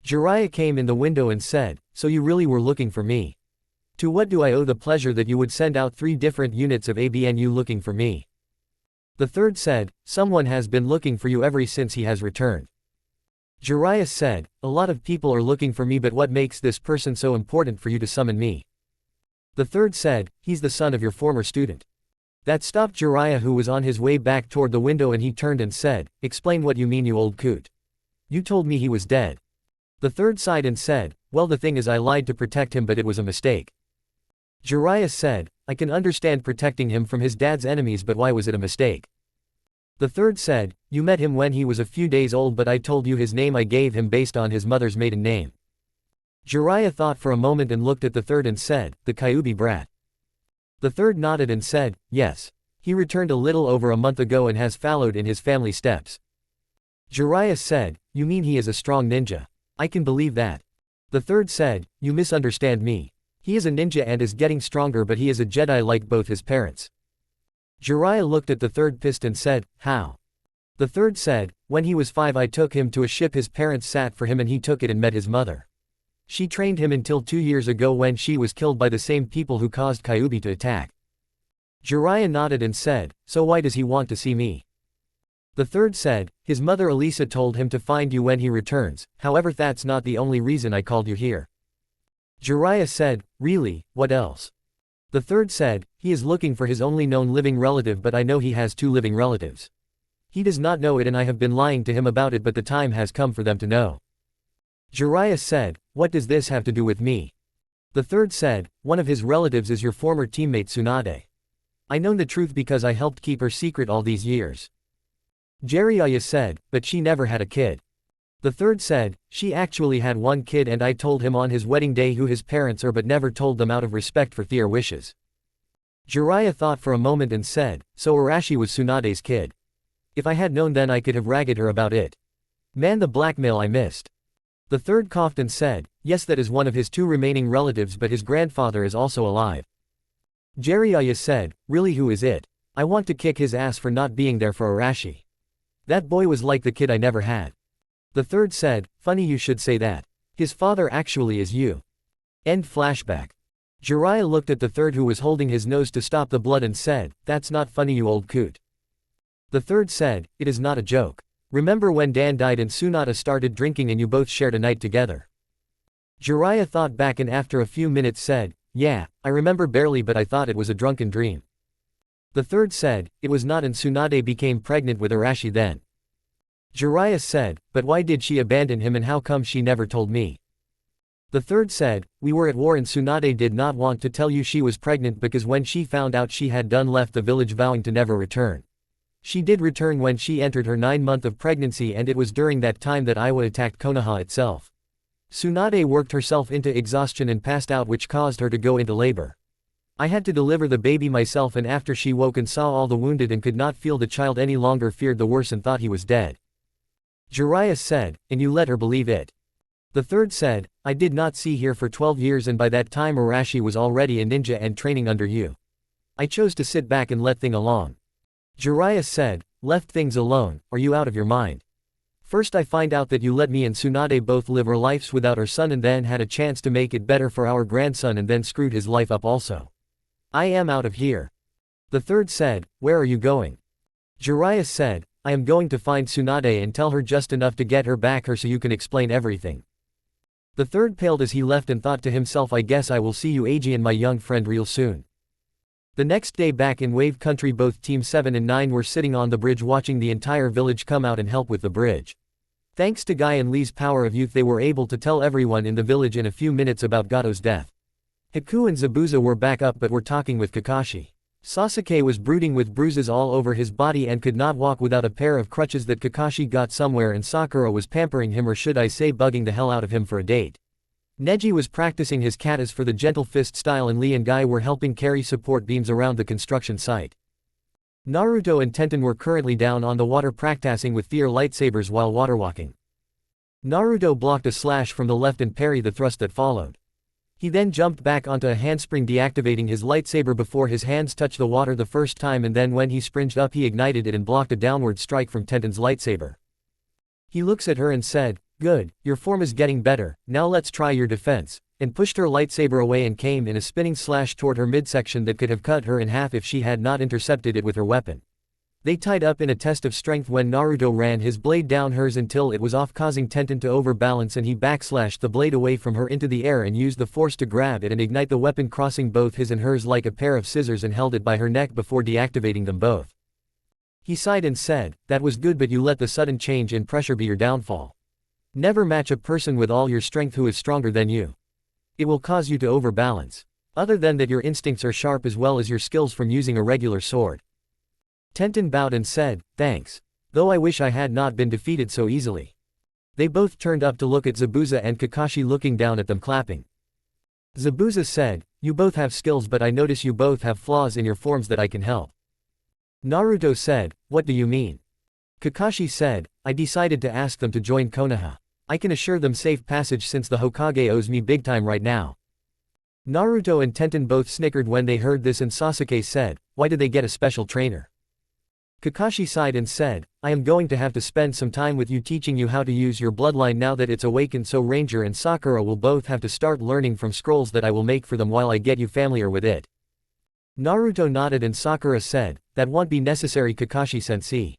Jiraiya came in the window and said, "So you really were looking for me? To what do I owe the pleasure that you would send out 3 different units of ABNU looking for me?" The third said, "Someone has been looking for you ever since he has returned." Jiraiya said, "A lot of people are looking for me, but what makes this person so important for you to summon me?" The third said, "He's the son of your former student." That stopped Jiraiya, who was on his way back toward the window, and he turned and said, "Explain what you mean, you old coot. You told me he was dead." The third sighed and said, "Well, the thing is, I lied to protect him, but it was a mistake." Jiraiya said, "I can understand protecting him from his dad's enemies, but why was it a mistake?" The third said, "You met him when he was a few days old, but I told you his name I gave him based on his mother's maiden name." Jiraiya thought for a moment and looked at the third and said, "The Kyuubi brat." The third nodded and said, "Yes. He returned a little over a month ago and has followed in his family steps." Jiraiya said, "You mean he is a strong ninja? I can believe that." The third said, "You misunderstand me. He is a ninja and is getting stronger, but he is a Jedi like both his parents." Jiraiya looked at the third pissed and said, "How?" The third said, "When he was 5 I took him to a ship his parents sat for him and he took it and met his mother. She trained him until 2 years ago when she was killed by the same people who caused Kyuubi to attack." Jiraiya nodded and said, "So why does he want to see me?" The third said, "His mother Elisa told him to find you when he returns, however that's not the only reason I called you here." Jiraiya said, "Really, what else?" The third said, "He is looking for his only known living relative, but I know he has 2 living relatives. He does not know it and I have been lying to him about it, but the time has come for them to know." Jiraiya said, "What does this have to do with me?" The third said, "One of his relatives is your former teammate Tsunade. I know the truth because I helped keep her secret all these years." Jiraiya said, "But she never had a kid." The third said, "She actually had 1 kid and I told him on his wedding day who his parents are, but never told them out of respect for their wishes." Jiraiya thought for a moment and said, "So Arashi was Tsunade's kid. If I had known then I could have ragged her about it. Man, the blackmail I missed." The third coughed and said, "Yes, that is one of his 2 remaining relatives, but his grandfather is also alive." Jiraiya said, "Really, who is it? I want to kick his ass for not being there for Arashi. That boy was like the kid I never had." The third said, "Funny you should say that. His father actually is you." End flashback. Jiraiya looked at the third, who was holding his nose to stop the blood, and said, "That's not funny, you old coot." The third said, "It is not a joke. Remember when Dan died and Tsunade started drinking and you both shared a night together?" Jiraiya thought back and after a few minutes said, "Yeah, I remember barely, but I thought it was a drunken dream." The third said, "It was not, and Tsunade became pregnant with Arashi then." Jiraiya said, "But why did she abandon him and how come she never told me?" The third said, "We were at war and Tsunade did not want to tell you she was pregnant because when she found out she had done left the village vowing to never return. She did return when she entered her 9th month of pregnancy, and it was during that time that Iwa attacked Konoha itself. Tsunade worked herself into exhaustion and passed out, which caused her to go into labor. I had to deliver the baby myself, and after she woke and saw all the wounded and could not feel the child any longer, feared the worst and thought he was dead." Jiraiya said, "And you let her believe it?" The third said, "I did not see her for 12 years and by that time Arashi was already a ninja and training under you. I chose to sit back and let things alone." Jiraiya said, "Left things alone? Are you out of your mind? First I find out that you let me and Tsunade both live our lives without our son and then had a chance to make it better for our grandson and then screwed his life up also. I am out of here." The third said, "Where are you going?" Jiraiya said, "I am going to find Tsunade and tell her just enough to get her back here so you can explain everything." The third paled as he left and thought to himself, "I guess I will see you Eiji and my young friend real soon." The next day back in Wave Country, both Team 7 and 9 were sitting on the bridge watching the entire village come out and help with the bridge. Thanks to Guy and Lee's power of youth, they were able to tell everyone in the village in a few minutes about Gato's death. Haku and Zabuza were back up but were talking with Kakashi. Sasuke was brooding with bruises all over his body and could not walk without a pair of crutches that Kakashi got somewhere, and Sakura was pampering him, or should I say bugging the hell out of him for a date. Neji was practicing his katas for the gentle fist style, and Lee and Guy were helping carry support beams around the construction site. Naruto and Tenten were currently down on the water practicing with their lightsabers while waterwalking. Naruto blocked a slash from the left and parried the thrust that followed. He then jumped back onto a handspring, deactivating his lightsaber before his hands touched the water the first time, and then when he springed up he ignited it and blocked a downward strike from Tenten's lightsaber. He looks at her and said, "Good, your form is getting better, now let's try your defense," and pushed her lightsaber away and came in a spinning slash toward her midsection that could have cut her in half if she had not intercepted it with her weapon. They tied up in a test of strength when Naruto ran his blade down hers until it was off, causing Tenten to overbalance, and he backslashed the blade away from her into the air and used the force to grab it and ignite the weapon, crossing both his and hers like a pair of scissors, and held it by her neck before deactivating them both. He sighed and said, "That was good, but you let the sudden change in pressure be your downfall. Never match a person with all your strength who is stronger than you. It will cause you to overbalance. Other than that, your instincts are sharp as well as your skills from using a regular sword." Tenten bowed and said, "Thanks. Though I wish I had not been defeated so easily." They both turned up to look at Zabuza and Kakashi looking down at them clapping. Zabuza said, "You both have skills, but I notice you both have flaws in your forms that I can help." Naruto said, "What do you mean?" Kakashi said, "I decided to ask them to join Konoha. I can assure them safe passage since the Hokage owes me big time right now." Naruto and Tenten both snickered when they heard this, and Sasuke said, "Why did they get a special trainer?" Kakashi sighed and said, "I am going to have to spend some time with you teaching you how to use your bloodline now that it's awakened, so Ranger and Sakura will both have to start learning from scrolls that I will make for them while I get you familiar with it." Naruto nodded and Sakura said, "That won't be necessary, Kakashi-sensei.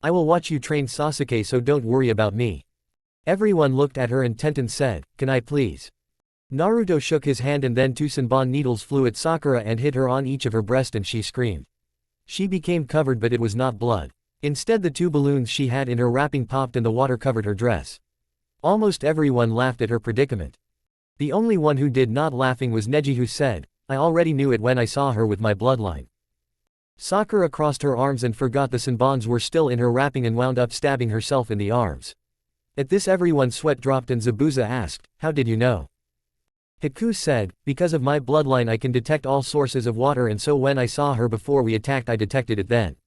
I will watch you train Sasuke, so don't worry about me." Everyone looked at her and Tenten said, "Can I please?" Naruto shook his hand and then two Senbon needles flew at Sakura and hit her on each of her breast, and she screamed. She became covered, but it was not blood. Instead, the two balloons she had in her wrapping popped and the water covered her dress. Almost everyone laughed at her predicament. The only one who did not laughing was Neji, who said, "I already knew it when I saw her with my bloodline." Sakura crossed her arms and forgot the Senbons were still in her wrapping and wound up stabbing herself in the arms. At this, everyone's sweat dropped and Zabuza asked, "How did you know?" Haku said, "Because of my bloodline I can detect all sources of water, and so when I saw her before we attacked I detected it then."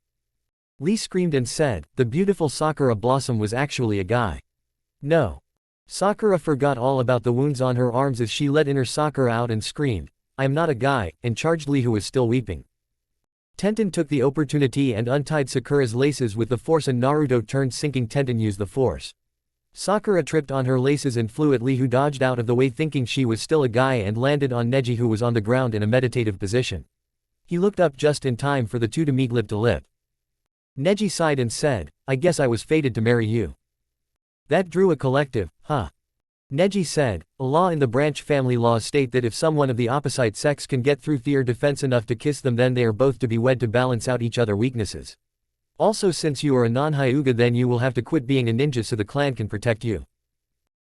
Lee screamed and said, "The beautiful Sakura Blossom was actually a guy." No. Sakura forgot all about the wounds on her arms as she let inner Sakura out and screamed, "I am not a guy," and charged Lee, who was still weeping. Tenten took the opportunity and untied Sakura's laces with the force, and Naruto turned, sinking Tenten used the force. Sakura tripped on her laces and flew at Lee, who dodged out of the way thinking she was still a guy, and landed on Neji, who was on the ground in a meditative position. He looked up just in time for the two to meet lip to lip. Neji sighed and said, "I guess I was fated to marry you." That drew a collective, "Huh." Neji said, "A law in the branch family laws state that if someone of the opposite sex can get through their defense enough to kiss them, then they are both to be wed to balance out each other weaknesses. Also, since you are a non-Hyuga, then you will have to quit being a ninja so the clan can protect you."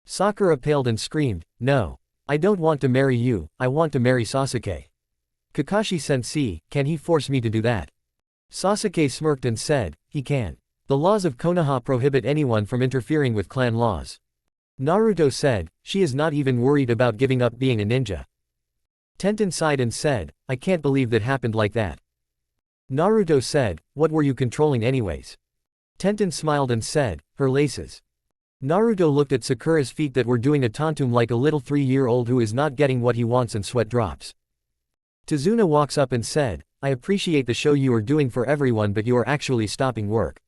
Sakura paled and screamed, "No. I don't want to marry you, I want to marry Sasuke." "Kakashi-sensei, can he force me to do that?" Sasuke smirked and said, "He can. The laws of Konoha prohibit anyone from interfering with clan laws." Naruto said, "She is not even worried about giving up being a ninja." Tenten sighed and said, "I can't believe that happened like that." Naruto said, "What were you controlling anyways?" Tenten smiled and said, "Her laces." Naruto looked at Sakura's feet that were doing a tantum like a little 3-year-old who is not getting what he wants, and sweat drops. Tazuna walks up and said, "I appreciate the show you are doing for everyone, but you are actually stopping work."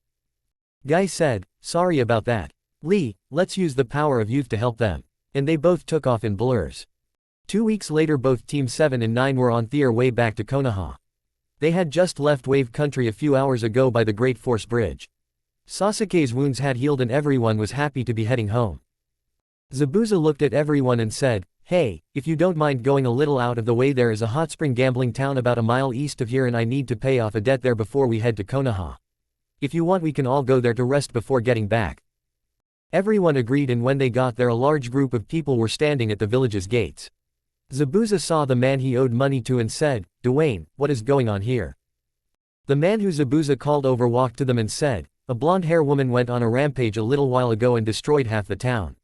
Guy said, "Sorry about that. Lee, let's use the power of youth to help them." And they both took off in blurs. 2 weeks later, both Team 7 and 9 were on their way back to Konoha. They had just left Wave Country a few hours ago by the Great Force Bridge. Sasuke's wounds had healed and everyone was happy to be heading home. Zabuza looked at everyone and said, "Hey, if you don't mind going a little out of the way, there is a hot spring gambling town about a mile east of here and I need to pay off a debt there before we head to Konoha. If you want, we can all go there to rest before getting back." Everyone agreed, and when they got there a large group of people were standing at the village's gates. Zabuza saw the man he owed money to and said, Dwayne, what is going on here? The man who Zabuza called over walked to them and said, a blonde-haired woman went on a rampage a little while ago and destroyed half the town.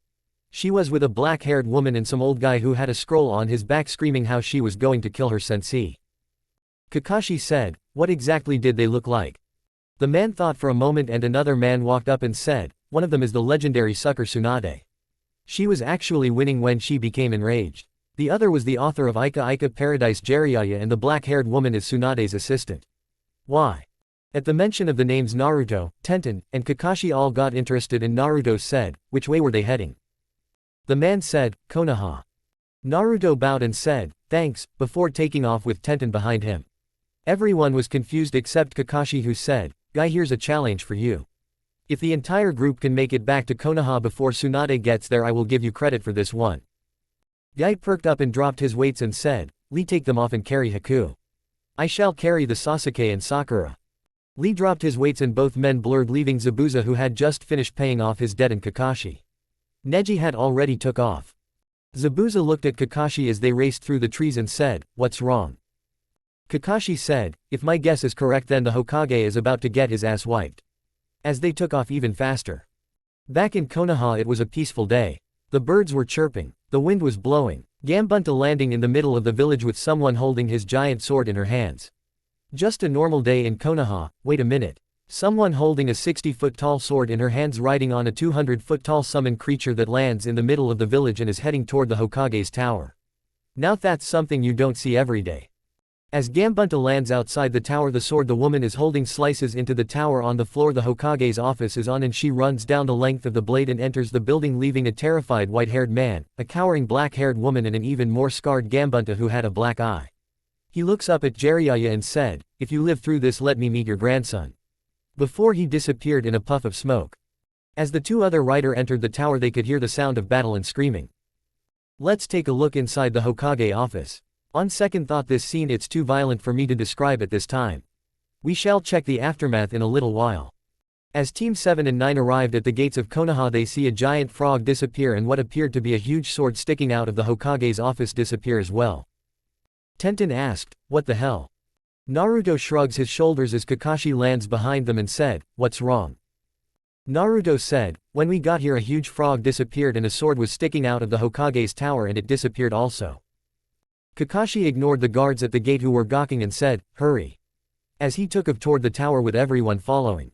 She was with a black-haired woman and some old guy who had a scroll on his back screaming how she was going to kill her sensei. Kakashi said, what exactly did they look like? The man thought for a moment and another man walked up and said, one of them is the legendary sucker Tsunade. She was actually winning when she became enraged. The other was the author of Ika Ika Paradise Jiraiya and the black-haired woman is Tsunade's assistant. Why? At the mention of the names Naruto, Tenten, and Kakashi all got interested and Naruto said, which way were they heading? The man said, Konoha. Naruto bowed and said, thanks, before taking off with Tenten behind him. Everyone was confused except Kakashi who said, Guy, here's a challenge for you. If the entire group can make it back to Konoha before Tsunade gets there I will give you credit for this one. Guy perked up and dropped his weights and said, Lee, take them off and carry Haku. I shall carry the Sasuke and Sakura. Lee dropped his weights and both men blurred leaving Zabuza who had just finished paying off his debt and Kakashi. Neji had already took off. Zabuza looked at Kakashi as they raced through the trees and said, what's wrong? Kakashi said, if my guess is correct then the Hokage is about to get his ass wiped. As they took off even faster. Back in Konoha it was a peaceful day. The birds were chirping, the wind was blowing, Gambunta landing in the middle of the village with someone holding his giant sword in her hands. Just a normal day in Konoha. Wait a minute. Someone holding a 60-foot-tall sword in her hands riding on a 200-foot-tall summon creature that lands in the middle of the village and is heading toward the Hokage's tower. Now that's something you don't see every day. As Gambunta lands outside the tower the sword the woman is holding slices into the tower on the floor the Hokage's office is on and she runs down the length of the blade and enters the building leaving a terrified white-haired man, a cowering black-haired woman and an even more scarred Gambunta who had a black eye. He looks up at Jiraiya and said, if you live through this let me meet your grandson. Before he disappeared in a puff of smoke. As the two other rider entered the tower they could hear the sound of battle and screaming. Let's take a look inside the Hokage office. On second thought this scene it's too violent for me to describe at this time. We shall check the aftermath in a little while. As Team 7 and 9 arrived at the gates of Konoha they see a giant frog disappear and what appeared to be a huge sword sticking out of the Hokage's office disappear as well. Tenten asked, what the hell? Naruto shrugs his shoulders as Kakashi lands behind them and said, what's wrong? Naruto said, when we got here a huge frog disappeared and a sword was sticking out of the Hokage's tower and it disappeared also. Kakashi ignored the guards at the gate who were gawking and said, hurry. As he took off toward the tower with everyone following.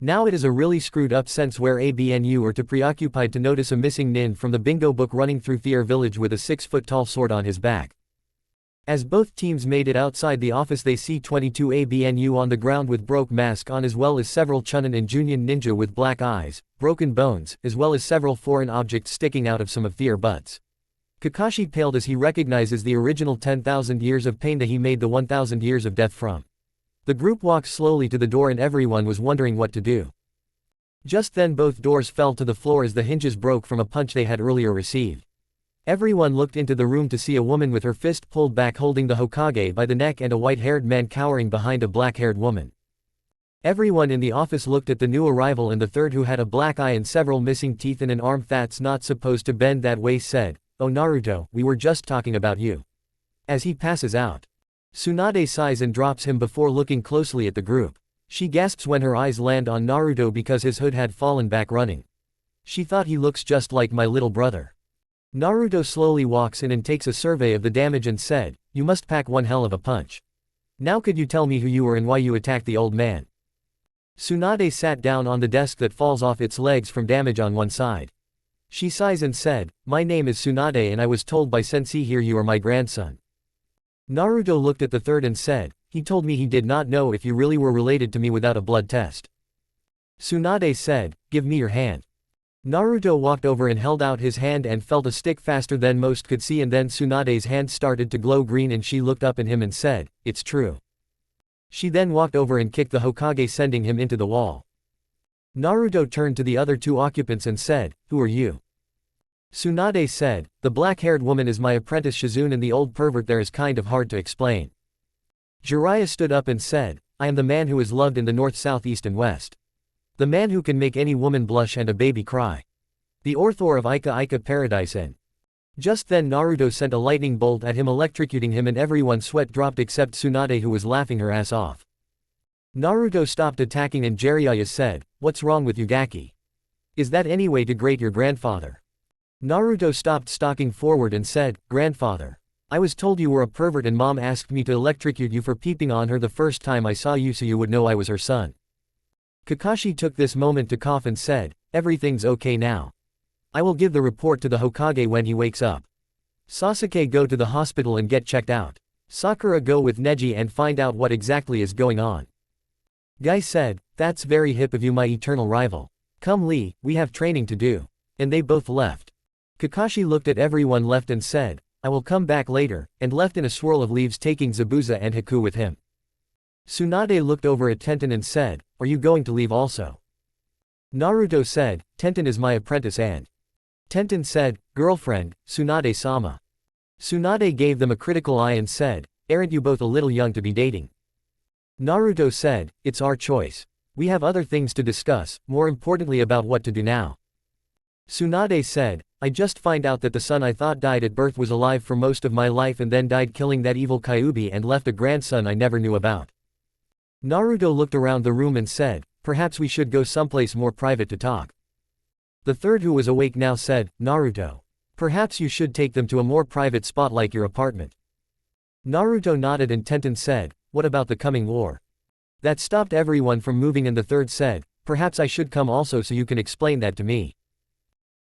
Now it is a really screwed up sense where ABNU are too preoccupied to notice a missing nin from the bingo book running through Thier village with a 6-foot-tall sword on his back. As both teams made it outside the office they see 22 ABNU on the ground with broke mask on as well as several Chunin and Junin ninja with black eyes, broken bones, as well as several foreign objects sticking out of some of their butts. Kakashi paled as he recognizes the original 10,000 years of pain that he made the 1,000 years of death from. The group walks slowly to the door and everyone was wondering what to do. Just then both doors fell to the floor as the hinges broke from a punch they had earlier received. Everyone looked into the room to see a woman with her fist pulled back holding the Hokage by the neck and a white-haired man cowering behind a black-haired woman. Everyone in the office looked at the new arrival and the third who had a black eye and several missing teeth and an arm that's not supposed to bend that way said, oh Naruto, we were just talking about you. As he passes out. Tsunade sighs and drops him before looking closely at the group. She gasps when her eyes land on Naruto because his hood had fallen back running. She thought he looks just like my little brother. Naruto slowly walks in and takes a survey of the damage and said, you must pack one hell of a punch. Now could you tell me who you were and why you attacked the old man? Tsunade sat down on the desk that falls off its legs from damage on one side. She sighs and said, my name is Tsunade and I was told by Sensei here you are my grandson. Naruto looked at the third and said, he told me he did not know if you really were related to me without a blood test. Tsunade said, give me your hand. Naruto walked over and held out his hand and felt a stick faster than most could see and then Tsunade's hand started to glow green and she looked up at him and said, it's true. She then walked over and kicked the Hokage sending him into the wall. Naruto turned to the other two occupants and said, who are you? Tsunade said, the black-haired woman is my apprentice Shizune and the old pervert there is kind of hard to explain. Jiraiya stood up and said, I am the man who is loved in the north, south, east and west. The man who can make any woman blush and a baby cry. The author of Ika Ika Paradise and Just then Naruto sent a lightning bolt at him, electrocuting him, and everyone's sweat dropped except Tsunade, who was laughing her ass off. Naruto stopped attacking and Jiraiya said, "What's wrong with you, Gaki? Is that any way to greet your grandfather?" Naruto stopped stalking forward and said, "Grandfather, I was told you were a pervert and mom asked me to electrocute you for peeping on her the first time I saw you so you would know I was her son." Kakashi took this moment to cough and said, "Everything's okay now. I will give the report to the Hokage when he wakes up. Sasuke, go to the hospital and get checked out. Sakura, go with Neji and find out what exactly is going on." Guy said, "That's very hip of you, my eternal rival. Come Lee, we have training to do." And they both left. Kakashi looked at everyone left and said, "I will come back later," and left in a swirl of leaves, taking Zabuza and Haku with him. Tsunade looked over at Tenten and said, "Are you going to leave also?" Naruto said, "Tenten is my apprentice and—" Tenten said, "Girlfriend, Tsunade-sama." Tsunade gave them a critical eye and said, "Aren't you both a little young to be dating?" Naruto said, "It's our choice. We have other things to discuss, more importantly about what to do now." Tsunade said, "I just find out that the son I thought died at birth was alive for most of my life and then died killing that evil Kyuubi and left a grandson I never knew about." Naruto looked around the room and said, "Perhaps we should go someplace more private to talk." The third, who was awake now, said, "Naruto, perhaps you should take them to a more private spot like your apartment." Naruto nodded and Tenten said, "What about the coming war?" That stopped everyone from moving and the third said, "Perhaps I should come also so you can explain that to me."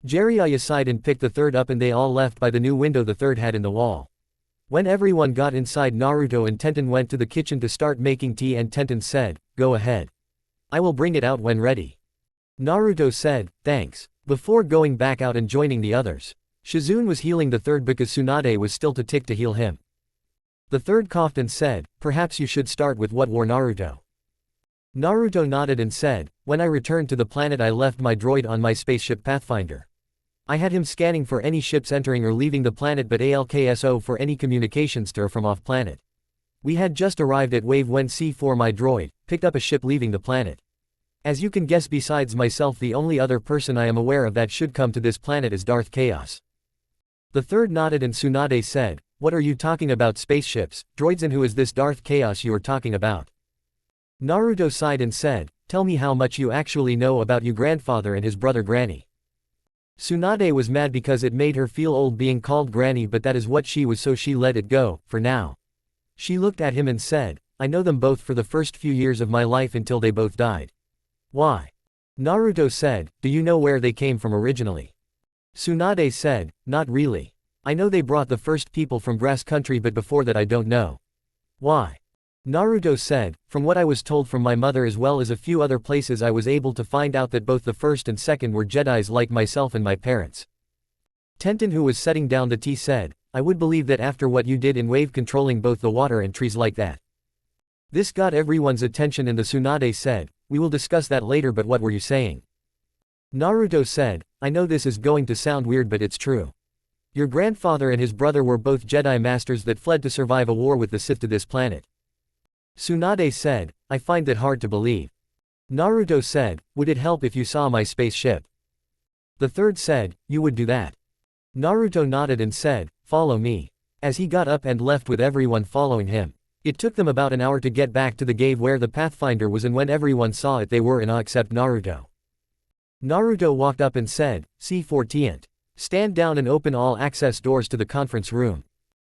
Jiraiya sighed and picked the third up and they all left by the new window the third had in the wall. When everyone got inside, Naruto and Tenten went to the kitchen to start making tea and Tenten said, "Go ahead. I will bring it out when ready." Naruto said, "Thanks," before going back out and joining the others. Shizune was healing the third because Tsunade was still too tick to heal him. The third coughed and said, "Perhaps you should start with what war, Naruto." Naruto nodded and said, "When I returned to the planet I left my droid on my spaceship Pathfinder. I had him scanning for any ships entering or leaving the planet but ALKSO for any communications to or from off-planet. We had just arrived at Wave when C4, my droid, picked up a ship leaving the planet. As you can guess, besides myself the only other person I am aware of that should come to this planet is Darth Chaos." The third nodded and Tsunade said, "What are you talking about, spaceships, droids, and who is this Darth Chaos you are talking about?" Naruto sighed and said, "Tell me how much you actually know about your grandfather and his brother Granny." Tsunade was mad because it made her feel old being called Granny, but that is what she was, so she let it go, for now. She looked at him and said, "I know them both for the first few years of my life until they both died." "Why?" Naruto said, "Do you know where they came from originally?" Tsunade said, "Not really. I know they brought the first people from Grass Country, but before that I don't know." "Why?" Naruto said, "From what I was told from my mother as well as a few other places, I was able to find out that both the first and second were Jedis like myself and my parents." Tenten, who was setting down the tea, said, "I would believe that after what you did in Wave, controlling both the water and trees like that." This got everyone's attention and the Tsunade said, "We will discuss that later, but what were you saying?" Naruto said, "I know this is going to sound weird but it's true. Your grandfather and his brother were both Jedi Masters that fled to survive a war with the Sith to this planet." Tsunade said, "I find that hard to believe." Naruto said, "Would it help if you saw my spaceship?" The third said, "You would do that?" Naruto nodded and said, "Follow me." As he got up and left with everyone following him. It took them about an hour to get back to the cave where the Pathfinder was, and when everyone saw it they were in awe except Naruto. Naruto walked up and said, "C14. Stand down and open all access doors to the conference room."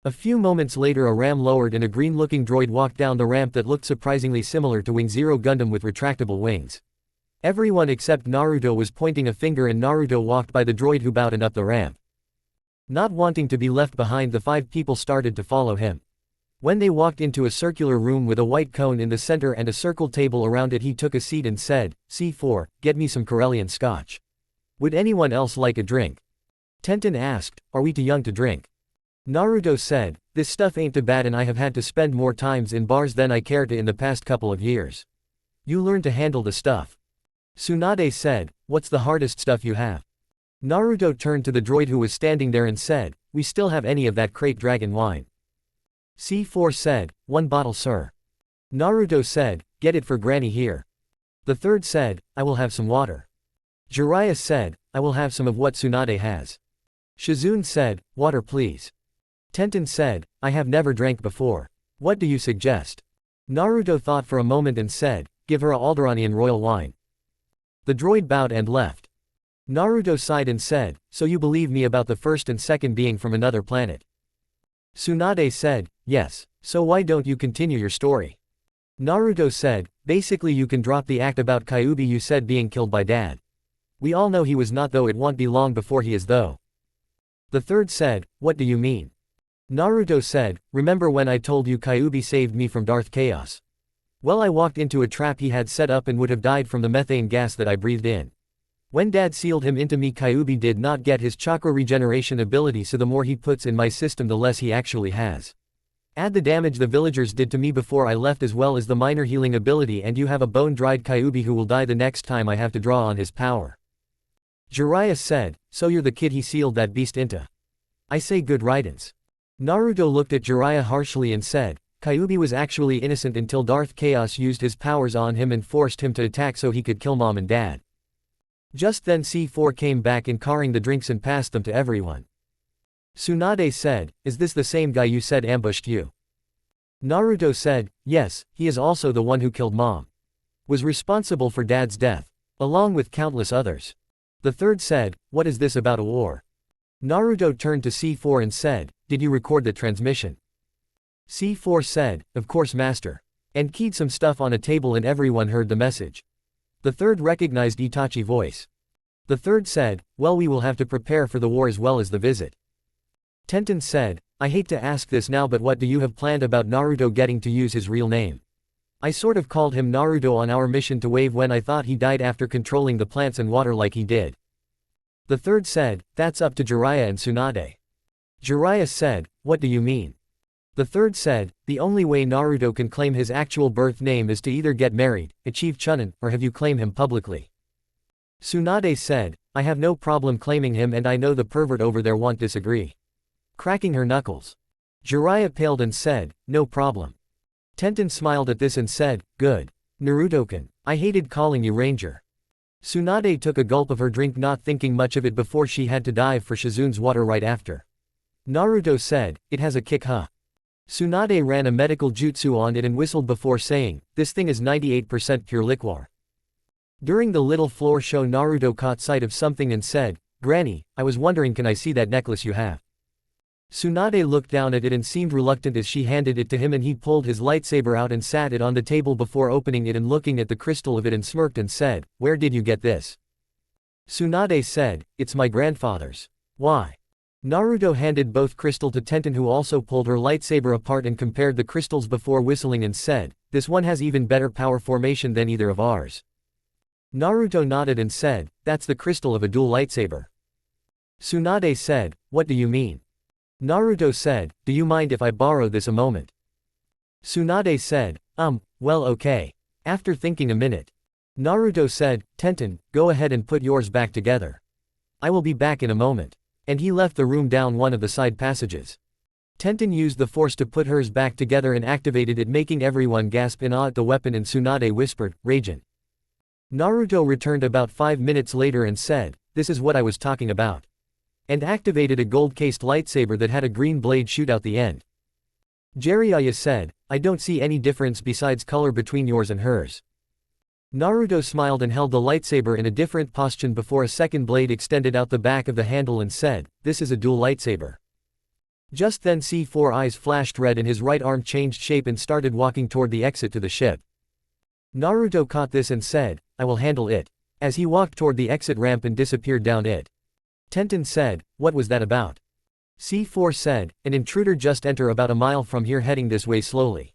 A few moments later a ram lowered and a green-looking droid walked down the ramp that looked surprisingly similar to Wing Zero Gundam with retractable wings. Everyone except Naruto was pointing a finger and Naruto walked by the droid who bowed and up the ramp. Not wanting to be left behind, the 5 people started to follow him. When they walked into a circular room with a white cone in the center and a circle table around it, he took a seat and said, "C4, get me some Corellian scotch. Would anyone else like a drink?" Tenten asked, "Are we too young to drink?" Naruto said, "This stuff ain't too bad and I have had to spend more times in bars than I care to in the past couple of years. You learn to handle the stuff." Tsunade said, "What's the hardest stuff you have?" Naruto turned to the droid who was standing there and said, "We still have any of that crate dragon wine?" C4 said, "1 bottle, sir." Naruto said, "Get it for Granny here." The third said, "I will have some water." Jiraiya said, "I will have some of what Tsunade has." Shizune said, water please. Tenten said, I have never drank before. What do you suggest? Naruto thought for a moment and said, give her a Alderanian royal wine. The droid bowed and left. Naruto sighed and said, so you believe me about the first and second being from another planet? Tsunade said, yes, so why don't you continue your story? Naruto said, basically you can drop the act about Kyuubi you said being killed by dad. We all know he was not, though it won't be long before he is though. The third said, what do you mean? Naruto said, remember when I told you Kyuubi saved me from Darth Chaos? Well, I walked into a trap he had set up and would have died from the methane gas that I breathed in. When dad sealed him into me, Kyuubi did not get his chakra regeneration ability, so the more he puts in my system the less he actually has. Add the damage the villagers did to me before I left as well as the minor healing ability and you have a bone-dried Kyuubi who will die the next time I have to draw on his power. Jiraiya said, so you're the kid he sealed that beast into. I say good riddance. Naruto looked at Jiraiya harshly and said, Kyuubi was actually innocent until Darth Chaos used his powers on him and forced him to attack so he could kill mom and dad. Just then C4 came back in carrying the drinks and passed them to everyone. Tsunade said, is this the same guy you said ambushed you? Naruto said, yes, he is also the one who killed mom. Was responsible for dad's death. Along with countless others. The third said, what is this about a war? Naruto turned to C4 and said, did you record the transmission? C4 said, of course master. And keyed some stuff on a table and everyone heard the message. The third recognized Itachi's voice. The third said, well, we will have to prepare for the war as well as the visit. Tenten said, I hate to ask this now, but what do you have planned about Naruto getting to use his real name? I sort of called him Naruto on our mission to Wave when I thought he died after controlling the plants and water like he did. The third said, that's up to Jiraiya and Tsunade. Jiraiya said, what do you mean? The third said, the only way Naruto can claim his actual birth name is to either get married, achieve chunin, or have you claim him publicly. Tsunade said, I have no problem claiming him and I know the pervert over there won't disagree. Cracking her knuckles. Jiraiya paled and said, no problem. Tenten smiled at this and said, good. Naruto-kun, I hated calling you Ranger. Tsunade took a gulp of her drink, not thinking much of it before she had to dive for Shizune's water right after. Naruto said, it has a kick huh? Tsunade ran a medical jutsu on it and whistled before saying, this thing is 98% pure liquor. During the little floor show, Naruto caught sight of something and said, Granny, I was wondering, can I see that necklace you have? Tsunade looked down at it and seemed reluctant as she handed it to him, and he pulled his lightsaber out and sat it on the table before opening it and looking at the crystal of it and smirked and said, where did you get this? Tsunade said, it's my grandfather's. Why? Naruto handed both crystal to Tenten, who also pulled her lightsaber apart and compared the crystals before whistling and said, this one has even better power formation than either of ours. Naruto nodded and said, that's the crystal of a dual lightsaber. Tsunade said, what do you mean? Naruto said, do you mind if I borrow this a moment? Tsunade said, well okay. After thinking a minute. Naruto said, Tenten, go ahead and put yours back together. I will be back in a moment. And he left the room down one of the side passages. Tenten used the force to put hers back together and activated it, making everyone gasp in awe at the weapon, and Tsunade whispered, Raijin. Naruto returned about 5 minutes later and said, this is what I was talking about. And activated a gold-cased lightsaber that had a green blade shoot out the end. Jiraiya said, I don't see any difference besides color between yours and hers. Naruto smiled and held the lightsaber in a different position before a second blade extended out the back of the handle and said, this is a dual lightsaber. Just then C4 eyes flashed red and his right arm changed shape and started walking toward the exit to the ship. Naruto caught this and said, I will handle it. As he walked toward the exit ramp and disappeared down it. Tenten said, what was that about? C4 said, an intruder just entered about a mile from here heading this way slowly.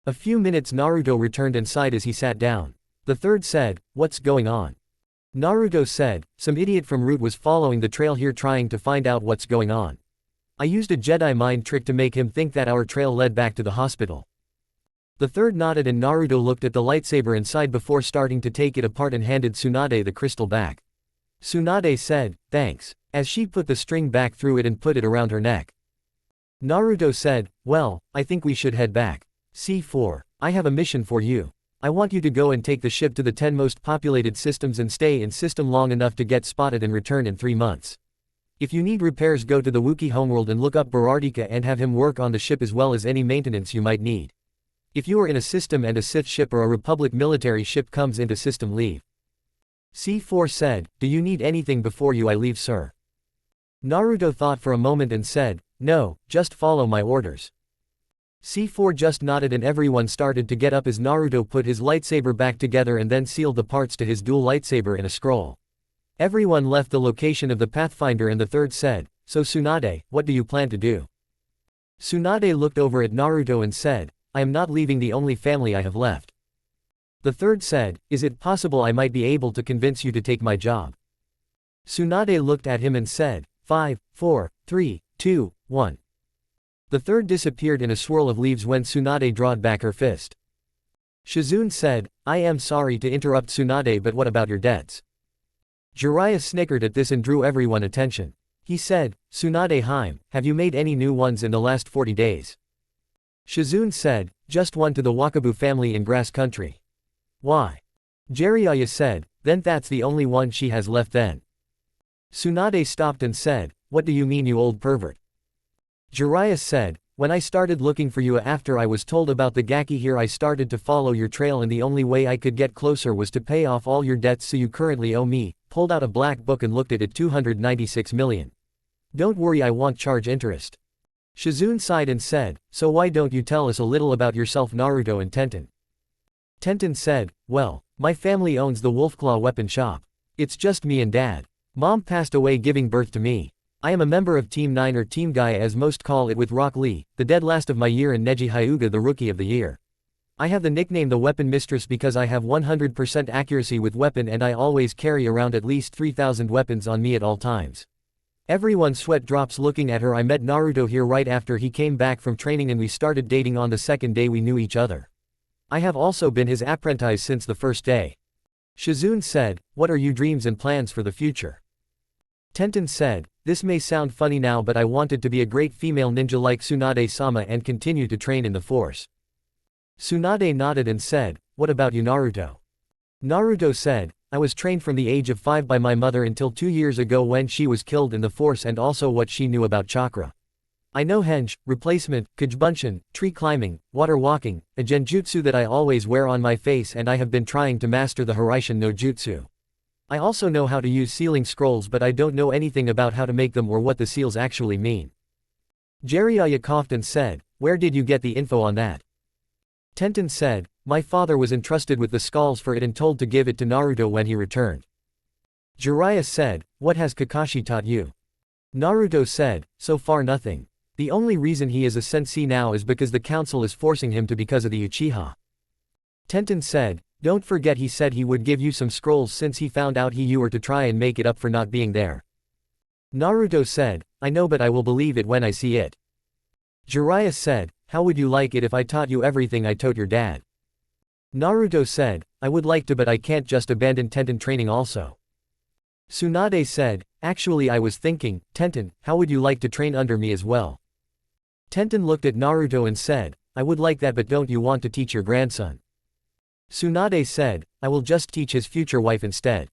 A few minutes Naruto returned and sighed as he sat down. The third said, what's going on? Naruto said, some idiot from Root was following the trail here trying to find out what's going on. I used a Jedi mind trick to make him think that our trail led back to the hospital. The third nodded and Naruto looked at the lightsaber inside before starting to take it apart and handed Tsunade the crystal back. Tsunade said, thanks, as she put the string back through it and put it around her neck. Naruto said, well, I think we should head back. C4, I have a mission for you. I want you to go and take the ship to the 10 most populated systems and stay in system long enough to get spotted and return in 3 months. If you need repairs, go to the Wookiee homeworld and look up Barardika and have him work on the ship as well as any maintenance you might need. If you are in a system and a Sith ship or a Republic military ship comes into system, leave. C4 said, do you need anything before I leave, sir? Naruto thought for a moment and said, no, just follow my orders. C4 just nodded and everyone started to get up as Naruto put his lightsaber back together and then sealed the parts to his dual lightsaber in a scroll. Everyone left the location of the Pathfinder and the third said, so Tsunade, what do you plan to do? Tsunade looked over at Naruto and said, I am not leaving the only family I have left. The third said, is it possible I might be able to convince you to take my job? Tsunade looked at him and said, 5, 4, 3, 2, 1. The third disappeared in a swirl of leaves when Tsunade drawed back her fist. Shizune said, I am sorry to interrupt Tsunade, but what about your debts? Jiraiya snickered at this and drew everyone's attention. He said, Tsunade Haim, have you made any new ones in the last 40 days? Shizune said, just one to the Wakabu family in Grass Country. Why? Jiraiya said, then that's the only one she has left then. Tsunade stopped and said, what do you mean, you old pervert? Jiraiya said, when I started looking for you after I was told about the Gaki here, I started to follow your trail and the only way I could get closer was to pay off all your debts, so you currently owe me, pulled out a black book and looked at it, 296 million. Don't worry, I won't charge interest. Shizune sighed and said, so why don't you tell us a little about yourself, Naruto and Tenten? Tenten said, well, my family owns the Wolfclaw weapon shop. It's just me and Dad. Mom passed away giving birth to me. I am a member of Team 9 or Team Guy as most call it, with Rock Lee, the dead last of my year, and Neji Hyuga, the Rookie of the Year. I have the nickname the Weapon Mistress because I have 100% accuracy with weapon and I always carry around at least 3,000 weapons on me at all times. Everyone's sweat drops looking at her. I met Naruto here right after he came back from training and we started dating on the second day we knew each other. I have also been his apprentice since the first day. Shizune said, what are your dreams and plans for the future? Tenten said, this may sound funny now, but I wanted to be a great female ninja like Tsunade-sama and continue to train in the force. Tsunade nodded and said, what about you, Naruto? Naruto said, I was trained from the age of 5 by my mother until 2 years ago when she was killed in the force, and also what she knew about chakra. I know henge, replacement, kujbunshin, tree climbing, water walking, a genjutsu that I always wear on my face, and I have been trying to master the Hiraishin no Jutsu. I also know how to use sealing scrolls, but I don't know anything about how to make them or what the seals actually mean. Jiraiya coughed and said, where did you get the info on that? Tenten said, my father was entrusted with the skulls for it and told to give it to Naruto when he returned. Jiraiya said, what has Kakashi taught you? Naruto said, so far nothing. The only reason he is a sensei now is because the council is forcing him to because of the Uchiha. Tenten said, don't forget he said he would give you some scrolls since he found out you were to try and make it up for not being there. Naruto said, I know, but I will believe it when I see it. Jiraiya said, how would you like it if I taught you everything I taught your dad? Naruto said, I would like to, but I can't just abandon Tenten training also. Tsunade said, actually I was thinking, Tenten, how would you like to train under me as well? Tenten looked at Naruto and said, I would like that, but don't you want to teach your grandson? Tsunade said, I will just teach his future wife instead.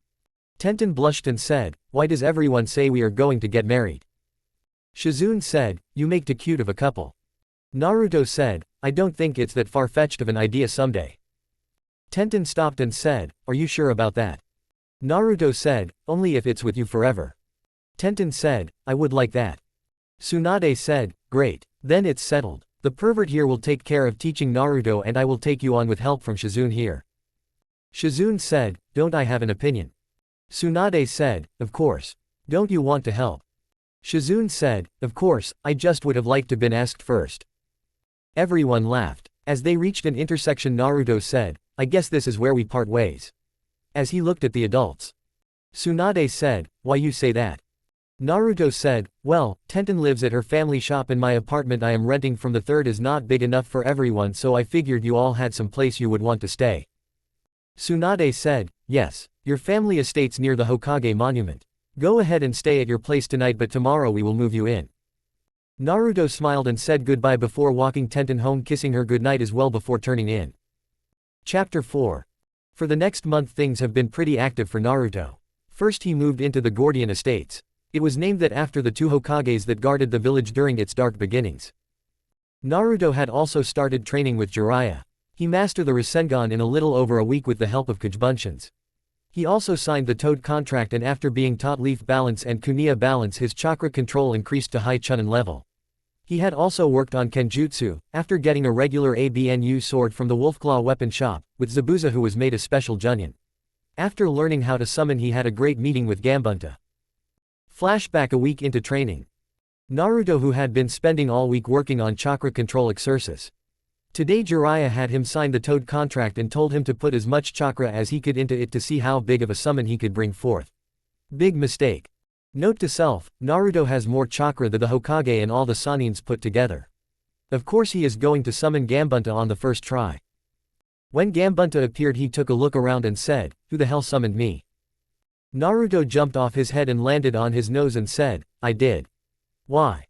Tenten blushed and said, why does everyone say we are going to get married? Shizune said, you make too cute of a couple. Naruto said, I don't think it's that far-fetched of an idea someday. Tenten stopped and said, are you sure about that? Naruto said, only if it's with you forever. Tenten said, I would like that. Tsunade said, great. Then it's settled. The pervert here will take care of teaching Naruto and I will take you on with help from Shizune here. Shizune said, don't I have an opinion? Tsunade said, of course. Don't you want to help? Shizune said, of course, I just would have liked to been asked first. Everyone laughed. As they reached an intersection, Naruto said, I guess this is where we part ways. As he looked at the adults. Tsunade said, why you say that? Naruto said, well, Tenten lives at her family shop and my apartment I am renting from the third is not big enough for everyone, so I figured you all had some place you would want to stay. Tsunade said, yes. Your family estate's near the Hokage monument. Go ahead and stay at your place tonight, but tomorrow we will move you in. Naruto smiled and said goodbye before walking Tenten home, kissing her goodnight as well before turning in. Chapter 4. For the next month things have been pretty active for Naruto. First he moved into the Gordian estates. It was named that after the two Hokages that guarded the village during its dark beginnings. Naruto had also started training with Jiraiya. He mastered the rasengan in a little over a week with the help of Kage-bunshin. He also signed the Toad contract, and after being taught leaf balance and kunia balance, his chakra control increased to high chunin level. He had also worked on kenjutsu, after getting a regular ABNU sword from the Wolfclaw weapon shop, with Zabuza who was made a special junin. After learning how to summon, he had a great meeting with Gambunta. Flashback a week into training. Naruto, who had been spending all week working on chakra control exercise. Today Jiraiya had him sign the Toad contract and told him to put as much chakra as he could into it to see how big of a summon he could bring forth. Big mistake. Note to self, Naruto has more chakra than the Hokage and all the Sanins put together. Of course he is going to summon Gambunta on the first try. When Gambunta appeared, he took a look around and said, "Who the hell summoned me?" Naruto jumped off his head and landed on his nose and said, "I did." "Why?"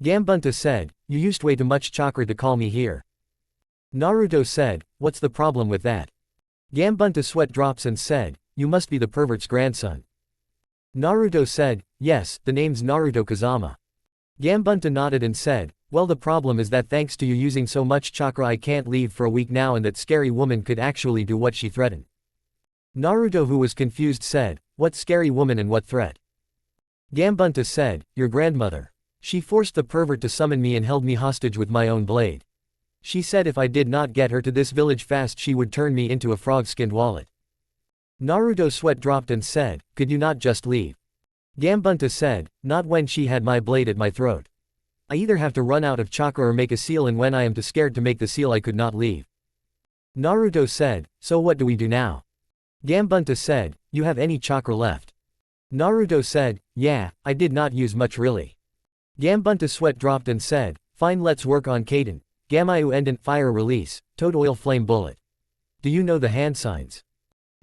Gambunta said, "You used way too much chakra to call me here." Naruto said, "What's the problem with that?" Gambunta sweat drops and said, "You must be the pervert's grandson." Naruto said, "Yes, the name's Naruto Kazama." Gambunta nodded and said, "Well, the problem is that thanks to you using so much chakra I can't leave for a week now, and that scary woman could actually do what she threatened." Naruto, who was confused, said, "What scary woman and what threat?" Gambunta said, "Your grandmother. She forced the pervert to summon me and held me hostage with my own blade. She said if I did not get her to this village fast she would turn me into a frog-skinned wallet." Naruto sweat dropped and said, "Could you not just leave?" Gambunta said, "Not when she had my blade at my throat. I either have to run out of chakra or make a seal, and when I am too scared to make the seal I could not leave." Naruto said, "So what do we do now?" Gambunta said, "You have any chakra left?" Naruto said, "Yeah, I did not use much really." Gambunta sweat dropped and said, "Fine, let's work on Kaden. Gamayu Endant Fire Release, Toad Oil Flame Bullet. Do you know the hand signs?"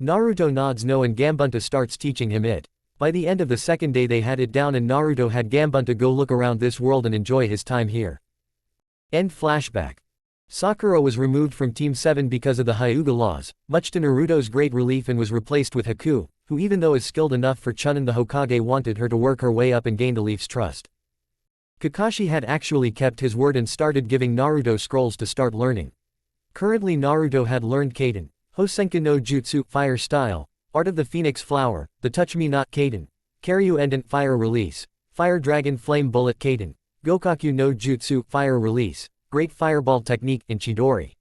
Naruto nods no, and Gambunta starts teaching him it. By the end of the second day they had it down, and Naruto had Gambunta go look around this world and enjoy his time here. End flashback. Sakura was removed from Team 7 because of the Hyuga laws, much to Naruto's great relief, and was replaced with Haku, who even though is skilled enough for Chunin, the Hokage wanted her to work her way up and gain the Leaf's trust. Kakashi had actually kept his word and started giving Naruto scrolls to start learning. Currently Naruto had learned Kaden, Hosenka no Jutsu, Fire Style, Art of the Phoenix Flower, the Touch Me Not Kaden, Karyu Endant Fire Release, Fire Dragon Flame Bullet Kaden, Gokaku no Jutsu, Fire Release, Great Fireball Technique in Chidori.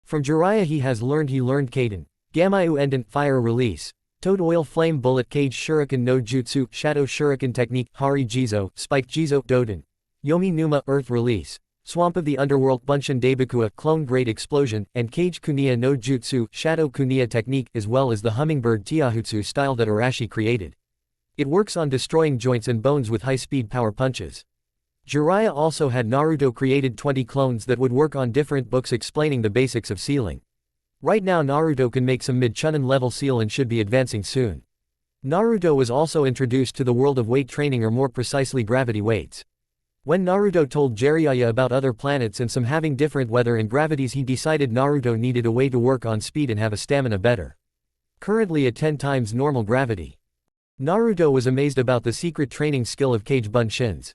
From Jiraiya he learned Kaden, Gamayu Endant Fire Release, Toad Oil Flame Bullet Cage Shuriken no Jutsu, Shadow Shuriken Technique, Hari Jizo, Spike Jizo, Doden, Yomi Numa Earth Release, Swamp of the Underworld Bunshin Debakua Clone Great Explosion, and Cage Kunia no Jutsu, Shadow Kunia Technique, as well as the Hummingbird Tiahutsu style that Arashi created. It works on destroying joints and bones with high-speed power punches. Jiraiya also had Naruto created 20 clones that would work on different books explaining the basics of sealing. Right now Naruto can make some mid-chunin level seal and should be advancing soon. Naruto was also introduced to the world of weight training, or more precisely gravity weights. When Naruto told Jiraiya about other planets and some having different weather and gravities, he decided Naruto needed a way to work on speed and have a stamina better. Currently at 10 times normal gravity. Naruto was amazed about the secret training skill of Kage-bunshin.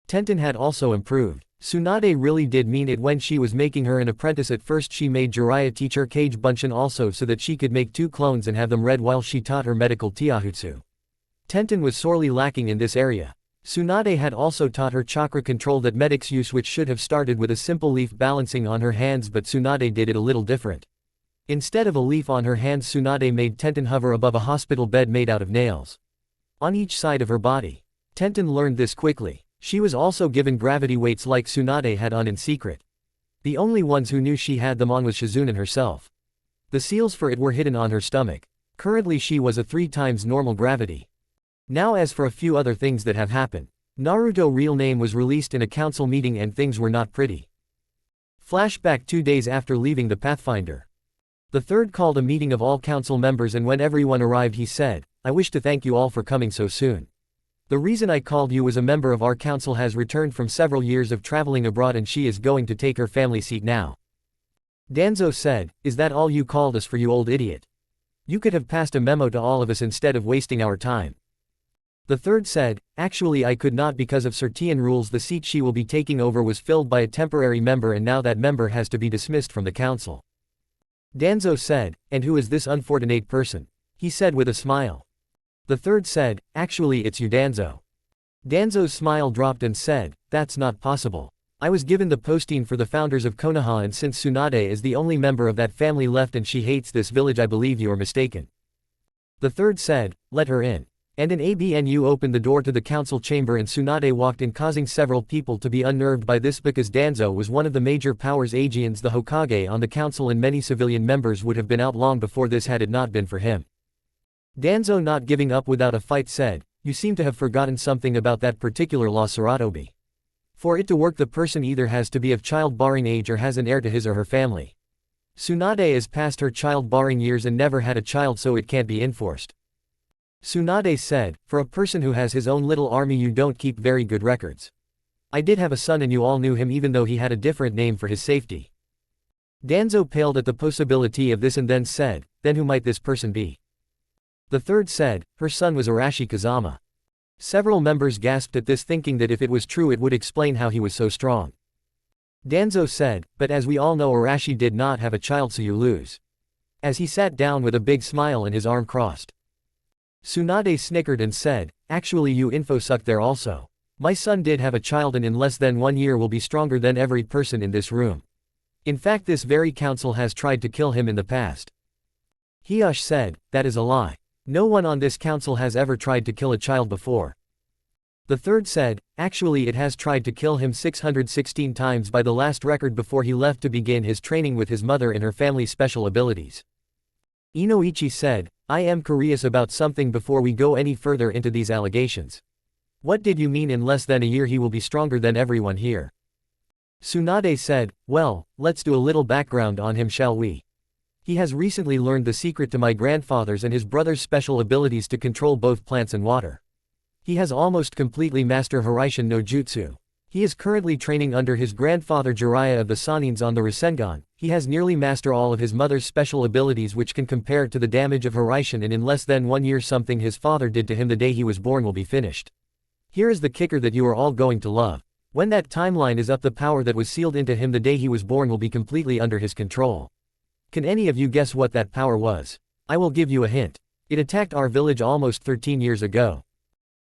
Tenten had also improved. Tsunade really did mean it when she was making her an apprentice. At first she made Jiraiya teach her Kage-bunshin also so that she could make 2 clones and have them read while she taught her medical Tiahutsu. Tenten was sorely lacking in this area. Tsunade had also taught her chakra control that medics use, which should have started with a simple leaf balancing on her hands, but Tsunade did it a little different. Instead of a leaf on her hands, Tsunade made Tenten hover above a hospital bed made out of nails on each side of her body. Tenten learned this quickly. She was also given gravity weights like Tsunade had on in secret. The only ones who knew she had them on was Shizunen herself. The seals for it were hidden on her stomach. Currently she was a 3 times normal gravity. Now as for a few other things that have happened. Naruto's real name was released in a council meeting and things were not pretty. Flashback 2 days after leaving the Pathfinder. The third called a meeting of all council members, and when everyone arrived he said, "I wish to thank you all for coming so soon. The reason I called you was a member of our council has returned from several years of traveling abroad and she is going to take her family seat now." Danzo said, "Is that all you called us for, you old idiot? You could have passed a memo to all of us instead of wasting our time." The third said, actually I could not because of certain rules. The seat she will be taking over was filled by a temporary member and now that member has to be dismissed from the council. Danzo said, and who is this unfortunate person? He said with a smile. The third said, actually it's you Danzo. Danzo's smile dropped and said, that's not possible. I was given the posting for the founders of Konoha and since Tsunade is the only member of that family left and she hates this village I believe you are mistaken. The third said, let her in. And an ABNU opened the door to the council chamber and Tsunade walked in causing several people to be unnerved by this because Danzo was one of the major powers Aegeans the Hokage on the council and many civilian members would have been out long before this had it not been for him. Danzo not giving up without a fight said, you seem to have forgotten something about that particular law Saratobi. For it to work the person either has to be of childbearing age or has an heir to his or her family. Tsunade is past her childbearing years and never had a child so it can't be enforced. Tsunade said, for a person who has his own little army you don't keep very good records. I did have a son and you all knew him even though he had a different name for his safety. Danzo paled at the possibility of this and then said, then who might this person be? The third said, her son was Arashi Kazama. Several members gasped at this thinking that if it was true it would explain how he was so strong. Danzo said, but as we all know Arashi did not have a child so you lose. As he sat down with a big smile and his arm crossed. Tsunade snickered and said, actually you info sucked there also. My son did have a child and in less than 1 year will be stronger than every person in this room. In fact this very council has tried to kill him in the past. Hiyoshi said, that is a lie. No one on this council has ever tried to kill a child before. The third said, actually it has tried to kill him 616 times by the last record before he left to begin his training with his mother and her family's special abilities. Inoichi said, I am curious about something before we go any further into these allegations. What did you mean in less than a year he will be stronger than everyone here? Tsunade said, well, let's do a little background on him shall we? He has recently learned the secret to my grandfather's and his brother's special abilities to control both plants and water. He has almost completely mastered Hiraishin no Jutsu. He is currently training under his grandfather Jiraiya of the Sanins on the Rasengan. He has nearly mastered all of his mother's special abilities which can compare to the damage of Hiraishin and in less than 1 year something his father did to him the day he was born will be finished. Here is the kicker that you are all going to love. When that timeline is up the power that was sealed into him the day he was born will be completely under his control. Can any of you guess what that power was? I will give you a hint. It attacked our village almost 13 years ago.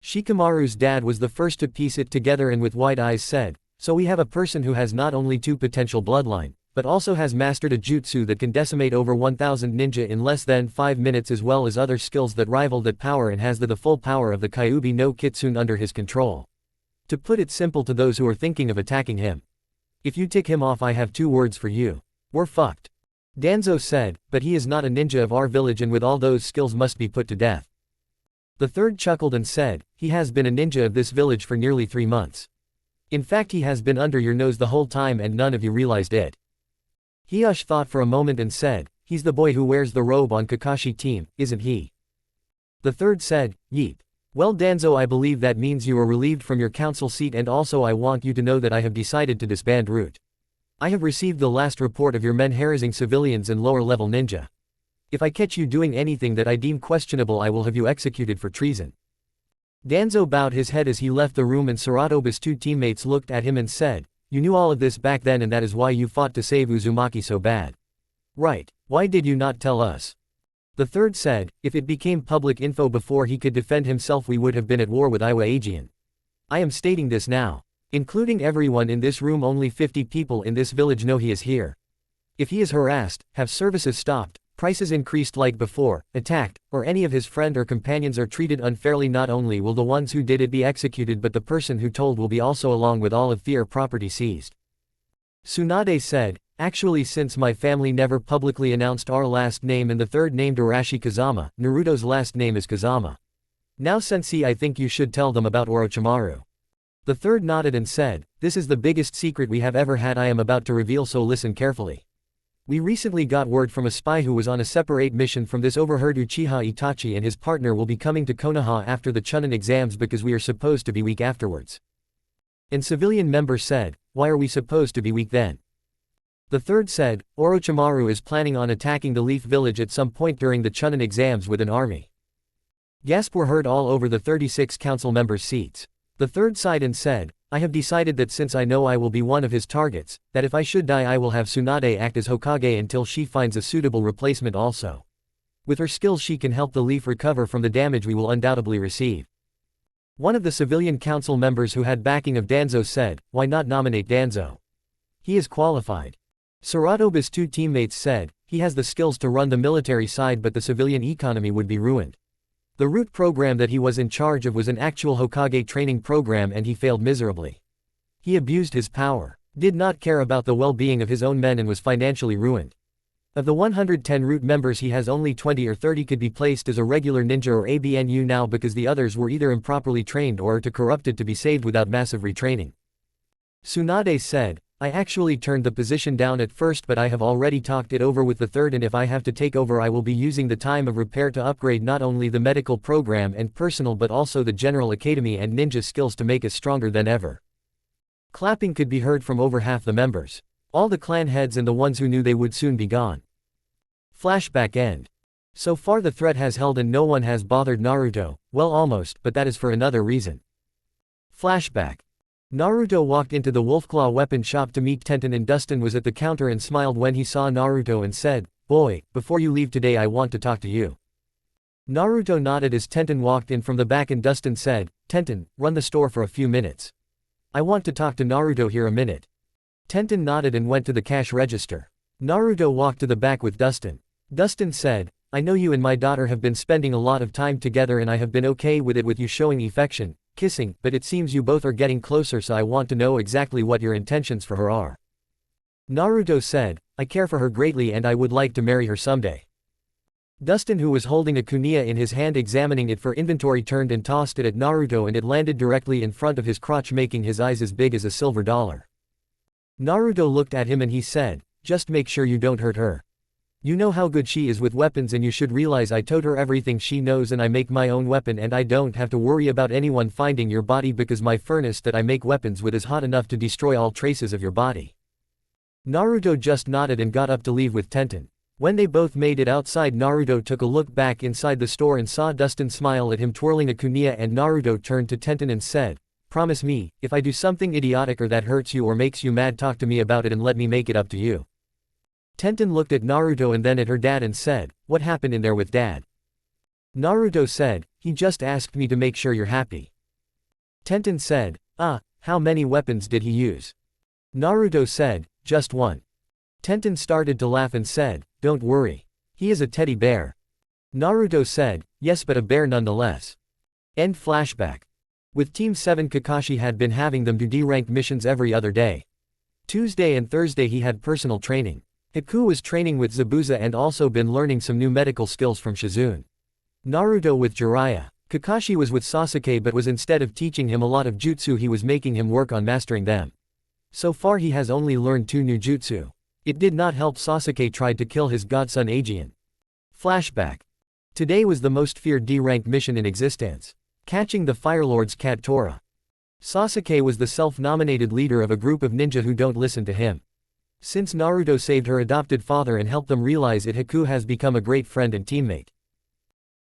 Shikamaru's dad was the first to piece it together and with wide eyes said, so we have a person who has not only 2 potential bloodline, but also has mastered a jutsu that can decimate over 1000 ninja in less than 5 minutes as well as other skills that rival that power and has the full power of the Kyuubi no Kitsune under his control. To put it simple to those who are thinking of attacking him. If you tick him off I have 2 words for you. We're fucked. Danzo said, but he is not a ninja of our village and with all those skills must be put to death. The third chuckled and said, he has been a ninja of this village for nearly 3 months. In fact he has been under your nose the whole time and none of you realized it. Hiyoshi thought for a moment and said, he's the boy who wears the robe on Kakashi team, isn't he? The third said, yeep. Well Danzo I believe that means you are relieved from your council seat and also I want you to know that I have decided to disband Root. I have received the last report of your men harassing civilians and lower level ninja. If I catch you doing anything that I deem questionable I will have you executed for treason. Danzo bowed his head as he left the room and Saratobi's 2 teammates looked at him and said, you knew all of this back then and that is why you fought to save Uzumaki so bad. Right, why did you not tell us? The third said, if it became public info before he could defend himself we would have been at war with Iwa Aegean. I am stating this now. Including everyone in this room only 50 people in this village know he is here. If he is harassed, have services stopped, prices increased like before, attacked, or any of his friend or companions are treated unfairly not only will the ones who did it be executed but the person who told will be also along with all of their property seized. Tsunade said, actually since my family never publicly announced our last name and the third named Arashi Kazama, Naruto's last name is Kazama. Now sensei I think you should tell them about Orochimaru. The third nodded and said, this is the biggest secret we have ever had I am about to reveal so listen carefully. We recently got word from a spy who was on a separate mission from this overheard Uchiha Itachi and his partner will be coming to Konoha after the Chunin exams because we are supposed to be weak afterwards. And civilian member said, why are we supposed to be weak then? The third said, Orochimaru is planning on attacking the Leaf village at some point during the Chunin exams with an army. Gasps were heard all over the 36 council members' seats. The third sighed and said, I have decided that since I know I will be one of his targets, that if I should die I will have Tsunade act as Hokage until she finds a suitable replacement also. With her skills she can help the leaf recover from the damage we will undoubtedly receive. One of the civilian council members who had backing of Danzo said, why not nominate Danzo? He is qualified. Saratoba's two teammates said, he has the skills to run the military side but the civilian economy would be ruined. The root program that he was in charge of was an actual Hokage training program and he failed miserably. He abused his power, did not care about the well-being of his own men and was financially ruined. Of the 110 root members he has only 20 or 30 could be placed as a regular ninja or ABNU now because the others were either improperly trained or are too corrupted to be saved without massive retraining. Tsunade said, I actually turned the position down at first but I have already talked it over with the third and if I have to take over I will be using the time of repair to upgrade not only the medical program and personal but also the general academy and ninja skills to make us stronger than ever. Clapping could be heard from over half the members. All the clan heads and the ones who knew they would soon be gone. Flashback end. So far the threat has held and no one has bothered Naruto, well almost, but that is for another reason. Flashback. Naruto walked into the Wolfclaw weapon shop to meet Tenten and Dustin was at the counter and smiled when he saw Naruto and said, boy, before you leave today I want to talk to you. Naruto nodded as Tenten walked in from the back and Dustin said, Tenten, run the store for a few minutes. I want to talk to Naruto here a minute. Tenten nodded and went to the cash register. Naruto walked to the back with Dustin. Dustin said, I know you and my daughter have been spending a lot of time together and I have been okay with it with you showing affection, kissing, but it seems you both are getting closer so I want to know exactly what your intentions for her are. Naruto said, I care for her greatly and I would like to marry her someday. Dustin who was holding a kunai in his hand examining it for inventory turned and tossed it at Naruto and it landed directly in front of his crotch making his eyes as big as a silver dollar. Naruto looked at him and he said, just make sure you don't hurt her. You know how good she is with weapons and you should realize I taught her everything she knows and I make my own weapon and I don't have to worry about anyone finding your body because my furnace that I make weapons with is hot enough to destroy all traces of your body. Naruto just nodded and got up to leave with Tenten. When they both made it outside Naruto took a look back inside the store and saw Dustin smile at him twirling a kunai and Naruto turned to Tenten and said, promise me, if I do something idiotic or that hurts you or makes you mad talk to me about it and let me make it up to you. Tenten looked at Naruto and then at her dad and said, what happened in there with dad? Naruto said, he just asked me to make sure you're happy. Tenten said, how many weapons did he use? Naruto said, just one. Tenten started to laugh and said, don't worry. He is a teddy bear. Naruto said, yes but a bear nonetheless. End flashback. With Team 7 Kakashi had been having them do D-ranked missions every other day. Tuesday and Thursday he had personal training. Haku was training with Zabuza and also been learning some new medical skills from Shizune. Naruto with Jiraiya. Kakashi was with Sasuke but was instead of teaching him a lot of jutsu he was making him work on mastering them. So far he has only learned 2 new jutsu. It did not help Sasuke tried to kill his godson Aegeon. Flashback. Today was the most feared D-ranked mission in existence. Catching the Firelord's cat Tora. Sasuke was the self-nominated leader of a group of ninja who don't listen to him. Since Naruto saved her adopted father and helped them realize it Haku has become a great friend and teammate.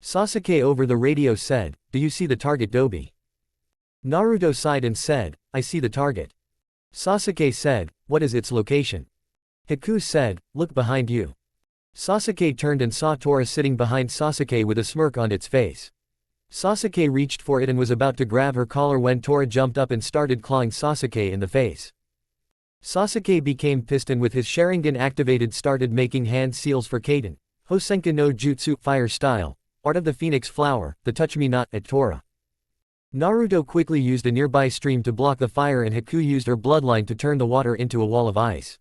Sasuke over the radio said, do you see the target Dobi? Naruto sighed and said, I see the target. Sasuke said, what is its location? Haku said, look behind you. Sasuke turned and saw Tora sitting behind Sasuke with a smirk on its face. Sasuke reached for it and was about to grab her collar when Tora jumped up and started clawing Sasuke in the face. Sasuke became pissed and with his Sharingan activated started making hand seals for Kaden. Hosenka no Jutsu, fire style, art of the phoenix flower, the touch me not, at Tora. Naruto quickly used a nearby stream to block the fire and Haku used her bloodline to turn the water into a wall of ice.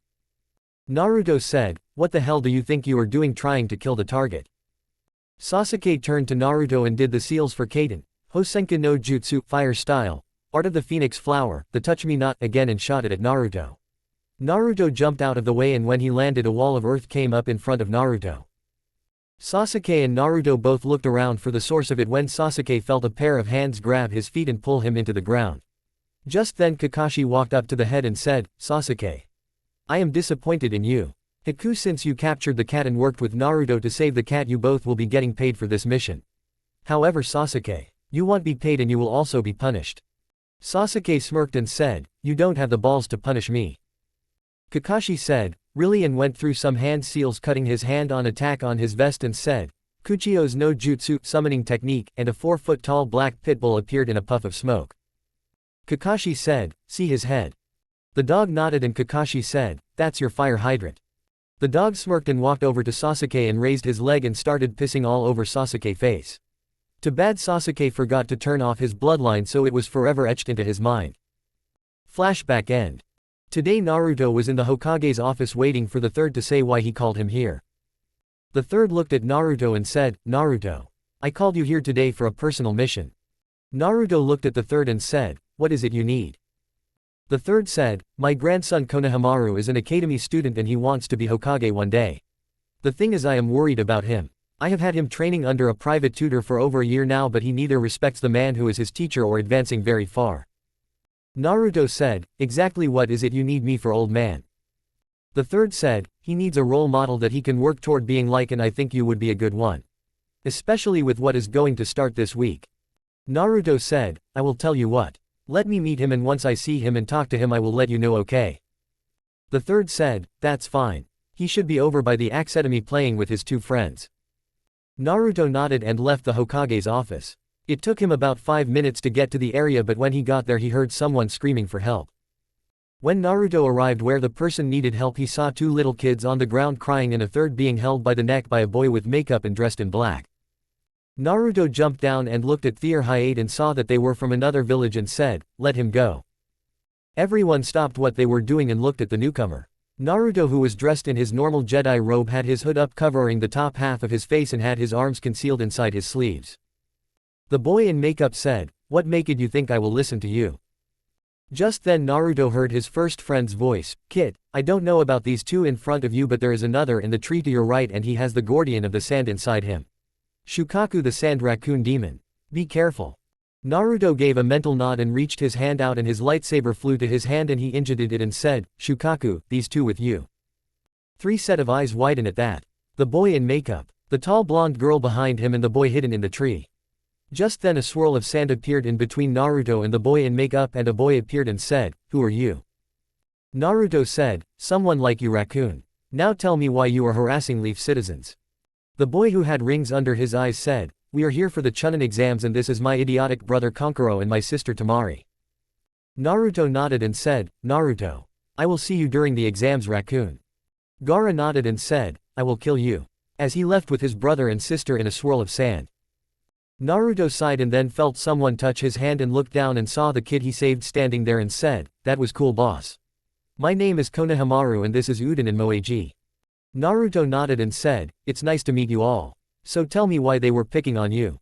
Naruto said, what the hell do you think you are doing trying to kill the target? Sasuke turned to Naruto and did the seals for Kaden. Hosenka no Jutsu, fire style, art of the phoenix flower, the touch me not, again and shot it at Naruto. Naruto jumped out of the way and when he landed a wall of earth came up in front of Naruto. Sasuke and Naruto both looked around for the source of it when Sasuke felt a pair of hands grab his feet and pull him into the ground. Just then Kakashi walked up to the head and said, Sasuke. I am disappointed in you. Haku, since you captured the cat and worked with Naruto to save the cat, you both will be getting paid for this mission. However Sasuke, you won't be paid and you will also be punished. Sasuke smirked and said, you don't have the balls to punish me. Kakashi said, really, and went through some hand seals, cutting his hand on attack on his vest, and said, Kuchio's no jutsu summoning technique, and a 4-foot-tall black pit bull appeared in a puff of smoke. Kakashi said, see his head. The dog nodded and Kakashi said, that's your fire hydrant. The dog smirked and walked over to Sasuke and raised his leg and started pissing all over Sasuke's face. Too bad Sasuke forgot to turn off his bloodline, so it was forever etched into his mind. Flashback end. Today Naruto was in the Hokage's office waiting for the third to say why he called him here. The third looked at Naruto and said, Naruto, I called you here today for a personal mission. Naruto looked at the third and said, what is it you need? The third said, my grandson Konohamaru is an academy student and he wants to be Hokage one day. The thing is, I am worried about him. I have had him training under a private tutor for over a year now, but he neither respects the man who is his teacher or advancing very far. Naruto said, exactly what is it you need me for, old man? The third said, he needs a role model that he can work toward being like, and I think you would be a good one. Especially with what is going to start this week. Naruto said, I will tell you what. Let me meet him, and once I see him and talk to him I will let you know, okay? The third said, that's fine. He should be over by the academy playing with his two friends. Naruto nodded and left the Hokage's office. It took him about 5 minutes to get to the area, but when he got there he heard someone screaming for help. When Naruto arrived where the person needed help, he saw 2 little kids on the ground crying and a third being held by the neck by a boy with makeup and dressed in black. Naruto jumped down and looked at Their Hyade and saw that they were from another village and said, let him go. Everyone stopped what they were doing and looked at the newcomer. Naruto, who was dressed in his normal Jedi robe, had his hood up covering the top half of his face and had his arms concealed inside his sleeves. The boy in makeup said, what maketh you think I will listen to you? Just then Naruto heard his first friend's voice, Kit, I don't know about these 2 in front of you, but there is another in the tree to your right and he has the guardian of the sand inside him. Shukaku, the sand raccoon demon. Be careful. Naruto gave a mental nod and reached his hand out and his lightsaber flew to his hand and he injured it and said, Shukaku, these 2 with you. 3 set of eyes widened at that. The boy in makeup, the tall blonde girl behind him, and the boy hidden in the tree. Just then a swirl of sand appeared in between Naruto and the boy in makeup, and a boy appeared and said, who are you? Naruto said, someone like you, raccoon. Now tell me why you are harassing Leaf citizens. The boy who had rings under his eyes said, we are here for the Chunin exams and this is my idiotic brother Kankuro and my sister Tamari. Naruto nodded and said, Naruto. I will see you during the exams, raccoon. Gaara nodded and said, I will kill you. As he left with his brother and sister in a swirl of sand. Naruto sighed and then felt someone touch his hand and looked down and saw the kid he saved standing there and said, that was cool, boss. My name is Konohamaru and this is Uden and Moeji. Naruto nodded and said, it's nice to meet you all. So tell me why they were picking on you.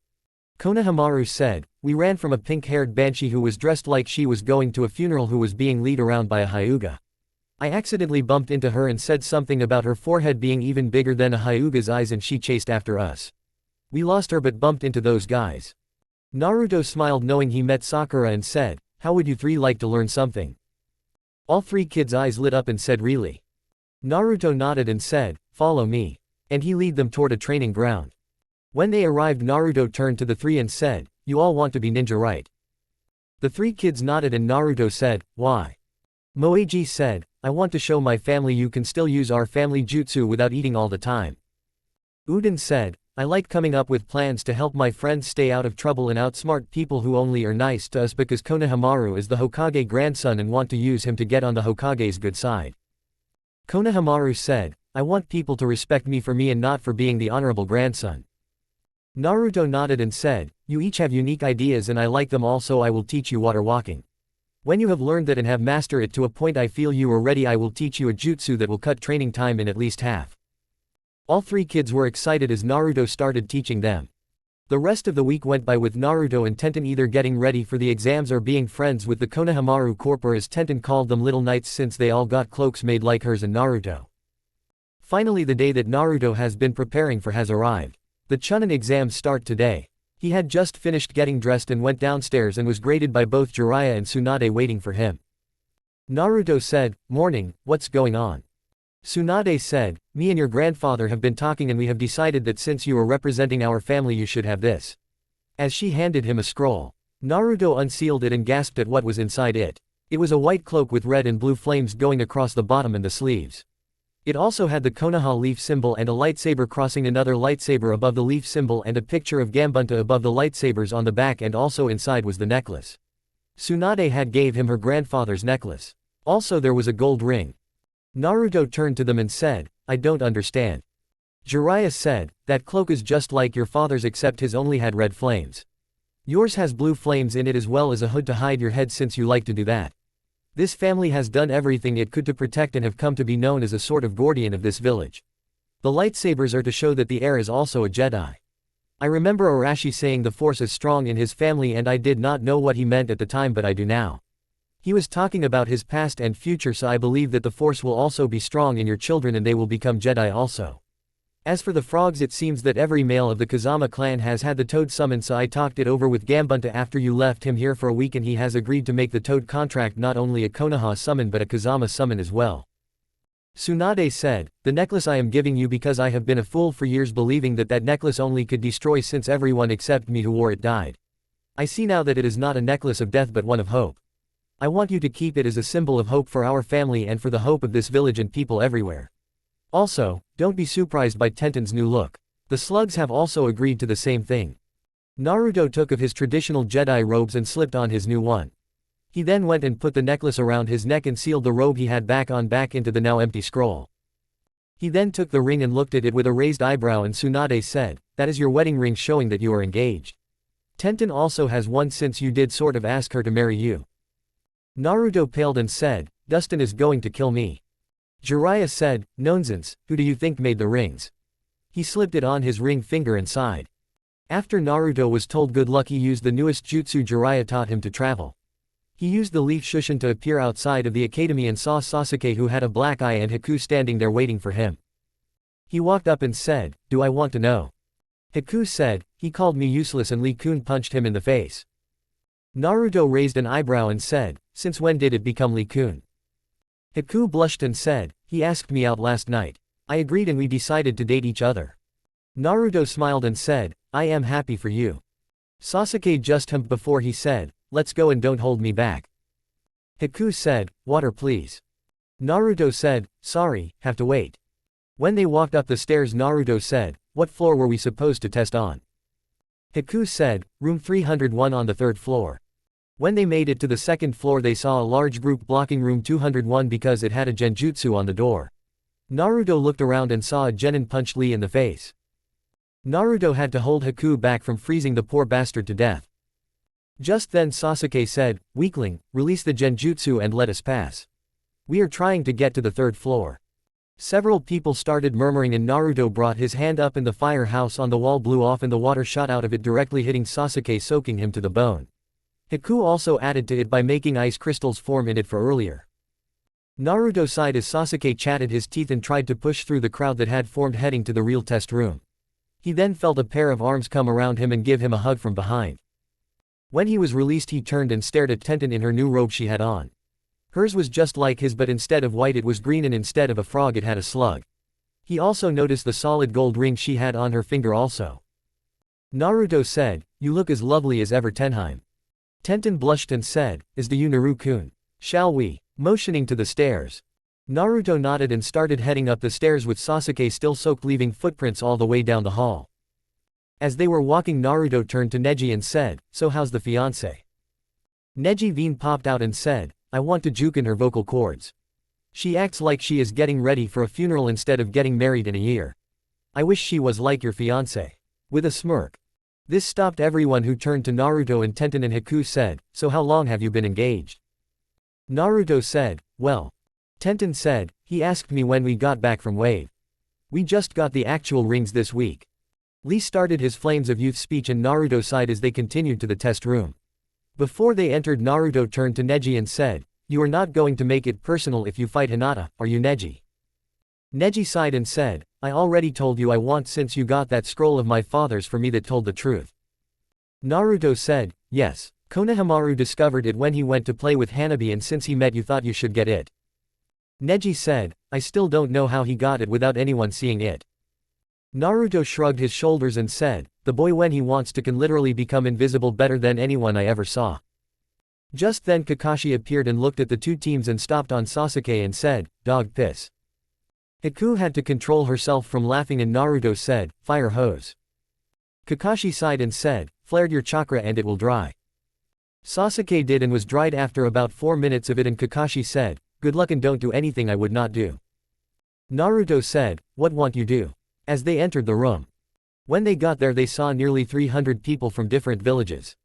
Konohamaru said, we ran from a pink-haired banshee who was dressed like she was going to a funeral, who was being led around by a hyuga. I accidentally bumped into her and said something about her forehead being even bigger than a hyuga's eyes and she chased after us. We lost her but bumped into those guys. Naruto smiled knowing he met Sakura and said, how would you 3 like to learn something? All 3 kids' eyes lit up and said, really? Naruto nodded and said, follow me. And he led them toward a training ground. When they arrived, Naruto turned to the 3 and said, you all want to be ninja, right? The 3 kids nodded and Naruto said, why? Moeji said, I want to show my family you can still use our family jutsu without eating all the time. Uden said, I like coming up with plans to help my friends stay out of trouble and outsmart people who only are nice to us because Konohamaru is the Hokage grandson and want to use him to get on the Hokage's good side. Konohamaru said, I want people to respect me for me and not for being the honorable grandson. Naruto nodded and said, you each have unique ideas and I like them all, so I will teach you water walking. When you have learned that and have mastered it to a point I feel you are ready, I will teach you a jutsu that will cut training time in at least half. All 3 kids were excited as Naruto started teaching them. The rest of the week went by with Naruto and Tenten either getting ready for the exams or being friends with the Konohamaru Corp, or as Tenten called them, little knights, since they all got cloaks made like hers and Naruto. Finally, the day that Naruto has been preparing for has arrived. The Chunin exams start today. He had just finished getting dressed and went downstairs and was greeted by both Jiraiya and Tsunade waiting for him. Naruto said, morning, what's going on? Tsunade said, me and your grandfather have been talking and we have decided that since you are representing our family you should have this. As she handed him a scroll, Naruto unsealed it and gasped at what was inside it. It was a white cloak with red and blue flames going across the bottom and the sleeves. It also had the Konoha leaf symbol and a lightsaber crossing another lightsaber above the leaf symbol and a picture of Gambunta above the lightsabers on the back, and also inside was the necklace. Tsunade had gave him her grandfather's necklace. Also there was a gold ring. Naruto turned to them and said, "I don't understand." Jiraiya said, "That cloak is just like your father's except his only had red flames. Yours has blue flames in it as well as a hood to hide your head since you like to do that. This family has done everything it could to protect and have come to be known as a sort of guardian of this village. The lightsabers are to show that the heir is also a Jedi." I remember Arashi saying the force is strong in his family, and I did not know what he meant at the time, but I do now. He was talking about his past and future, so I believe that the force will also be strong in your children and they will become Jedi also. As for the frogs, it seems that every male of the Kazama clan has had the toad summoned, so I talked it over with Gambunta after you left him here for a week and he has agreed to make the toad contract not only a Konoha summon but a Kazama summon as well. Tsunade said, "The necklace I am giving you because I have been a fool for years believing that that necklace only could destroy since everyone except me who wore it died. I see now that it is not a necklace of death but one of hope. I want you to keep it as a symbol of hope for our family and for the hope of this village and people everywhere. Also, don't be surprised by Tenten's new look. The slugs have also agreed to the same thing." Naruto took of his traditional Jedi robes and slipped on his new one. He then went and put the necklace around his neck and sealed the robe he had back into the now empty scroll. He then took the ring and looked at it with a raised eyebrow, and Tsunade said, "That is your wedding ring showing that you are engaged. Tenten also has one since you did sort of ask her to marry you." Naruto paled and said, "Dustin is going to kill me." Jiraiya said, "Nonsense, who do you think made the rings?" He slipped it on his ring finger and sighed. After Naruto was told good luck, he used the newest jutsu Jiraiya taught him to travel. He used the leaf shushin to appear outside of the academy and saw Sasuke, who had a black eye, and Haku standing there waiting for him. He walked up and said, "Do I want to know?" Haku said, "He called me useless," and Lee Kun punched him in the face. Naruto raised an eyebrow and said, "Since when did it become Lee Kun?" Haku blushed and said, "He asked me out last night. I agreed and we decided to date each other." Naruto smiled and said, "I am happy for you." Sasuke just humped before he said, "Let's go and don't hold me back." Haku said, "Water please." Naruto said, "Sorry, have to wait." When they walked up the stairs, Naruto said, "What floor were we supposed to test on?" Haku said, "Room 301 on the 3rd floor. When they made it to the 2nd floor, they saw a large group blocking room 201 because it had a genjutsu on the door. Naruto looked around and saw a genin punch Lee in the face. Naruto had to hold Haku back from freezing the poor bastard to death. Just then Sasuke said, "Weakling, release the genjutsu and let us pass. We are trying to get to the 3rd floor." Several people started murmuring and Naruto brought his hand up and the firehouse on the wall blew off and the water shot out of it directly hitting Sasuke, soaking him to the bone. Haku also added to it by making ice crystals form in it for earlier. Naruto sighed as Sasuke chatted his teeth and tried to push through the crowd that had formed heading to the real test room. He then felt a pair of arms come around him and give him a hug from behind. When he was released, he turned and stared at Tenten in her new robe she had on. Hers was just like his, but instead of white it was green, and instead of a frog it had a slug. He also noticed the solid gold ring she had on her finger also. Naruto said, "You look as lovely as ever, Tenheim." Tenten blushed and said, "Is the you Naru-kun? Shall we?" Motioning to the stairs. Naruto nodded and started heading up the stairs with Sasuke still soaked, leaving footprints all the way down the hall. As they were walking, Naruto turned to Neji and said, "So how's the fiancé?" Neji Veen popped out and said, "I want to juke in her vocal cords. She acts like she is getting ready for a funeral instead of getting married in a year. I wish she was like your fiancé." With a smirk. This stopped everyone, who turned to Naruto and Tenten, and Haku said, "So how long have you been engaged?" Naruto said, "Well." Tenten said, "He asked me when we got back from Wave. We just got the actual rings this week." Lee started his Flames of Youth speech and Naruto sighed as they continued to the test room. Before they entered, Naruto turned to Neji and said, "You are not going to make it personal if you fight Hinata, are you, Neji?" Neji sighed and said, "I already told you I want, since you got that scroll of my father's for me that told the truth." Naruto said, "Yes. Konohamaru discovered it when he went to play with Hanabi, and since he met you thought you should get it." Neji said, "I still don't know how he got it without anyone seeing it." Naruto shrugged his shoulders and said, the boy when he wants to can literally become invisible better than anyone I ever saw. Just then Kakashi appeared and looked at the two teams and stopped on Sasuke and said, dog piss. Haku had to control herself from laughing and Naruto said, fire hose. Kakashi sighed and said, flared your chakra and it will dry. Sasuke did and was dried after about 4 minutes of it and Kakashi said, good luck and don't do anything I would not do. Naruto said, what won't you do? As they entered the room. When they got there they saw nearly 300 people from different villages.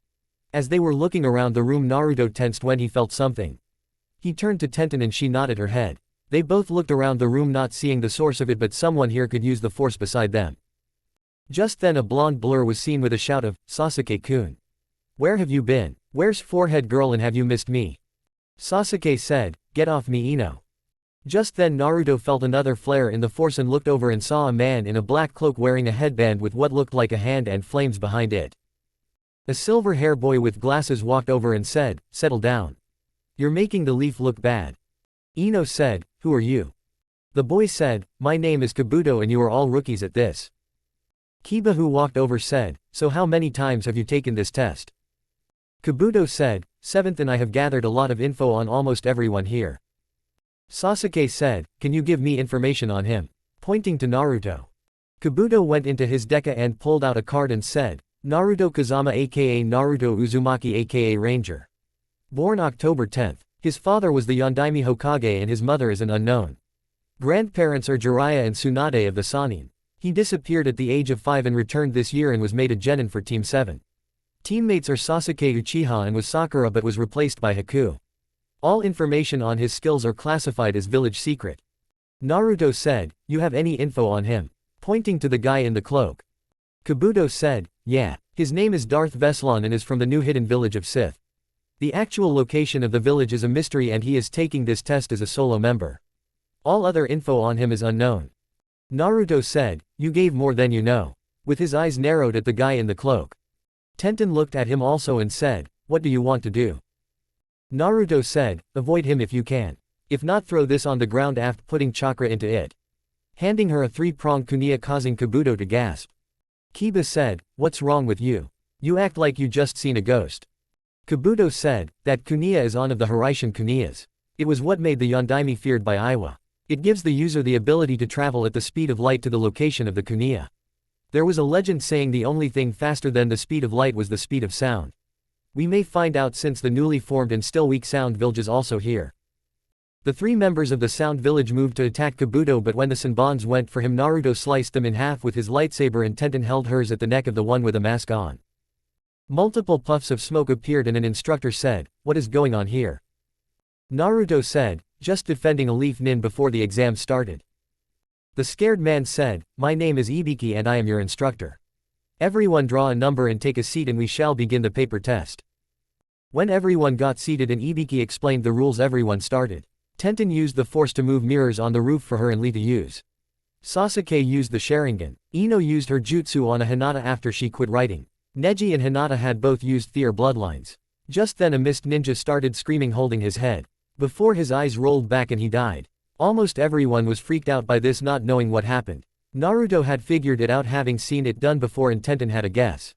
As they were looking around the room Naruto tensed when he felt something. He turned to Tenten and she nodded her head. They both looked around the room not seeing the source of it but someone here could use the force beside them. Just then a blonde blur was seen with a shout of, Sasuke-kun. Where have you been? Where's forehead girl and have you missed me? Sasuke said, get off me Ino. Just then Naruto felt another flare in the force and looked over and saw a man in a black cloak wearing a headband with what looked like a hand and flames behind it. A silver hair boy with glasses walked over and said, settle down. You're making the leaf look bad. Ino said, who are you? The boy said, my name is Kabuto and you are all rookies at this. Kiba who walked over said, so how many times have you taken this test? Kabuto said, 7th and I have gathered a lot of info on almost everyone here. Sasuke said, can you give me information on him? Pointing to Naruto. Kabuto went into his deca and pulled out a card and said, Naruto Kazama aka Naruto Uzumaki aka Ranger. Born October 10th. His father was the Yondaime Hokage and his mother is an unknown. Grandparents are Jiraiya and Tsunade of the Sannin. He disappeared at the age of 5 and returned this year and was made a genin for Team 7. Teammates are Sasuke Uchiha and was Sakura but was replaced by Haku. All information on his skills are classified as village secret. Naruto said, you have any info on him? Pointing to the guy in the cloak. Kabuto said, yeah. His name is Darth Veslan and is from the new hidden village of Sith. The actual location of the village is a mystery and he is taking this test as a solo member. All other info on him is unknown. Naruto said, you gave more than you know. With his eyes narrowed at the guy in the cloak. Tenten looked at him also and said, what do you want to do? Naruto said, avoid him if you can. If not throw this on the ground after putting chakra into it. Handing her a 3-pronged kunai causing Kabuto to gasp. Kiba said, what's wrong with you? You act like you just seen a ghost. Kabuto said, that kunai is one of the Hiraishin kunais. It was what made the Yondaime feared by Iwa. It gives the user the ability to travel at the speed of light to the location of the kunai. There was a legend saying the only thing faster than the speed of light was the speed of sound. We may find out since the newly formed and still weak Sound Village is also here. The 3 members of the Sound Village moved to attack Kabuto but when the Senbons went for him Naruto sliced them in half with his lightsaber and Tenten held hers at the neck of the one with a mask on. Multiple puffs of smoke appeared and an instructor said, what is going on here? Naruto said, just defending a leaf nin before the exam started. The scared man said, my name is Ibiki and I am your instructor. Everyone draw a number and take a seat and we shall begin the paper test. When everyone got seated and Ibiki explained the rules everyone started. Tenten used the force to move mirrors on the roof for her and Lee to use. Sasuke used the Sharingan. Ino used her jutsu on a Hinata after she quit writing. Neji and Hinata had both used their bloodlines. Just then a mist ninja started screaming holding his head. Before his eyes rolled back and he died. Almost everyone was freaked out by this not knowing what happened. Naruto had figured it out having seen it done before and Tenten had a guess.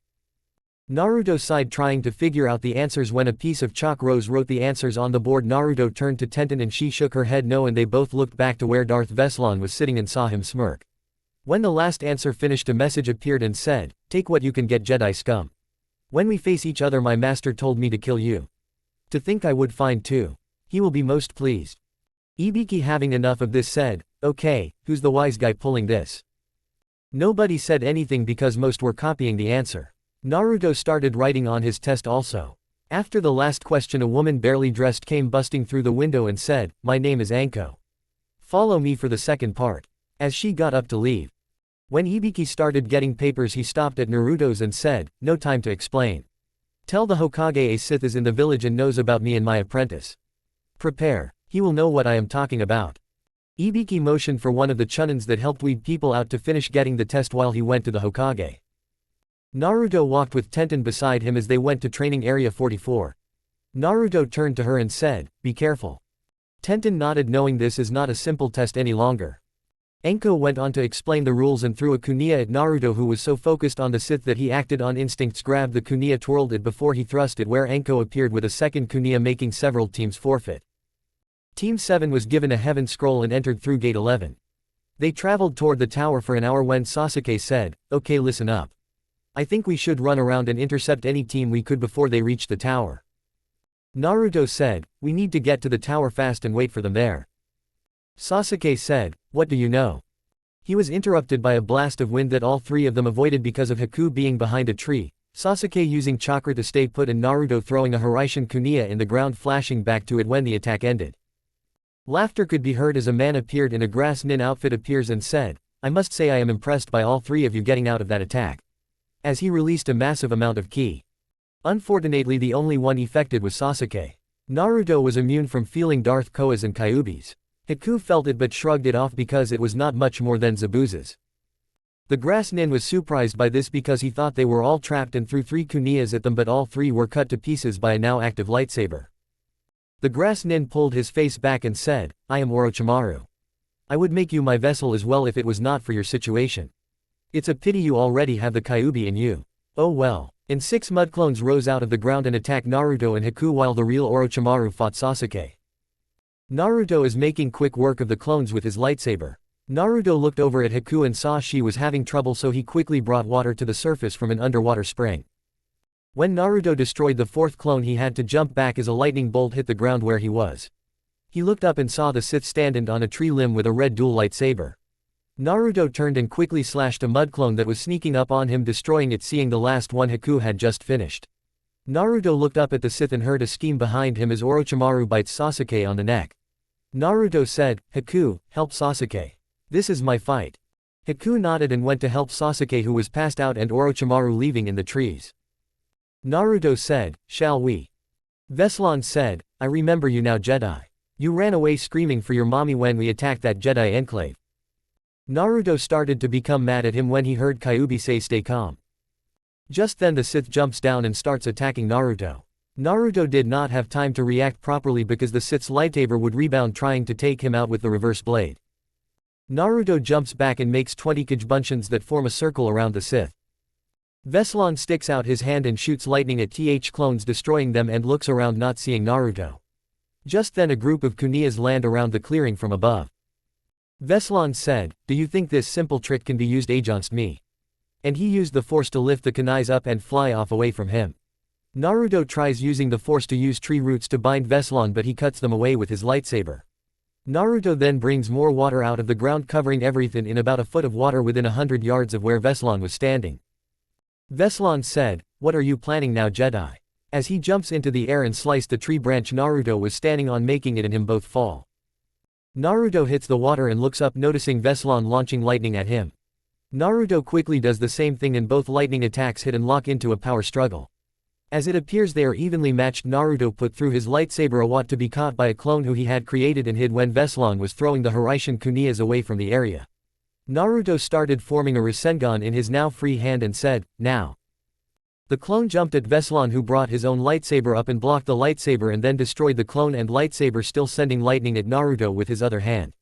Naruto sighed trying to figure out the answers when a piece of chalk rose wrote the answers on the board. Naruto turned to Tenten and she shook her head no and they both looked back to where Darth Veslan was sitting and saw him smirk. When the last answer finished a message appeared and said, take what you can get Jedi scum. When we face each other my master told me to kill you. To think I would find too. He will be most pleased. Ibiki having enough of this said, okay, who's the wise guy pulling this? Nobody said anything because most were copying the answer. Naruto started writing on his test also. After the last question a woman barely dressed came busting through the window and said, my name is Anko. Follow me for the second part. As she got up to leave. When Ibiki started getting papers he stopped at Naruto's and said, no time to explain. Tell the Hokage a Sith is in the village and knows about me and my apprentice. Prepare. He will know what I am talking about. Ibiki motioned for one of the chunins that helped weed people out to finish getting the test while he went to the Hokage. Naruto walked with Tenten beside him as they went to training area 44. Naruto turned to her and said, be careful. Tenten nodded knowing this is not a simple test any longer. Enko went on to explain the rules and threw a kunai at Naruto, who was so focused on the Sith that he acted on instincts, grabbed the kunai, twirled it before he thrust it where Enko appeared with a second kunai, making several teams forfeit. Team 7 was given a heaven scroll and entered through gate 11. They traveled toward the tower for an hour when Sasuke said, "Okay, listen up. I think we should run around and intercept any team we could before they reach the tower." Naruto said, "We need to get to the tower fast and wait for them there." Sasuke said, "What do you know?" He was interrupted by a blast of wind that all three of them avoided because of Haku being behind a tree, Sasuke using chakra to stay put and Naruto throwing a Hiraishin kunai in the ground, flashing back to it when the attack ended. Laughter could be heard as a man appeared in a grass nin outfit appears and said, "I must say I am impressed by all three of you getting out of that attack," as he released a massive amount of ki. Unfortunately, the only one affected was Sasuke. Naruto was immune from feeling Darth Koa's and Kyuubi's. Haku felt it but shrugged it off because it was not much more than Zabuza's. The grass nin was surprised by this because he thought they were all trapped and threw 3 kunais at them, but all 3 were cut to pieces by a now active lightsaber. The grass nin pulled his face back and said, "I am Orochimaru. I would make you my vessel as well if it was not for your situation. It's a pity you already have the Kyuubi in you. Oh well." And 6 mud clones rose out of the ground and attacked Naruto and Haku while the real Orochimaru fought Sasuke. Naruto is making quick work of the clones with his lightsaber. Naruto looked over at Haku and saw she was having trouble, so he quickly brought water to the surface from an underwater spring. When Naruto destroyed the 4th clone, he had to jump back as a lightning bolt hit the ground where he was. He looked up and saw the Sith standing on a tree limb with a red dual lightsaber. Naruto turned and quickly slashed a mud clone that was sneaking up on him, destroying it, seeing the last one Haku had just finished. Naruto looked up at the Sith and heard a scheme behind him as Orochimaru bites Sasuke on the neck. Naruto said, "Haku, help Sasuke. This is my fight." Haku nodded and went to help Sasuke, who was passed out, and Orochimaru leaving in the trees. Naruto said, "Shall we?" Veslon said, "I remember you now, Jedi. You ran away screaming for your mommy when we attacked that Jedi enclave." Naruto started to become mad at him when he heard Kyuubi say stay calm. Just then the Sith jumps down and starts attacking Naruto. Naruto did not have time to react properly because the Sith's lightsaber would rebound, trying to take him out with the reverse blade. Naruto jumps back and makes 20 Kajbunshians that form a circle around the Sith. Veslon sticks out his hand and shoots lightning at TH clones, destroying them, and looks around not seeing Naruto. Just then a group of kunais land around the clearing from above. Veslon said, "Do you think this simple trick can be used against me?" And he used the force to lift the kunais up and fly off away from him. Naruto tries using the force to use tree roots to bind Veslon, but he cuts them away with his lightsaber. Naruto then brings more water out of the ground, covering everything in about a foot of water within 100 yards of where Veslon was standing. Veslon said, "What are you planning now, Jedi?" As he jumps into the air and sliced the tree branch Naruto was standing on, making it and him both fall. Naruto hits the water and looks up, noticing Veslon launching lightning at him. Naruto quickly does the same thing and both lightning attacks hit and lock into a power struggle. As it appears they are evenly matched, Naruto put through his lightsaber a watt to be caught by a clone who he had created and hid when Veslon was throwing the Hiraishin kunais away from the area. Naruto started forming a rasengan in his now free hand and said, "Now." The clone jumped at Veslon, who brought his own lightsaber up and blocked the lightsaber and then destroyed the clone and lightsaber, still sending lightning at Naruto with his other hand.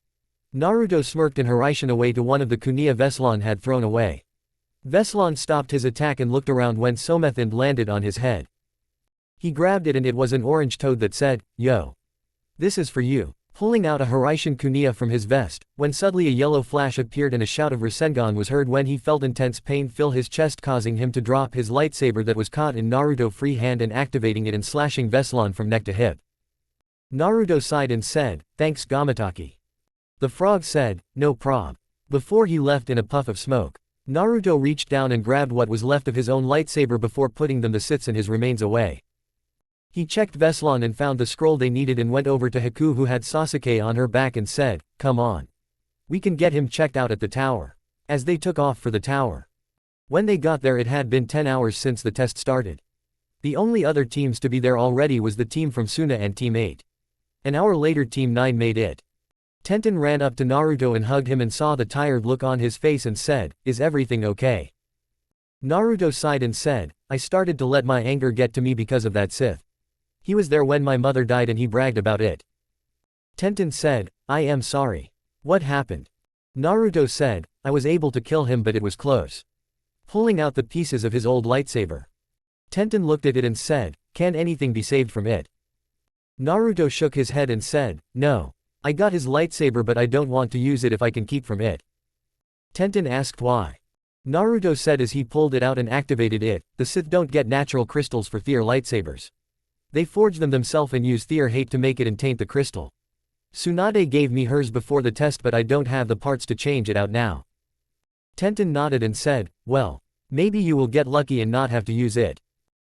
Naruto smirked and Hiraishin away to one of the kunai Veslon had thrown away. Veslon stopped his attack and looked around when Something landed on his head. He grabbed it and it was an orange toad that said, "Yo. This is for you." Pulling out a Hiraishin kunai from his vest, when suddenly a yellow flash appeared and a shout of rasengan was heard when he felt intense pain fill his chest, causing him to drop his lightsaber that was caught in Naruto's free hand and activating it and slashing Veslon from neck to hip. Naruto sighed and said, "Thanks, Gamataki." The frog said, "No prob." Before he left in a puff of smoke. Naruto reached down and grabbed what was left of his own lightsaber before putting the Siths and his remains away. He checked Veslon and found the scroll they needed and went over to Haku, who had Sasuke on her back, and said, "Come on. We can get him checked out at the tower." As they took off for the tower. When they got there, it had been 10 hours since the test started. The only other teams to be there already was the team from Suna and Team 8. An hour later Team 9 made it. Tenten ran up to Naruto and hugged him and saw the tired look on his face and said, "Is everything okay?" Naruto sighed and said, "I started to let my anger get to me because of that Sith. He was there when my mother died and he bragged about it." Tenten said, "I am sorry. What happened?" Naruto said, I was able to kill him but it was close. Pulling out the pieces of his old lightsaber. Tenten looked at it and said, can anything be saved from it? Naruto shook his head and said, no. I got his lightsaber but I don't want to use it if I can keep from it. Tenten asked why. Naruto said as he pulled it out and activated it, the Sith don't get natural crystals for their lightsabers. They forge them themselves and use their hate to make it and taint the crystal. Tsunade gave me hers before the test but I don't have the parts to change it out now. Tenten nodded and said, well, maybe you will get lucky and not have to use it.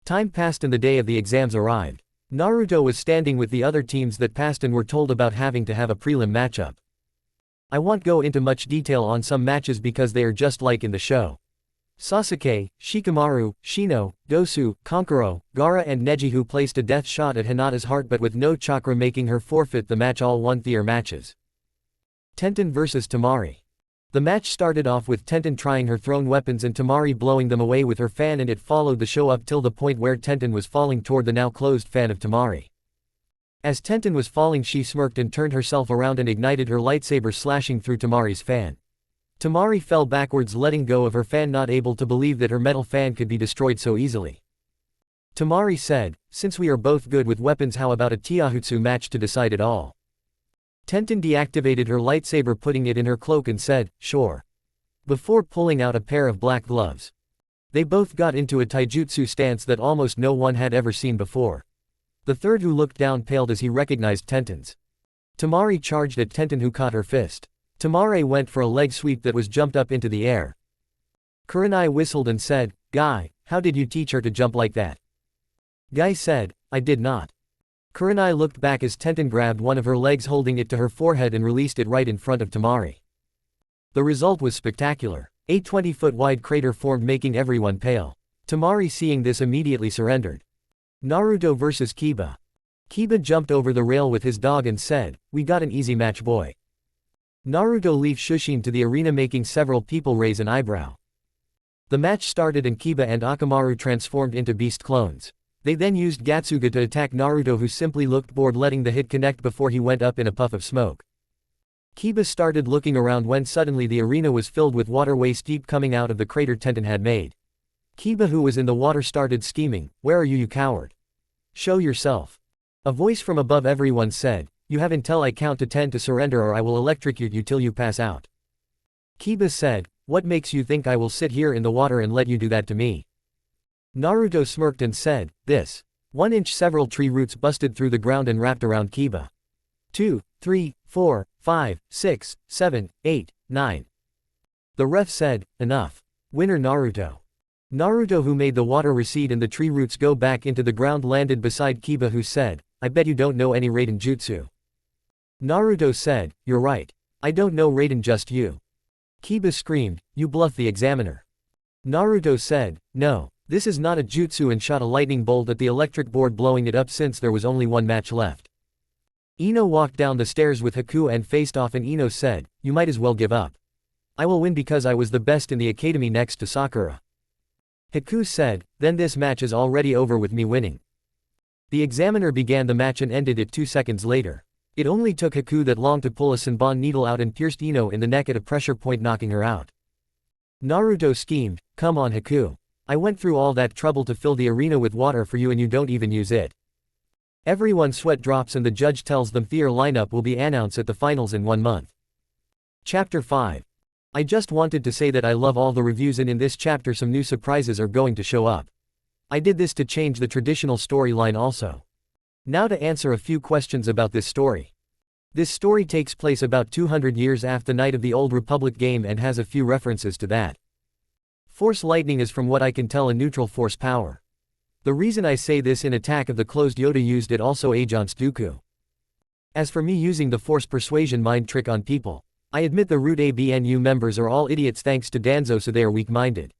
Time passed and the day of the exams arrived. Naruto was standing with the other teams that passed and were told about having to have a prelim matchup. I won't go into much detail on some matches because they are just like in the show. Sasuke, Shikamaru, Shino, Dosu, Kankuro, Gaara and Neji who placed a death shot at Hinata's heart but with no chakra making her forfeit the match all won their matches. Tenten vs Temari. The match started off with Tenten trying her thrown weapons and Temari blowing them away with her fan and it followed the show up till the point where Tenten was falling toward the now closed fan of Temari. As Tenten was falling she smirked and turned herself around and ignited her lightsaber slashing through Temari's fan. Temari fell backwards letting go of her fan not able to believe that her metal fan could be destroyed so easily. Temari said, since we are both good with weapons how about a Taijutsu match to decide it all. Tenten deactivated her lightsaber putting it in her cloak and said, sure. Before pulling out a pair of black gloves. They both got into a taijutsu stance that almost no one had ever seen before. The third who looked down paled as he recognized Tenten's. Temari charged at Tenten who caught her fist. Temari went for a leg sweep that was jumped up into the air. Kurenai whistled and said, Guy, how did you teach her to jump like that? Guy said, I did not. Kurenai looked back as Tenten grabbed one of her legs holding it to her forehead and released it right in front of Temari. The result was spectacular. A 20-foot wide crater formed making everyone pale. Temari seeing this immediately surrendered. Naruto vs Kiba. Kiba jumped over the rail with his dog and said, we got an easy match boy. Naruto leaves Shushin to the arena making several people raise an eyebrow. The match started and Kiba and Akamaru transformed into beast clones. They then used Gatsuga to attack Naruto who simply looked bored letting the hit connect before he went up in a puff of smoke. Kiba started looking around when suddenly the arena was filled with water waist deep coming out of the crater Tenten had made. Kiba who was in the water started scheming, where are you coward? Show yourself. A voice from above everyone said, you have until I count to 10 to surrender or I will electrocute you till you pass out. Kiba said, what makes you think I will sit here in the water and let you do that to me? Naruto smirked and said, this. 1 inch several tree roots busted through the ground and wrapped around Kiba. 2, 3, 4, 5, 6, 7, 8, 9. The ref said, enough. Winner Naruto. Naruto who made the water recede and the tree roots go back into the ground landed beside Kiba who said, I bet you don't know any Raiden jutsu. Naruto said, you're right. I don't know Raiden just you. Kiba screamed, you bluff the examiner. Naruto said, no, this is not a jutsu and shot a lightning bolt at the electric board blowing it up since there was only one match left. Ino walked down the stairs with Haku and faced off and Ino said, you might as well give up. I will win because I was the best in the academy next to Sakura. Haku said, then this match is already over with me winning. The examiner began the match and ended it 2 seconds later. It only took Haku that long to pull a Senbon needle out and pierced Ino in the neck at a pressure point knocking her out. Naruto schemed, come on Haku. I went through all that trouble to fill the arena with water for you and you don't even use it. Everyone sweat drops and the judge tells them their lineup will be announced at the finals in 1 month. Chapter 5. I just wanted to say that I love all the reviews and in this chapter some new surprises are going to show up. I did this to change the traditional storyline also. Now to answer a few questions about this story. This story takes place about 200 years after the Night of the Old Republic game and has a few references to that. Force lightning is from what I can tell a neutral force power. The reason I say this in Attack of the Closed Yoda used it also against Dooku. As for me using the force persuasion mind trick on people, I admit the Root ABNU members are all idiots thanks to Danzo so they are weak-minded.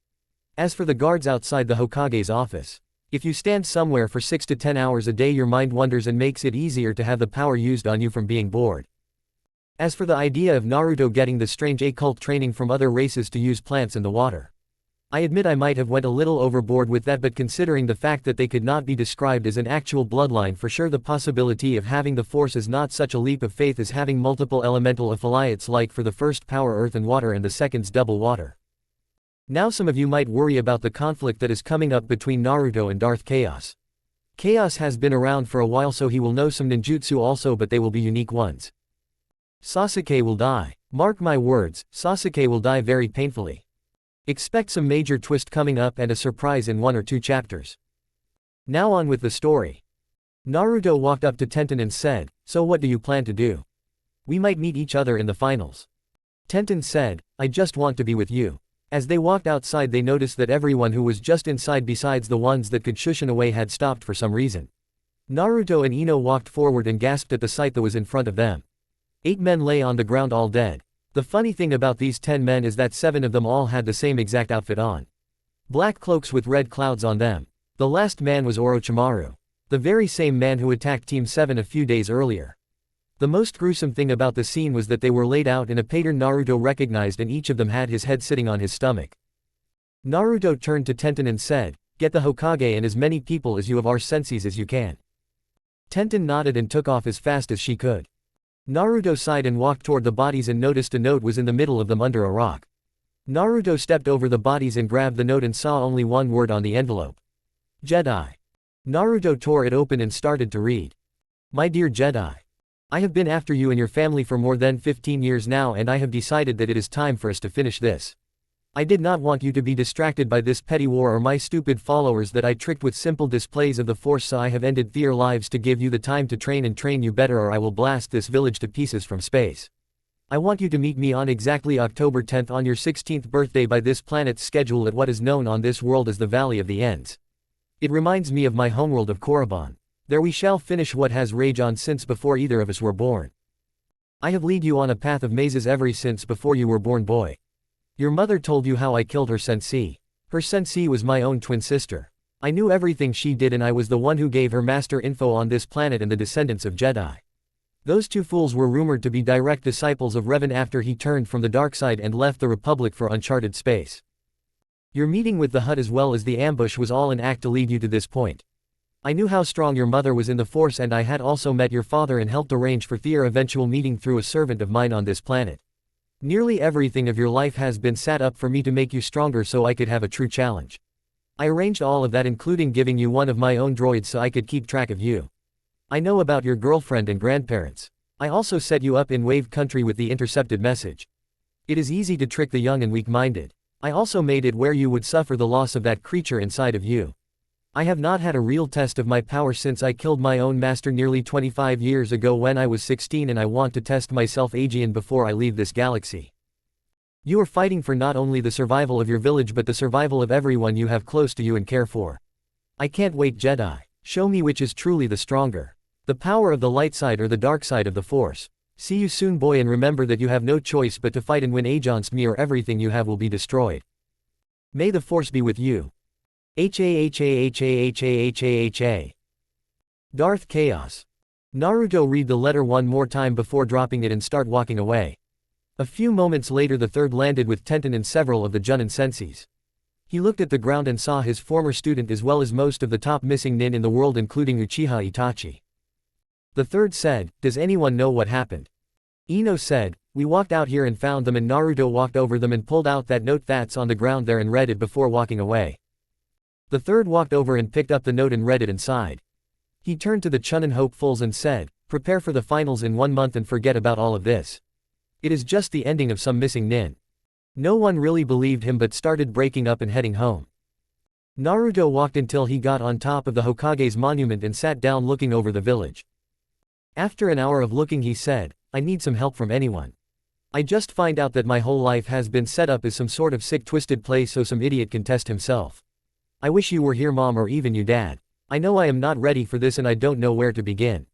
As for the guards outside the Hokage's office, if you stand somewhere for 6 to 10 hours a day your mind wanders and makes it easier to have the power used on you from being bored. As for the idea of Naruto getting the strange occult training from other races to use plants in the water. I admit I might have went a little overboard with that, but considering the fact that they could not be described as an actual bloodline, for sure the possibility of having the Force is not such a leap of faith as having multiple elemental affiliates, like for the first power earth and water and the second's double water. Now some of you might worry about the conflict that is coming up between Naruto and Darth Chaos. Chaos has been around for a while, so he will know some ninjutsu also, but they will be unique ones. Sasuke will die. Mark my words, Sasuke will die very painfully. Expect some major twist coming up and a surprise in 1 or 2 chapters. Now on with the story. Naruto walked up to Tenten and said, "So what do you plan to do? We might meet each other in the finals." Tenten said, "I just want to be with you." As they walked outside, they noticed that everyone who was just inside besides the ones that could shushin away had stopped for some reason. Naruto and Ino walked forward and gasped at the sight that was in front of them. 8 men lay on the ground all dead. The funny thing about these 10 men is that 7 of them all had the same exact outfit on. Black cloaks with red clouds on them. The last man was Orochimaru. The very same man who attacked Team 7 a few days earlier. The most gruesome thing about the scene was that they were laid out in a pattern Naruto recognized, and each of them had his head sitting on his stomach. Naruto turned to Tenten and said, "Get the Hokage and as many people as you of our senseis as you can." Tenten nodded and took off as fast as she could. Naruto sighed and walked toward the bodies and noticed a note was in the middle of them under a rock. Naruto stepped over the bodies and grabbed the note and saw only one word on the envelope. Jedi. Naruto tore it open and started to read. "My dear Jedi. I have been after you and your family for more than 15 years now, and I have decided that it is time for us to finish this. I did not want you to be distracted by this petty war or my stupid followers that I tricked with simple displays of the Force, so I have ended their lives to give you the time to train and train you better, or I will blast this village to pieces from space. I want you to meet me on exactly October 10th on your 16th birthday by this planet's schedule at what is known on this world as the Valley of the Ends. It reminds me of my homeworld of Korriban. There we shall finish what has raged on since before either of us were born. I have led you on a path of mazes ever since before you were born, boy. Your mother told you how I killed her sensei. Her sensei was my own twin sister. I knew everything she did, and I was the one who gave her master info on this planet and the descendants of Jedi. Those 2 fools were rumored to be direct disciples of Revan after he turned from the dark side and left the Republic for uncharted space. Your meeting with the Hutt as well as the ambush was all an act to lead you to this point. I knew how strong your mother was in the Force, and I had also met your father and helped arrange for their eventual meeting through a servant of mine on this planet. Nearly everything of your life has been set up for me to make you stronger so I could have a true challenge. I arranged all of that, including giving you one of my own droids so I could keep track of you. I know about your girlfriend and grandparents. I also set you up in Wave Country with the intercepted message. It is easy to trick the young and weak-minded. I also made it where you would suffer the loss of that creature inside of you. I have not had a real test of my power since I killed my own master nearly 25 years ago when I was 16, and I want to test myself again before I leave this galaxy. You are fighting for not only the survival of your village but the survival of everyone you have close to you and care for. I can't wait, Jedi. Show me which is truly the stronger. The power of the light side or the dark side of the Force. See you soon, boy, and remember that you have no choice but to fight and win against me, or everything you have will be destroyed. May the Force be with you. HAHAHAHAHAHA. Darth Chaos. Naruto read the letter one more time before dropping it and start walking away. A few moments later the third landed with Tenten and several of the Junin senseis. He looked at the ground and saw his former student as well as most of the top missing nin in the world, including Uchiha Itachi. The third said, "Does anyone know what happened?" Ino said, "We walked out here and found them," and Naruto walked over them and pulled out that note that's on the ground there and read it before walking away. The third walked over and picked up the note and read it and sighed. He turned to the Chunin hopefuls and said, "Prepare for the finals in 1 month and forget about all of this. It is just the ending of some missing nin." No one really believed him but started breaking up and heading home. Naruto walked until he got on top of the Hokage's monument and sat down looking over the village. After an hour of looking he said, "I need some help from anyone. I just find out that my whole life has been set up as some sort of sick twisted place so some idiot can test himself. I wish you were here, Mom, or even you, Dad. I know I am not ready for this and I don't know where to begin."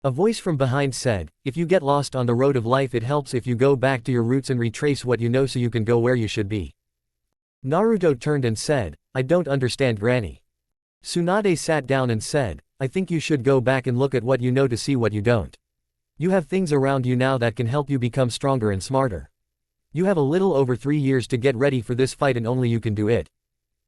A voice from behind said, "If you get lost on the road of life, it helps if you go back to your roots and retrace what you know so you can go where you should be." Naruto turned and said, "I don't understand, Granny." Tsunade sat down and said, "I think you should go back and look at what you know to see what you don't. You have things around you now that can help you become stronger and smarter. You have a little over 3 years to get ready for this fight and only you can do it.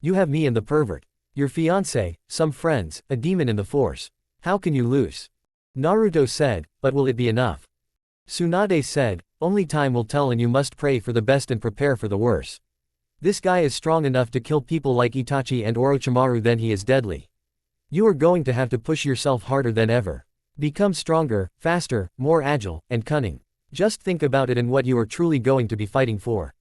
You have me and the pervert. Your fiancé, some friends, a demon in the force. How can you lose? Naruto said, but will it be enough? Tsunade said, only time will tell and you must pray for the best and prepare for the worst. This guy is strong enough to kill people like Itachi and Orochimaru, then he is deadly. You are going to have to push yourself harder than ever. Become stronger, faster, more agile, and cunning. Just think about it and what you are truly going to be fighting for.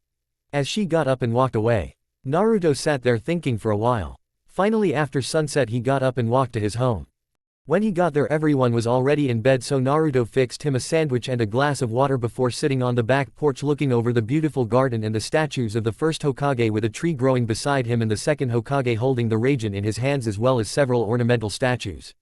As she got up and walked away, Naruto sat there thinking for a while. Finally after sunset he got up and walked to his home. When he got there everyone was already in bed, so Naruto fixed him a sandwich and a glass of water before sitting on the back porch looking over the beautiful garden and the statues of the first Hokage with a tree growing beside him and the second Hokage holding the rasen in his hands as well as several ornamental statues.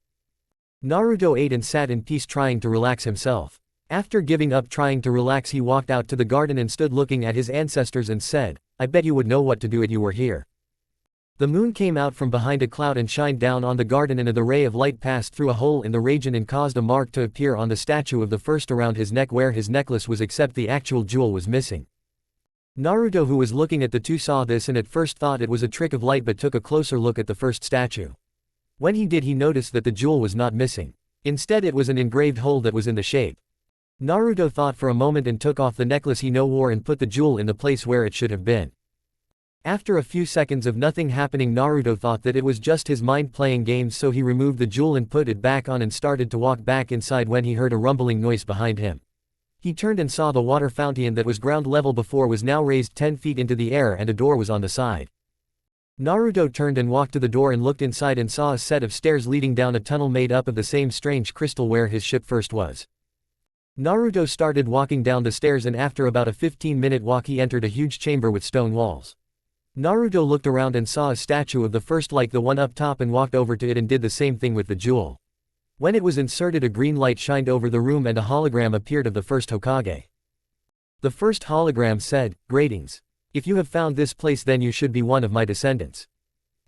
Naruto ate and sat in peace trying to relax himself. After giving up trying to relax he walked out to the garden and stood looking at his ancestors and said, I bet you would know what to do if you were here. The moon came out from behind a cloud and shined down on the garden, and a ray of light passed through a hole in the rasen and caused a mark to appear on the statue of the first around his neck where his necklace was, except the actual jewel was missing. Naruto, who was looking at the two, saw this and at first thought it was a trick of light but took a closer look at the first statue. When he did he noticed that the jewel was not missing. Instead it was an engraved hole that was in the shape. Naruto thought for a moment and took off the necklace he wore and put the jewel in the place where it should have been. After a few seconds of nothing happening Naruto thought that it was just his mind playing games, so he removed the jewel and put it back on and started to walk back inside when he heard a rumbling noise behind him. He turned and saw the water fountain that was ground level before was now raised 10 feet into the air and a door was on the side. Naruto turned and walked to the door and looked inside and saw a set of stairs leading down a tunnel made up of the same strange crystal where his ship first was. Naruto started walking down the stairs and after about a 15-minute walk he entered a huge chamber with stone walls. Naruto looked around and saw a statue of the first like the one up top and walked over to it and did the same thing with the jewel. When it was inserted a green light shined over the room and a hologram appeared of the first Hokage. The first hologram said, "Greetings. If you have found this place then you should be one of my descendants.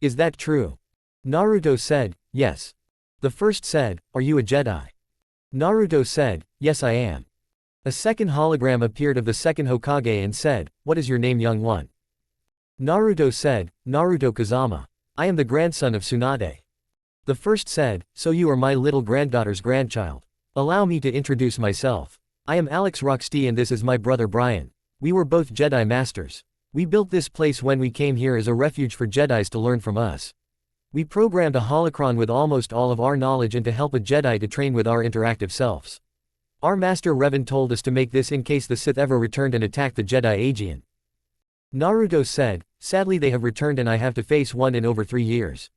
Is that true?" Naruto said, "Yes." The first said, "Are you a Jedi?" Naruto said, "Yes I am." A second hologram appeared of the second Hokage and said, "What is your name, young one?" Naruto said, "Naruto Kazama. I am the grandson of Tsunade." The first said, "So you are my little granddaughter's grandchild. Allow me to introduce myself. I am Alex Roxty and this is my brother Brian. We were both Jedi Masters. We built this place when we came here as a refuge for Jedis to learn from us. We programmed a holocron with almost all of our knowledge and to help a Jedi to train with our interactive selves. Our master Revan told us to make this in case the Sith ever returned and attacked the Jedi Aegean." Naruto said, "Sadly they have returned and I have to face one in over 3 years."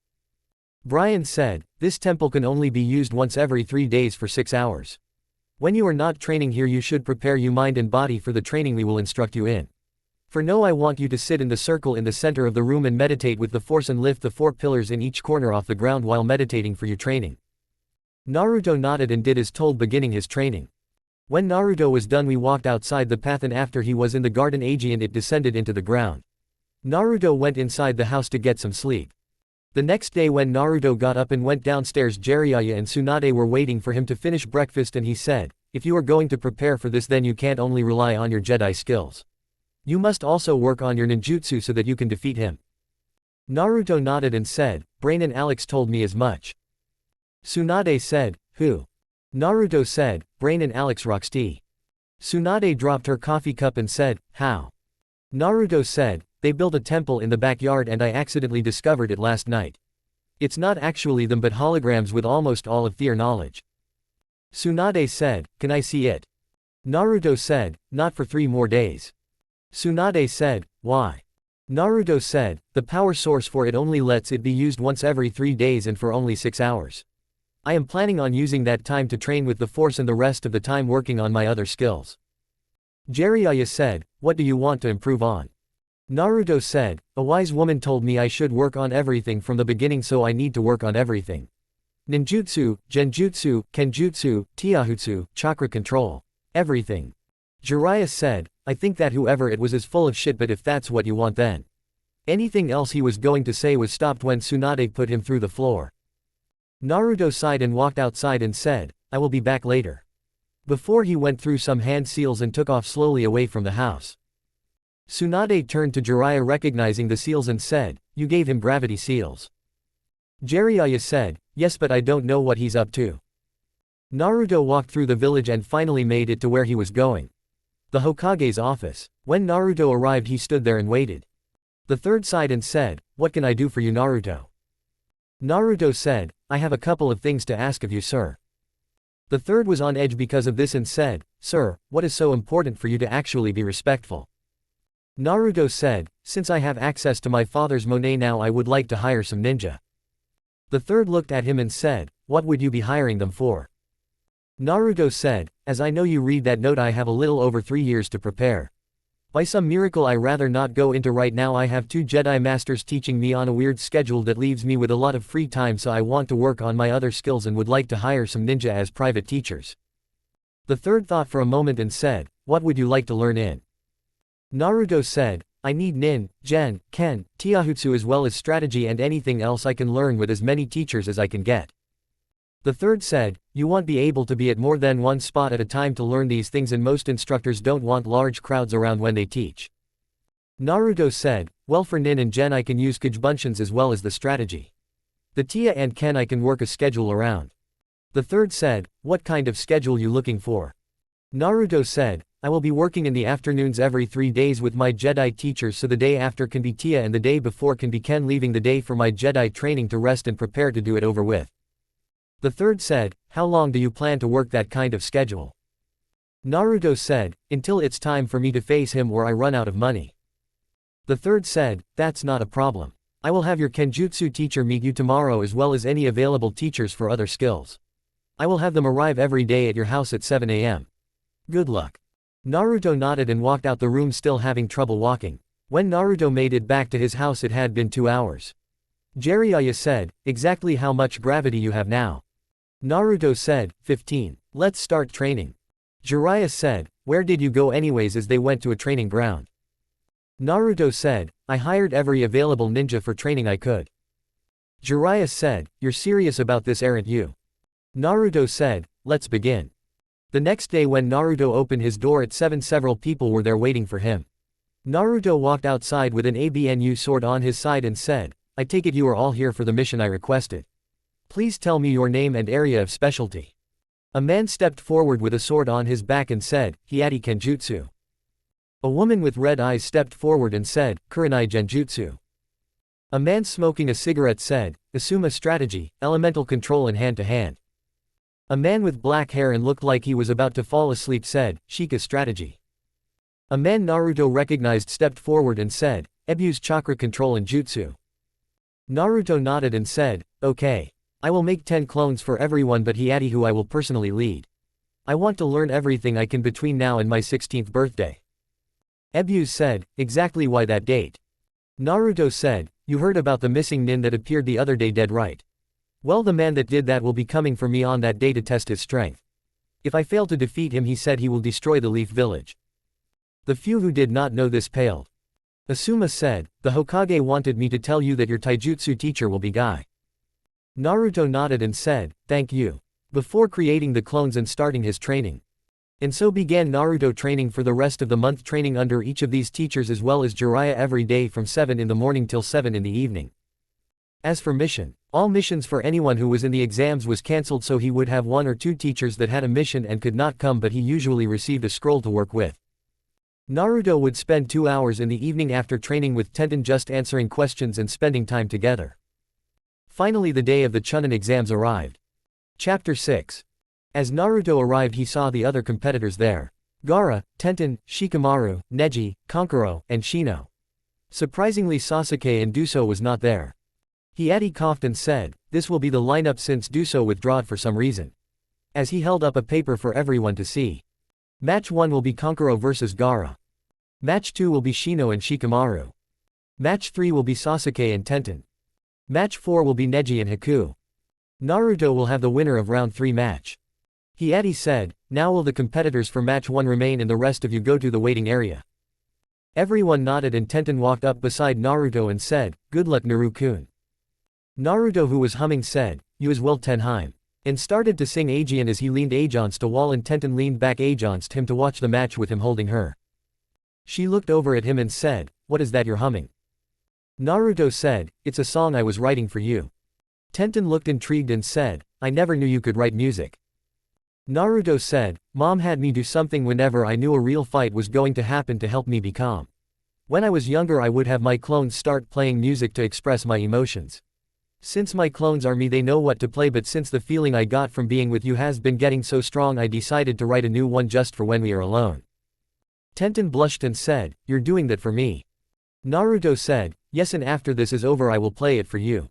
Brian said, "This temple can only be used once every 3 days for 6 hours. When you are not training here you should prepare your mind and body for the training we will instruct you in. For now I want you to sit in the circle in the center of the room and meditate with the force and lift the 4 pillars in each corner off the ground while meditating for your training." Naruto nodded and did as told, beginning his training. When Naruto was done we walked outside the path and after he was in the garden Aegean it descended into the ground. Naruto went inside the house to get some sleep. The next day when Naruto got up and went downstairs Jiraiya and Tsunade were waiting for him to finish breakfast and he said, "If you are going to prepare for this then you can't only rely on your Jedi skills. You must also work on your ninjutsu so that you can defeat him." Naruto nodded and said, "Brain and Alex told me as much." Tsunade said, "Who?" Naruto said, "Brain and Alex Roxty." Tsunade dropped her coffee cup and said, "How?" Naruto said, "They built a temple in the backyard and I accidentally discovered it last night. It's not actually them but holograms with almost all of their knowledge." Tsunade said, "Can I see it?" Naruto said, "Not for 3 more days." Tsunade said, "Why?" Naruto said, "The power source for it only lets it be used once every 3 days and for only 6 hours. I am planning on using that time to train with the force and the rest of the time working on my other skills." Jiraiya said, "What do you want to improve on?" Naruto said, "A wise woman told me I should work on everything from the beginning so I need to work on everything. Ninjutsu, genjutsu, kenjutsu, taijutsu, chakra control. Everything." Jiraiya said, "I think that whoever it was is full of shit but if that's what you want then." Anything else he was going to say was stopped when Tsunade put him through the floor. Naruto sighed and walked outside and said, "I will be back later." Before he went through some hand seals and took off slowly away from the house. Tsunade turned to Jiraiya recognizing the seals and said, "You gave him gravity seals." Jiraiya said, "Yes, but I don't know what he's up to." Naruto walked through the village and finally made it to where he was going. The Hokage's office. When Naruto arrived, he stood there and waited. The third sighed and said, "What can I do for you, Naruto?" Naruto said, "I have a couple of things to ask of you, sir." The third was on edge because of this and said, "Sir, what is so important for you to actually be respectful?" Naruto said, "Since I have access to my father's money now, I would like to hire some ninja." The third looked at him and said, "What would you be hiring them for?" Naruto said, "As I know you read that note, I have a little over 3 years to prepare. By some miracle I rather not go into right now. I have 2 Jedi Masters teaching me on a weird schedule that leaves me with a lot of free time, so I want to work on my other skills and would like to hire some ninja as private teachers." The third thought for a moment and said, "What would you like to learn in?" Naruto said, "I need nin, gen, ken, taijutsu as well as strategy and anything else I can learn with as many teachers as I can get." The third said, "You won't be able to be at more than one spot at a time to learn these things, and most instructors don't want large crowds around when they teach." Naruto said, "Well, for nin and gen I can use Kujbunshians as well as the strategy. The tia and ken I can work a schedule around." The third said, "What kind of schedule you looking for?" Naruto said, "I will be working in the afternoons every 3 days with my Jedi teachers, so the day after can be tia and the day before can be ken, leaving the day for my Jedi training to rest and prepare to do it over with." The third said, "How long do you plan to work that kind of schedule?" Naruto said, "Until it's time for me to face him or I run out of money." The third said, "That's not a problem. I will have your Kenjutsu teacher meet you tomorrow as well as any available teachers for other skills. I will have them arrive every day at your house at 7 a.m. Good luck." Naruto nodded and walked out the room, still having trouble walking. When Naruto made it back to his house, it had been 2 hours. Jiraiya said, "Exactly how much gravity you have now?" Naruto said, 15. "Let's start training." Jiraiya said, "Where did you go anyways?" as they went to a training ground. Naruto said, "I hired every available ninja for training I could." Jiraiya said, "You're serious about this, aren't you?" Naruto said, "Let's begin." The next day when Naruto opened his door at 7, several people were there waiting for him. Naruto walked outside with an ABNU sword on his side and said, "I take it you are all here for the mission I requested. Please tell me your name and area of specialty." A man stepped forward with a sword on his back and said, "Hiati Kenjutsu." A woman with red eyes stepped forward and said, "Kurenai Genjutsu." A man smoking a cigarette said, "Asuma Strategy, Elemental Control and Hand-to-Hand." A man with black hair and looked like he was about to fall asleep said, "Shika Strategy." A man Naruto recognized stepped forward and said, "Ebu's Chakra Control and Jutsu." Naruto nodded and said, "Okay. I will make 10 clones for everyone but Hiati, who I will personally lead. I want to learn everything I can between now and my 16th birthday." Ebu said, "Exactly why that date?" Naruto said, "You heard about the missing nin that appeared the other day, dead, right? Well, the man that did that will be coming for me on that day to test his strength. If I fail to defeat him, he said he will destroy the Leaf Village." The few who did not know this paled. Asuma said, "The Hokage wanted me to tell you that your taijutsu teacher will be Guy." Naruto nodded and said, "Thank you." Before creating the clones and starting his training. And so began Naruto training for the rest of the month, training under each of these teachers as well as Jiraiya every day from 7 in the morning till 7 in the evening. As for mission, all missions for anyone who was in the exams was cancelled, so he would have 1 or 2 teachers that had a mission and could not come, but he usually received a scroll to work with. Naruto would spend 2 hours in the evening after training with Tenten just answering questions and spending time together. Finally, the day of the Chunin exams arrived. Chapter 6. As Naruto arrived, he saw the other competitors there. Gaara, Tenten, Shikamaru, Neji, Kankuro, and Shino. Surprisingly, Sasuke and Duso was not there. Hiati coughed and said, "This will be the lineup since Duso withdrawed for some reason." As he held up a paper for everyone to see. Match 1 will be Kankuro vs Gaara. Match 2 will be Shino and Shikamaru. Match 3 will be Sasuke and Tenten. Match 4 will be Neji and Haku. Naruto will have the winner of round 3 match. Hiati said, "Now will the competitors for match 1 remain and the rest of you go to the waiting area?" Everyone nodded and Tenten walked up beside Naruto and said, "Good luck, Naru-kun." Naruto, who was humming, said, "You as well, Tenheim," and started to sing Aegean as he leaned against a wall and Tenten leaned back against him to watch the match with him holding her. She looked over at him and said, "What is that you're humming?" Naruto said, "It's a song I was writing for you." Tenten looked intrigued and said, "I never knew you could write music." Naruto said, "Mom had me do something whenever I knew a real fight was going to happen to help me be calm. When I was younger I would have my clones start playing music to express my emotions. Since my clones are me they know what to play, but since the feeling I got from being with you has been getting so strong I decided to write a new one just for when we are alone." Tenten blushed and said, "You're doing that for me?" Naruto said, "Yes, and after this is over I will play it for you."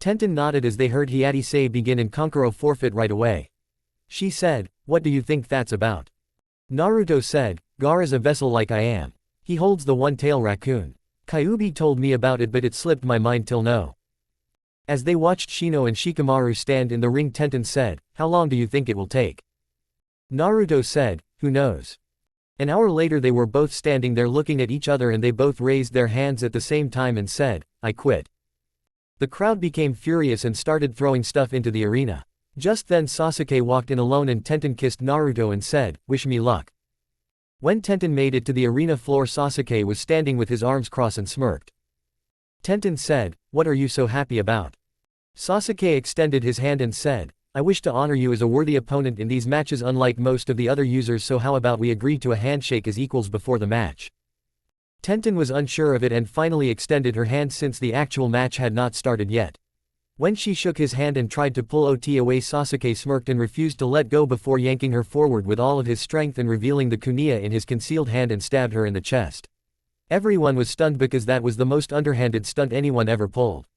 Tenten nodded as they heard Hinata begin and Kankuro forfeit right away. She said, "What do you think that's about?" Naruto said, "Gaara's a vessel like I am. He holds the one-tail raccoon. Kyuubi told me about it but it slipped my mind till now." As they watched Shino and Shikamaru stand in the ring, Tenten said, "How long do you think it will take?" Naruto said, "Who knows?" An hour later they were both standing there looking at each other and they both raised their hands at the same time and said, "I quit." The crowd became furious and started throwing stuff into the arena. Just then Sasuke walked in alone and Tenten kissed Naruto and said, "Wish me luck." When Tenten made it to the arena floor Sasuke was standing with his arms crossed and smirked. Tenten said, "What are you so happy about?" Sasuke extended his hand and said, "I wish to honor you as a worthy opponent in these matches unlike most of the other users, so how about we agree to a handshake as equals before the match?" Tenten was unsure of it and finally extended her hand since the actual match had not started yet. When she shook his hand and tried to pull OT away Sasuke smirked and refused to let go before yanking her forward with all of his strength and revealing the kunai in his concealed hand and stabbed her in the chest. Everyone was stunned because that was the most underhanded stunt anyone ever pulled.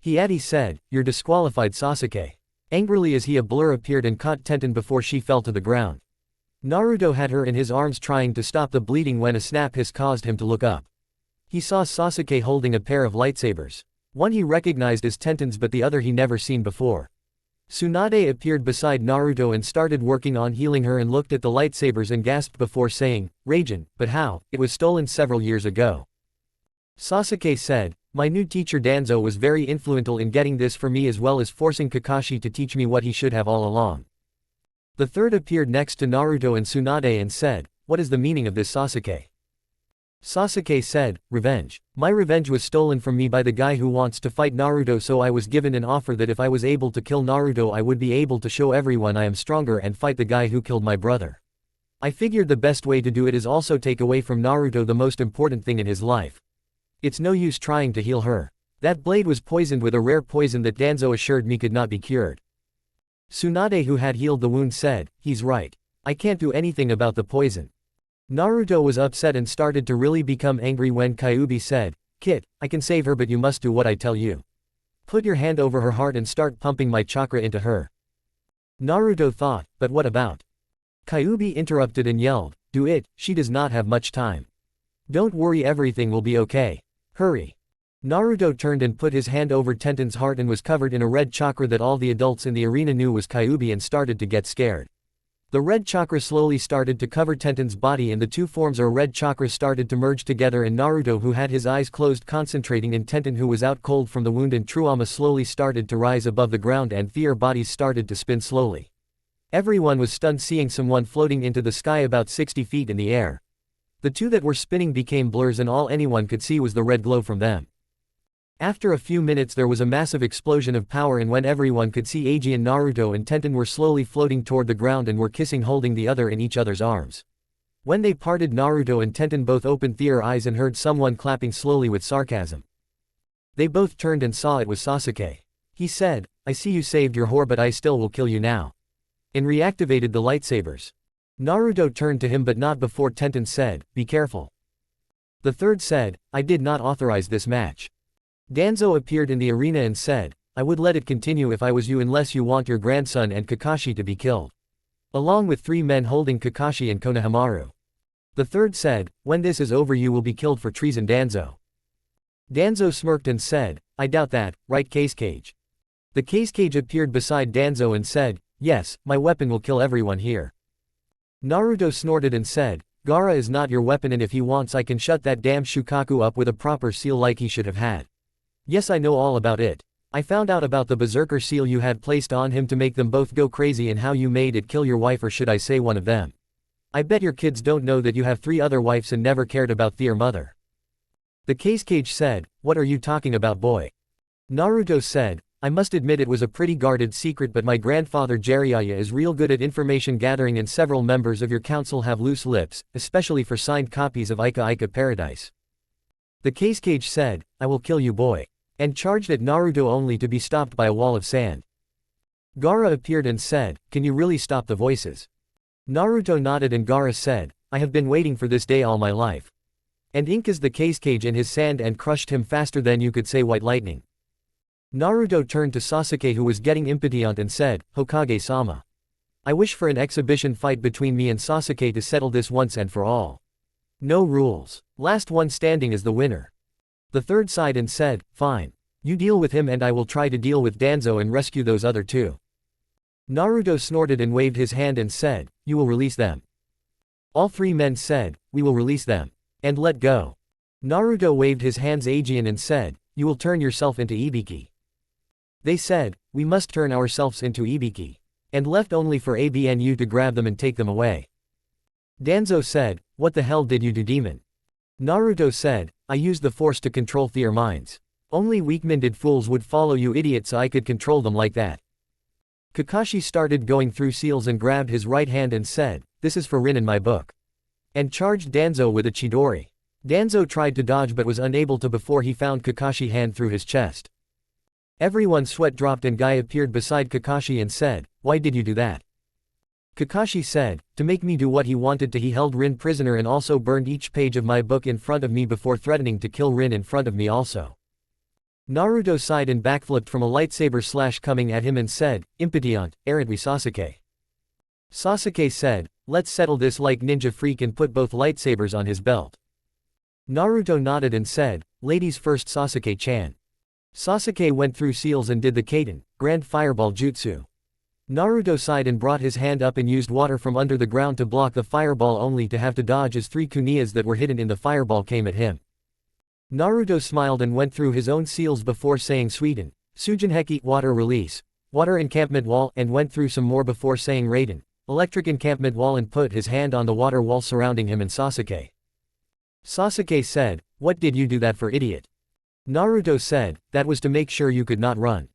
Hinata said, "You're disqualified Sasuke." Angrily as a blur appeared and caught Tenten before she fell to the ground. Naruto had her in his arms trying to stop the bleeding when a snap hiss caused him to look up. He saw Sasuke holding a pair of lightsabers. One he recognized as Tenten's but the other he never seen before. Tsunade appeared beside Naruto and started working on healing her and looked at the lightsabers and gasped before saying, "Raijin, but how? It was stolen several years ago." Sasuke said, "My new teacher Danzo was very influential in getting this for me as well as forcing Kakashi to teach me what he should have all along." The third appeared next to Naruto and Tsunade and said, "What is the meaning of this Sasuke?" Sasuke said, "Revenge. My revenge was stolen from me by the guy who wants to fight Naruto, so I was given an offer that if I was able to kill Naruto I would be able to show everyone I am stronger and fight the guy who killed my brother. I figured the best way to do it is also take away from Naruto the most important thing in his life. It's no use trying to heal her. That blade was poisoned with a rare poison that Danzo assured me could not be cured." Tsunade, who had healed the wound, said, "He's right. I can't do anything about the poison." Naruto was upset and started to really become angry when Kyuubi said, "Kid, I can save her but you must do what I tell you. Put your hand over her heart and start pumping my chakra into her." Naruto thought, "But what about?" Kyuubi interrupted and yelled, "Do it, she does not have much time. Don't worry, everything will be okay. Hurry." Naruto turned and put his hand over Tenten's heart and was covered in a red chakra that all the adults in the arena knew was Kyuubi and started to get scared. The red chakra slowly started to cover Tenten's body and the two forms of red chakra started to merge together, and Naruto, who had his eyes closed concentrating in Tenten, who was out cold from the wound, and Truama slowly started to rise above the ground and their bodies started to spin slowly. Everyone was stunned seeing someone floating into the sky about 60 feet in the air. The two that were spinning became blurs and all anyone could see was the red glow from them. After a few minutes there was a massive explosion of power, and when everyone could see Eiji and Naruto and Tenten were slowly floating toward the ground and were kissing, holding the other in each other's arms. When they parted, Naruto and Tenten both opened their eyes and heard someone clapping slowly with sarcasm. They both turned and saw it was Sasuke. He said, "I see you saved your whore but I still will kill you now." And reactivated the lightsabers. Naruto turned to him but not before Tenten said, "Be careful." The third said, "I did not authorize this match." Danzo appeared in the arena and said, "I would let it continue if I was you unless you want your grandson and Kakashi to be killed." Along with 3 men holding Kakashi and Konohamaru. The third said, "When this is over you will be killed for treason Danzo." Danzo smirked and said, "I doubt that, right Case Cage?" The Case Cage appeared beside Danzo and said, "Yes, my weapon will kill everyone here." Naruto snorted and said, "Gaara is not your weapon and if he wants I can shut that damn Shukaku up with a proper seal like he should have had. Yes, I know all about it. I found out about the berserker seal you had placed on him to make them both go crazy and how you made it kill your wife, or should I say one of them. I bet your kids don't know that you have 3 other wives and never cared about their mother. The Kage said, what are you talking about, boy? Naruto said, I must admit it was a pretty guarded secret, but my grandfather Jiraiya is real good at information gathering and several members of your council have loose lips, especially for signed copies of Ika Ika Paradise. The Kage said, I will kill you, boy. And charged at Naruto only to be stopped by a wall of sand. Gaara appeared and said, can you really stop the voices? Naruto nodded and Gaara said, I have been waiting for this day all my life. And inkas the Kage in his sand and crushed him faster than you could say white lightning. Naruto turned to Sasuke, who was getting impatient, and said, Hokage-sama. I wish for an exhibition fight between me and Sasuke to settle this once and for all. No rules. Last one standing is the winner. The third sighed and said, fine. You deal with him and I will try to deal with Danzo and rescue those other 2. Naruto snorted and waved his hand and said, you will release them. All 3 men said, we will release them. And let go. Naruto waved his hands Aegean and said, you will turn yourself into Ibiki. They said, we must turn ourselves into Ibiki. And left only for ABNU to grab them and take them away. Danzo said, what the hell did you do, demon? Naruto said, I used the force to control their minds. Only weak-minded fools would follow you, idiot, so I could control them like that. Kakashi started going through seals and grabbed his right hand and said, this is for Rin in my book. And charged Danzo with a Chidori. Danzo tried to dodge but was unable to before he found Kakashi's hand through his chest. Everyone's sweat dropped and Guy appeared beside Kakashi and said, why did you do that? Kakashi said, to make me do what he wanted to. He held Rin prisoner and also burned each page of my book in front of me before threatening to kill Rin in front of me also. Naruto sighed and backflipped from a lightsaber slash coming at him and said, impatient, aren't we, Sasuke? Sasuke said, let's settle this like ninja freak, and put both lightsabers on his belt. Naruto nodded and said, ladies first, Sasuke-chan. Sasuke went through seals and did the Kaden, Grand Fireball Jutsu. Naruto sighed and brought his hand up and used water from under the ground to block the fireball, only to have to dodge as 3 kuniyas that were hidden in the fireball came at him. Naruto smiled and went through his own seals before saying Suiden, Sujinheki, water release, water encampment wall, and went through some more before saying Raiden, electric encampment wall, and put his hand on the water wall surrounding him and Sasuke. Sasuke said, what did you do that for, idiot? Naruto said, that was to make sure you could not run.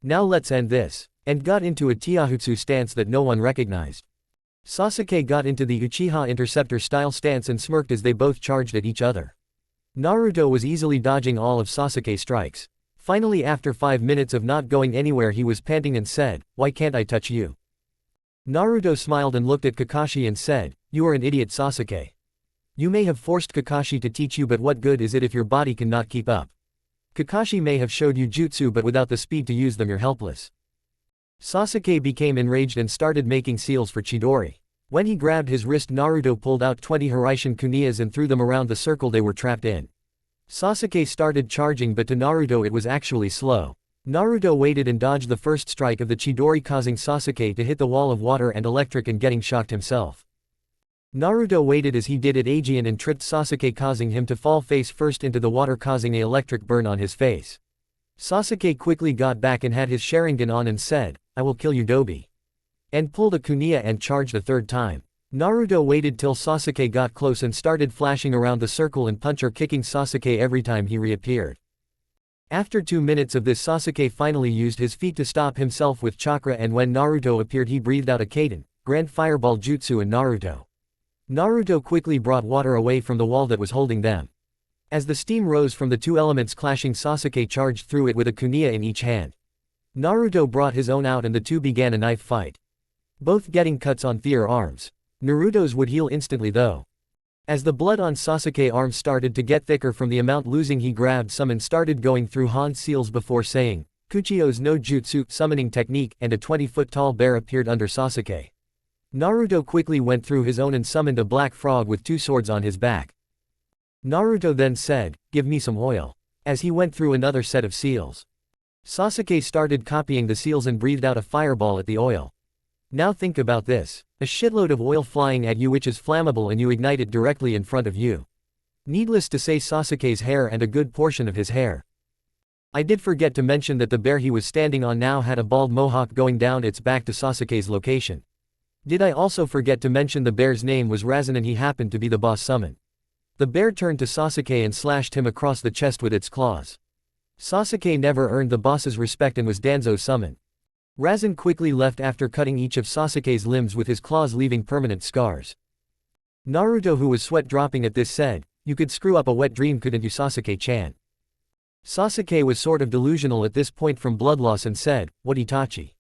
Now let's end this. And got into a Taijutsu stance that no one recognized. Sasuke got into the Uchiha Interceptor style stance and smirked as they both charged at each other. Naruto was easily dodging all of Sasuke's strikes. Finally, after 5 minutes of not going anywhere, he was panting and said, why can't I touch you? Naruto smiled and looked at Kakashi and said, you are an idiot, Sasuke. You may have forced Kakashi to teach you, but what good is it if your body cannot keep up? Kakashi may have showed you jutsu, but without the speed to use them you're helpless. Sasuke became enraged and started making seals for Chidori. When he grabbed his wrist, Naruto pulled out 20 Hiraishin kuniyas and threw them around the circle they were trapped in. Sasuke started charging, but to Naruto it was actually slow. Naruto waited and dodged the first strike of the Chidori, causing Sasuke to hit the wall of water and electric and getting shocked himself. Naruto waited as he did it Aegean and tripped Sasuke, causing him to fall face first into the water, causing an electric burn on his face. Sasuke quickly got back and had his Sharingan on and said, I will kill you, Dobi. And pulled a Kuniya and charged a third time. Naruto waited till Sasuke got close and started flashing around the circle and punch or kicking Sasuke every time he reappeared. After 2 minutes of this, Sasuke finally used his feet to stop himself with chakra, and when Naruto appeared he breathed out a Kaden, Grand Fireball Jutsu, and Naruto. Naruto quickly brought water away from the wall that was holding them. As the steam rose from the 2 elements clashing, Sasuke charged through it with a Kuniya in each hand. Naruto brought his own out and the 2 began a knife fight. Both getting cuts on their arms. Naruto's would heal instantly though. As the blood on Sasuke's arms started to get thicker from the amount losing, he grabbed some and started going through Han's seals before saying, Kuchio's no jutsu summoning technique, and a 20-foot tall bear appeared under Sasuke. Naruto quickly went through his own and summoned a black frog with 2 swords on his back. Naruto then said, give me some oil. As he went through another set of seals. Sasuke started copying the seals and breathed out a fireball at the oil. Now think about this. A shitload of oil flying at you which is flammable, and you ignite it directly in front of you. Needless to say, Sasuke's hair and a good portion of his hair. I did forget to mention that the bear he was standing on now had a bald mohawk going down its back to Sasuke's location. Did I also forget to mention the bear's name was Rasengan, and he happened to be the boss summon. The bear turned to Sasuke and slashed him across the chest with its claws. Sasuke never earned the boss's respect and was Danzo's summon. Rasen quickly left after cutting each of Sasuke's limbs with his claws, leaving permanent scars. Naruto, who was sweat dropping at this, said, "You could screw up a wet dream, couldn't you, Sasuke-chan?" Sasuke was sort of delusional at this point from blood loss and said, "What, Itachi?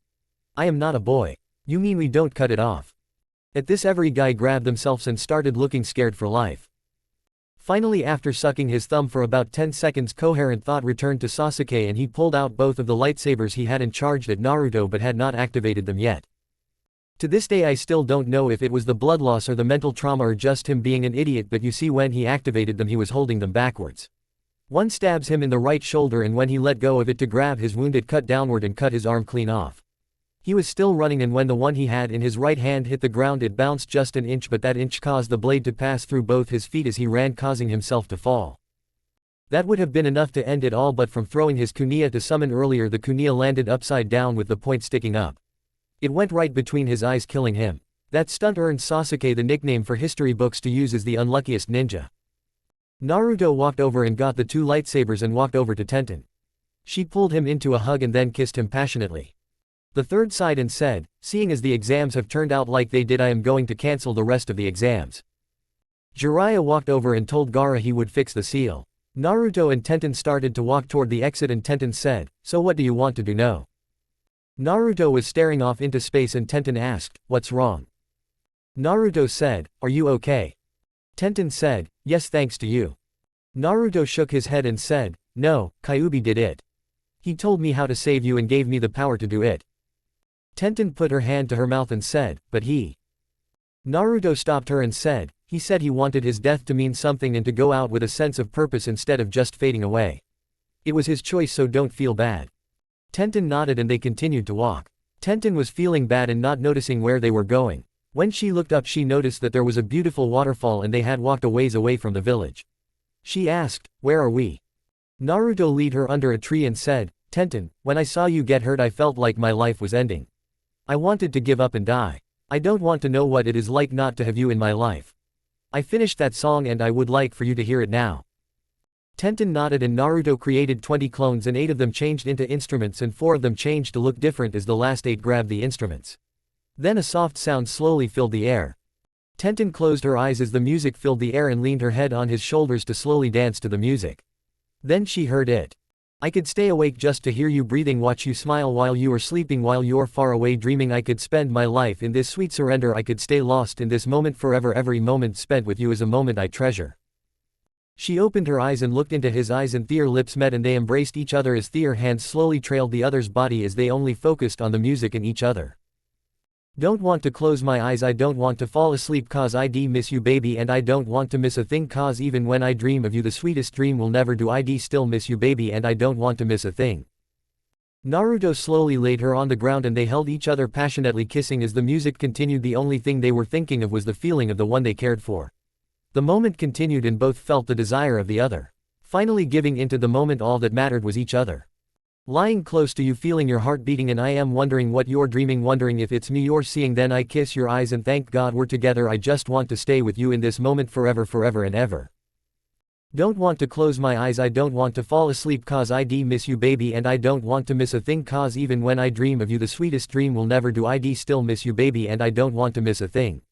I am not a boy. You mean we don't cut it off?" At this, every guy grabbed themselves and started looking scared for life. Finally, after sucking his thumb for about 10 seconds, coherent thought returned to Sasuke and he pulled out both of the lightsabers he had and charged at Naruto but had not activated them yet. To this day I still don't know if it was the blood loss or the mental trauma or just him being an idiot, but you see, when he activated them he was holding them backwards. One stabs him in the right shoulder, and when he let go of it to grab his wound it cut downward and cut his arm clean off. He was still running, and when the one he had in his right hand hit the ground it bounced just an inch, but that inch caused the blade to pass through both his feet as he ran, causing himself to fall. That would have been enough to end it all, but from throwing his kunai to summon earlier, the kunai landed upside down with the point sticking up. It went right between his eyes, killing him. That stunt earned Sasuke the nickname for history books to use as the unluckiest ninja. Naruto walked over and got the 2 lightsabers and walked over to Tenten. She pulled him into a hug and then kissed him passionately. The third sighed and said, "Seeing as the exams have turned out like they did, I am going to cancel the rest of the exams." Jiraiya walked over and told Gaara he would fix the seal. Naruto and Tenten started to walk toward the exit and Tenten said, "So what do you want to do now?" Naruto was staring off into space and Tenten asked, "What's wrong?" Naruto said, "Are you okay?" Tenten said, "Yes, thanks to you." Naruto shook his head and said, "No, Kyuubi did it. He told me how to save you and gave me the power to do it." Tenten put her hand to her mouth and said, "But he..." Naruto stopped her and said, "He said he wanted his death to mean something and to go out with a sense of purpose instead of just fading away. It was his choice, so don't feel bad." Tenten nodded and they continued to walk. Tenten was feeling bad and not noticing where they were going. When she looked up she noticed that there was a beautiful waterfall and they had walked a ways away from the village. She asked, "Where are we?" Naruto lead her under a tree and said, "Tenten, when I saw you get hurt I felt like my life was ending. I wanted to give up and die. I don't want to know what it is like not to have you in my life. I finished that song and I would like for you to hear it now." Tenten nodded and Naruto created 20 clones and 8 of them changed into instruments and 4 of them changed to look different as the last 8 grabbed the instruments. Then a soft sound slowly filled the air. Tenten closed her eyes as the music filled the air and leaned her head on his shoulders to slowly dance to the music. Then she heard it. "I could stay awake just to hear you breathing, watch you smile while you are sleeping, while you're far away dreaming. I could spend my life in this sweet surrender. I could stay lost in this moment forever. Every moment spent with you is a moment I treasure." She opened her eyes and looked into his eyes and their lips met and they embraced each other as their hands slowly trailed the other's body as they only focused on the music and each other. "Don't want to close my eyes, I don't want to fall asleep cause I miss you baby, and I don't want to miss a thing cause even when I dream of you the sweetest dream will never do. I still miss you baby and I don't want to miss a thing." Naruto slowly laid her on the ground and they held each other passionately kissing as the music continued. The only thing they were thinking of was the feeling of the one they cared for. The moment continued and both felt the desire of the other. Finally giving into the moment, all that mattered was each other. Lying close to you, feeling your heart beating, and I am wondering what you're dreaming, wondering if it's me you're seeing. Then I kiss your eyes and thank God we're together. I just want to stay with you in this moment forever, forever and ever. Don't want to close my eyes, I don't want to fall asleep cause I miss you baby and I don't want to miss a thing cause even when I dream of you the sweetest dream will never do. I still miss you baby and I don't want to miss a thing.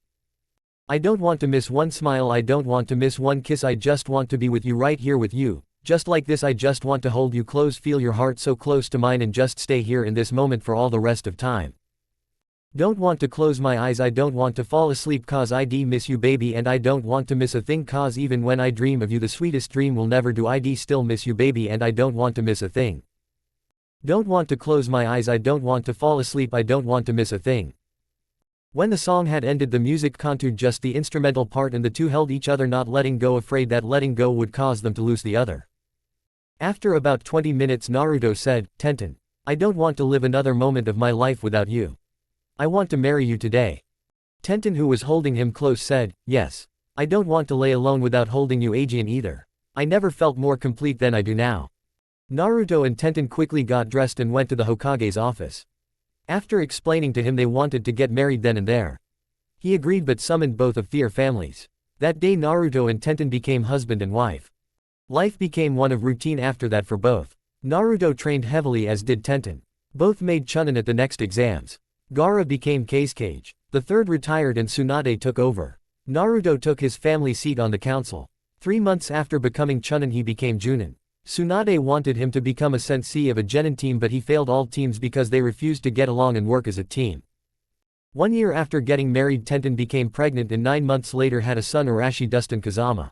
I don't want to miss one smile, I don't want to miss one kiss. I just want to be with you, right here with you. Just like this, I just want to hold you close, feel your heart so close to mine and just stay here in this moment for all the rest of time. Don't want to close my eyes, I don't want to fall asleep cause I miss you baby and I don't want to miss a thing cause even when I dream of you the sweetest dream will never do. I still miss you baby and I don't want to miss a thing. Don't want to close my eyes, I don't want to fall asleep, I don't want to miss a thing. When the song had ended the music continued just the instrumental part and the two held each other, not letting go, afraid that letting go would cause them to lose the other. After about 20 minutes Naruto said, "Tenten, I don't want to live another moment of my life without you. I want to marry you today." Tenten, who was holding him close, said, "Yes. I don't want to lay alone without holding you Aegean either. I never felt more complete than I do now." Naruto and Tenten quickly got dressed and went to the Hokage's office. After explaining to him they wanted to get married then and there. He agreed but summoned both of their families. That day Naruto and Tenten became husband and wife. Life became one of routine after that for both. Naruto trained heavily as did Tenten. Both made Chunin at the next exams. Gaara became Kazekage. The third retired and Tsunade took over. Naruto took his family seat on the council. 3 months after becoming Chunin he became Junin. Tsunade wanted him to become a sensei of a genin team but he failed all teams because they refused to get along and work as a team. 1 year after getting married Tenten became pregnant and 9 months later had a son Arashi Dustin Kazama.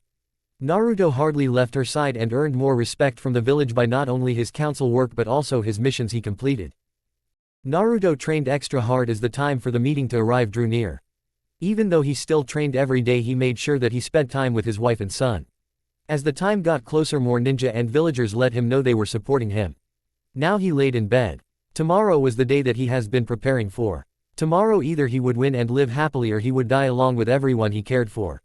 Naruto hardly left her side and earned more respect from the village by not only his council work but also his missions he completed. Naruto trained extra hard as the time for the meeting to arrive drew near. Even though he still trained every day he made sure that he spent time with his wife and son. As the time got closer more ninja and villagers let him know they were supporting him. Now he laid in bed. Tomorrow was the day that he has been preparing for. Tomorrow either he would win and live happily or he would die along with everyone he cared for.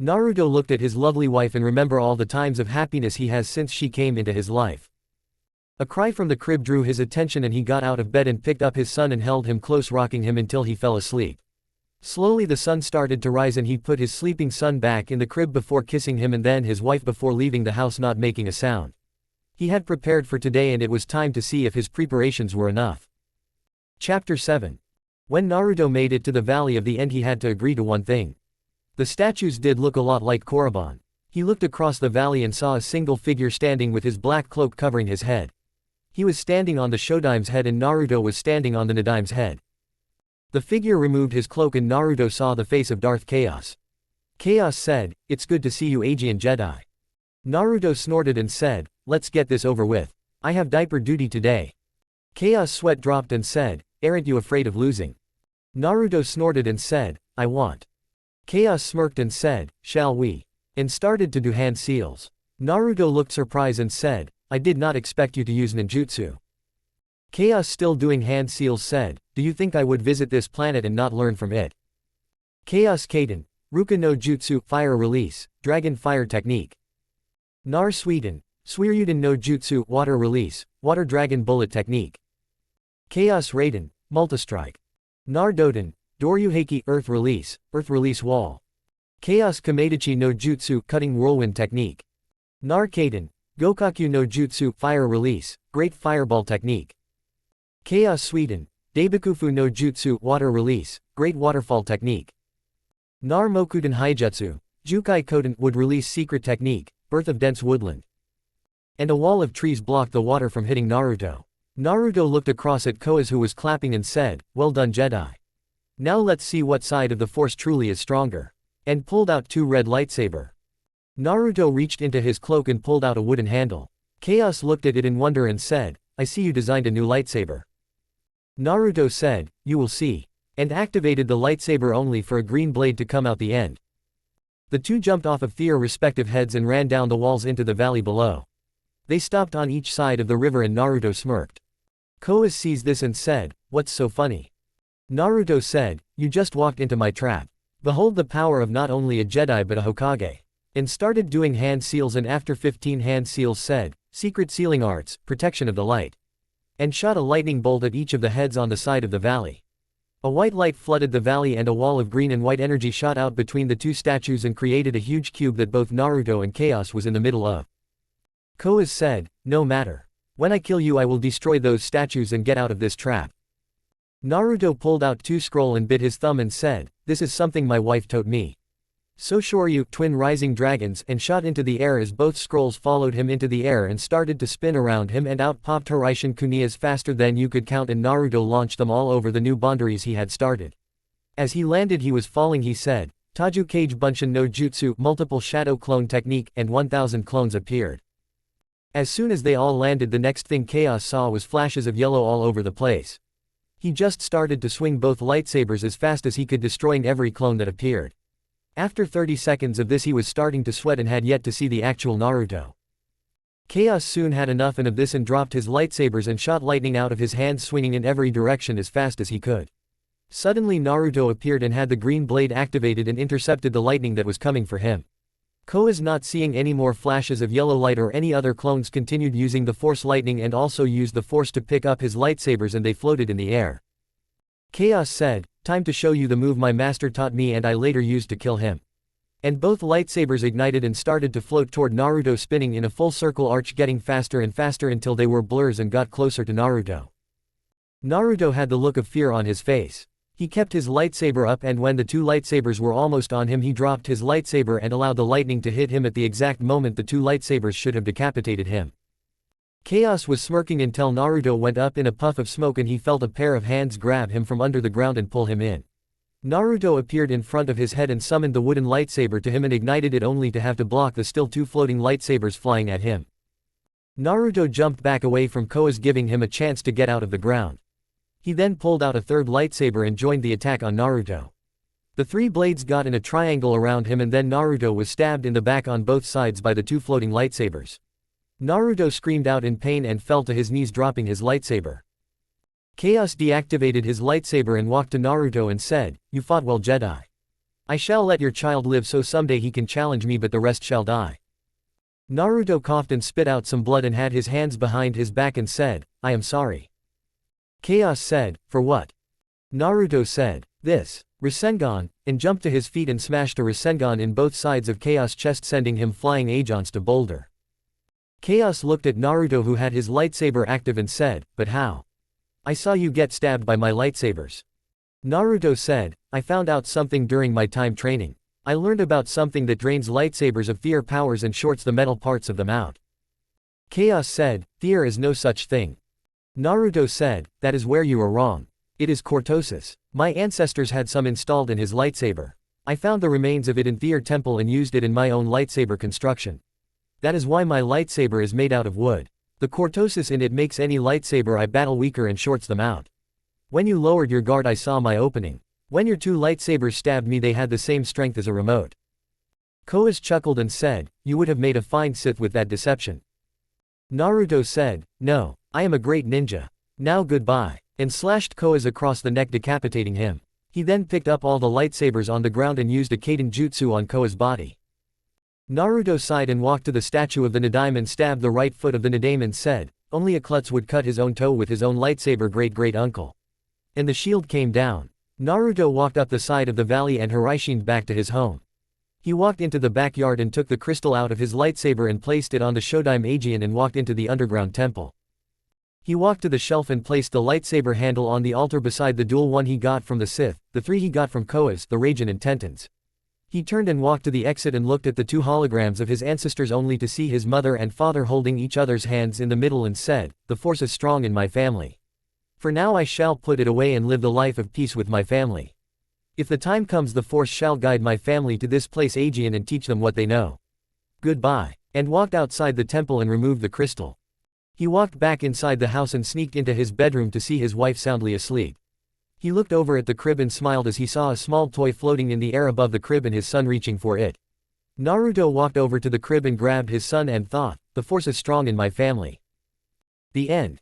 Naruto looked at his lovely wife and remember all the times of happiness he has since she came into his life. A cry from the crib drew his attention and he got out of bed and picked up his son and held him close rocking him until he fell asleep. Slowly the sun started to rise and he put his sleeping son back in the crib before kissing him and then his wife before leaving the house not making a sound. He had prepared for today and it was time to see if his preparations were enough. Chapter 7. When Naruto made it to the Valley of the End he had to agree to one thing. The statues did look a lot like Korriban. He looked across the valley and saw a single figure standing with his black cloak covering his head. He was standing on the Shodime's head and Naruto was standing on the Nadime's head. The figure removed his cloak and Naruto saw the face of Darth Chaos. Chaos said, "It's good to see you Aegean Jedi." Naruto snorted and said, "Let's get this over with. I have diaper duty today." Chaos sweat dropped and said, "Aren't you afraid of losing?" Naruto snorted and said, "I want." Chaos smirked and said, "Shall we?" and started to do hand seals. Naruto looked surprised and said, "I did not expect you to use ninjutsu." Chaos still doing hand seals said, "Do you think I would visit this planet and not learn from it?" Chaos Kaden, Ruka no Jutsu, Fire Release, Dragon Fire Technique. Nar Sweden, Suiryuden no Jutsu, Water Release, Water Dragon Bullet Technique. Chaos Raiden, Multistrike. Nar Doden, Doryuheiki, Earth Release Wall. Chaos Kamedachi no Jutsu, Cutting Whirlwind Technique. Nar Kaden, Gokaku no Jutsu, Fire Release, Great Fireball Technique. Chaos Sweden, Daibikufu no Jutsu, Water Release, Great Waterfall Technique. Nar Mokuden Haijutsu, Jukai Koden, Wood Release Secret Technique, Birth of Dense Woodland. And a wall of trees blocked the water from hitting Naruto. Naruto looked across at Koaz who was clapping and said, "Well done Jedi. Now let's see what side of the force truly is stronger." And pulled out 2 red lightsaber. Naruto reached into his cloak and pulled out a wooden handle. Chaos looked at it in wonder and said, "I see you designed a new lightsaber." Naruto said, "You will see." And activated the lightsaber only for a green blade to come out the end. The two jumped off of their respective heads and ran down the walls into the valley below. They stopped on each side of the river and Naruto smirked. Koaz sees this and said, "What's so funny?" Naruto said, "You just walked into my trap. Behold the power of not only a Jedi but a Hokage." And started doing hand seals and after 15 hand seals said, "Secret sealing arts, protection of the light." And shot a lightning bolt at each of the heads on the side of the valley. A white light flooded the valley and a wall of green and white energy shot out between the two statues and created a huge cube that both Naruto and Chaos was in the middle of. Koaz said, "No matter. When I kill you I will destroy those statues and get out of this trap." Naruto pulled out 2 scroll and bit his thumb and said, "This is something my wife taught me." So Shoryu, twin rising dragons, and shot into the air as both scrolls followed him into the air and started to spin around him and out popped Hiraishin Kuniyas faster than you could count and Naruto launched them all over the new boundaries he had started. As he landed he was falling he said, "Taju Kage Bunshin no Jutsu, multiple shadow clone technique," and 1000 clones appeared. As soon as they all landed the next thing Chaos saw was flashes of yellow all over the place. He just started to swing both lightsabers as fast as he could destroying every clone that appeared. After 30 seconds of this he was starting to sweat and had yet to see the actual Naruto. Chaos soon had enough of this and dropped his lightsabers and shot lightning out of his hands swinging in every direction as fast as he could. Suddenly Naruto appeared and had the green blade activated and intercepted the lightning that was coming for him. Koaz not seeing any more flashes of yellow light or any other clones continued using the force lightning and also used the force to pick up his lightsabers and they floated in the air. Chaos said, time to show you the move my master taught me and I later used to kill him. And both lightsabers ignited and started to float toward Naruto, spinning in a full circle arch, getting faster and faster until they were blurs and got closer to Naruto. Naruto had the look of fear on his face. He kept his lightsaber up, and when the two lightsabers were almost on him he dropped his lightsaber and allowed the lightning to hit him at the exact moment the two lightsabers should have decapitated him. Chaos was smirking until Naruto went up in a puff of smoke and he felt a pair of hands grab him from under the ground and pull him in. Naruto appeared in front of his head and summoned the wooden lightsaber to him and ignited it, only to have to block the still two floating lightsabers flying at him. Naruto jumped back away from Koa's, giving him a chance to get out of the ground. He then pulled out a third lightsaber and joined the attack on Naruto. The three blades got in a triangle around him and then Naruto was stabbed in the back on both sides by the two floating lightsabers. Naruto screamed out in pain and fell to his knees, dropping his lightsaber. Chaos deactivated his lightsaber and walked to Naruto and said, "You fought well, Jedi. I shall let your child live so someday he can challenge me, but the rest shall die." Naruto coughed and spit out some blood and had his hands behind his back and said, "I am sorry." Chaos said, "For what?" Naruto said, "This, Rasengan," and jumped to his feet and smashed a Rasengan in both sides of Chaos' chest, sending him flying against a boulder. Chaos looked at Naruto, who had his lightsaber active, and said, "But how? I saw you get stabbed by my lightsabers." Naruto said, "I found out something during my time training. I learned about something that drains lightsabers of fear powers and shorts the metal parts of them out." Chaos said, "Fear is no such thing." Naruto said, "That is where you are wrong. It is cortosis. My ancestors had some installed in his lightsaber. I found the remains of it in Fear Temple and used it in my own lightsaber construction. That is why my lightsaber is made out of wood. The cortosis in it makes any lightsaber I battle weaker and shorts them out. When you lowered your guard I saw my opening. When your two lightsabers stabbed me they had the same strength as a remote." Koas chuckled and said, "You would have made a fine Sith with that deception." Naruto said, "No, I am a great ninja. Now goodbye," and slashed Koas across the neck, decapitating him. He then picked up all the lightsabers on the ground and used a Kaden jutsu on Koa's body. Naruto sighed and walked to the statue of the Nidaime and stabbed the right foot of the Nidaime and said, "Only a klutz would cut his own toe with his own lightsaber, great-great-uncle." And the shield came down. Naruto walked up the side of the valley and Hiraishined back to his home. He walked into the backyard and took the crystal out of his lightsaber and placed it on the Shodaime Aegean and walked into the underground temple. He walked to the shelf and placed the lightsaber handle on the altar beside the dual one he got from the Sith, the three he got from Koas, the Raijin and Tentans. He turned and walked to the exit and looked at the two holograms of his ancestors, only to see his mother and father holding each other's hands in the middle, and said, "The force is strong in my family. For now I shall put it away and live the life of peace with my family. If the time comes the force shall guide my family to this place Aegean and teach them what they know. Goodbye," and walked outside the temple and removed the crystal. He walked back inside the house and sneaked into his bedroom to see his wife soundly asleep. He looked over at the crib and smiled as he saw a small toy floating in the air above the crib and his son reaching for it. Naruto walked over to the crib and grabbed his son and thought, "The force is strong in my family." The end.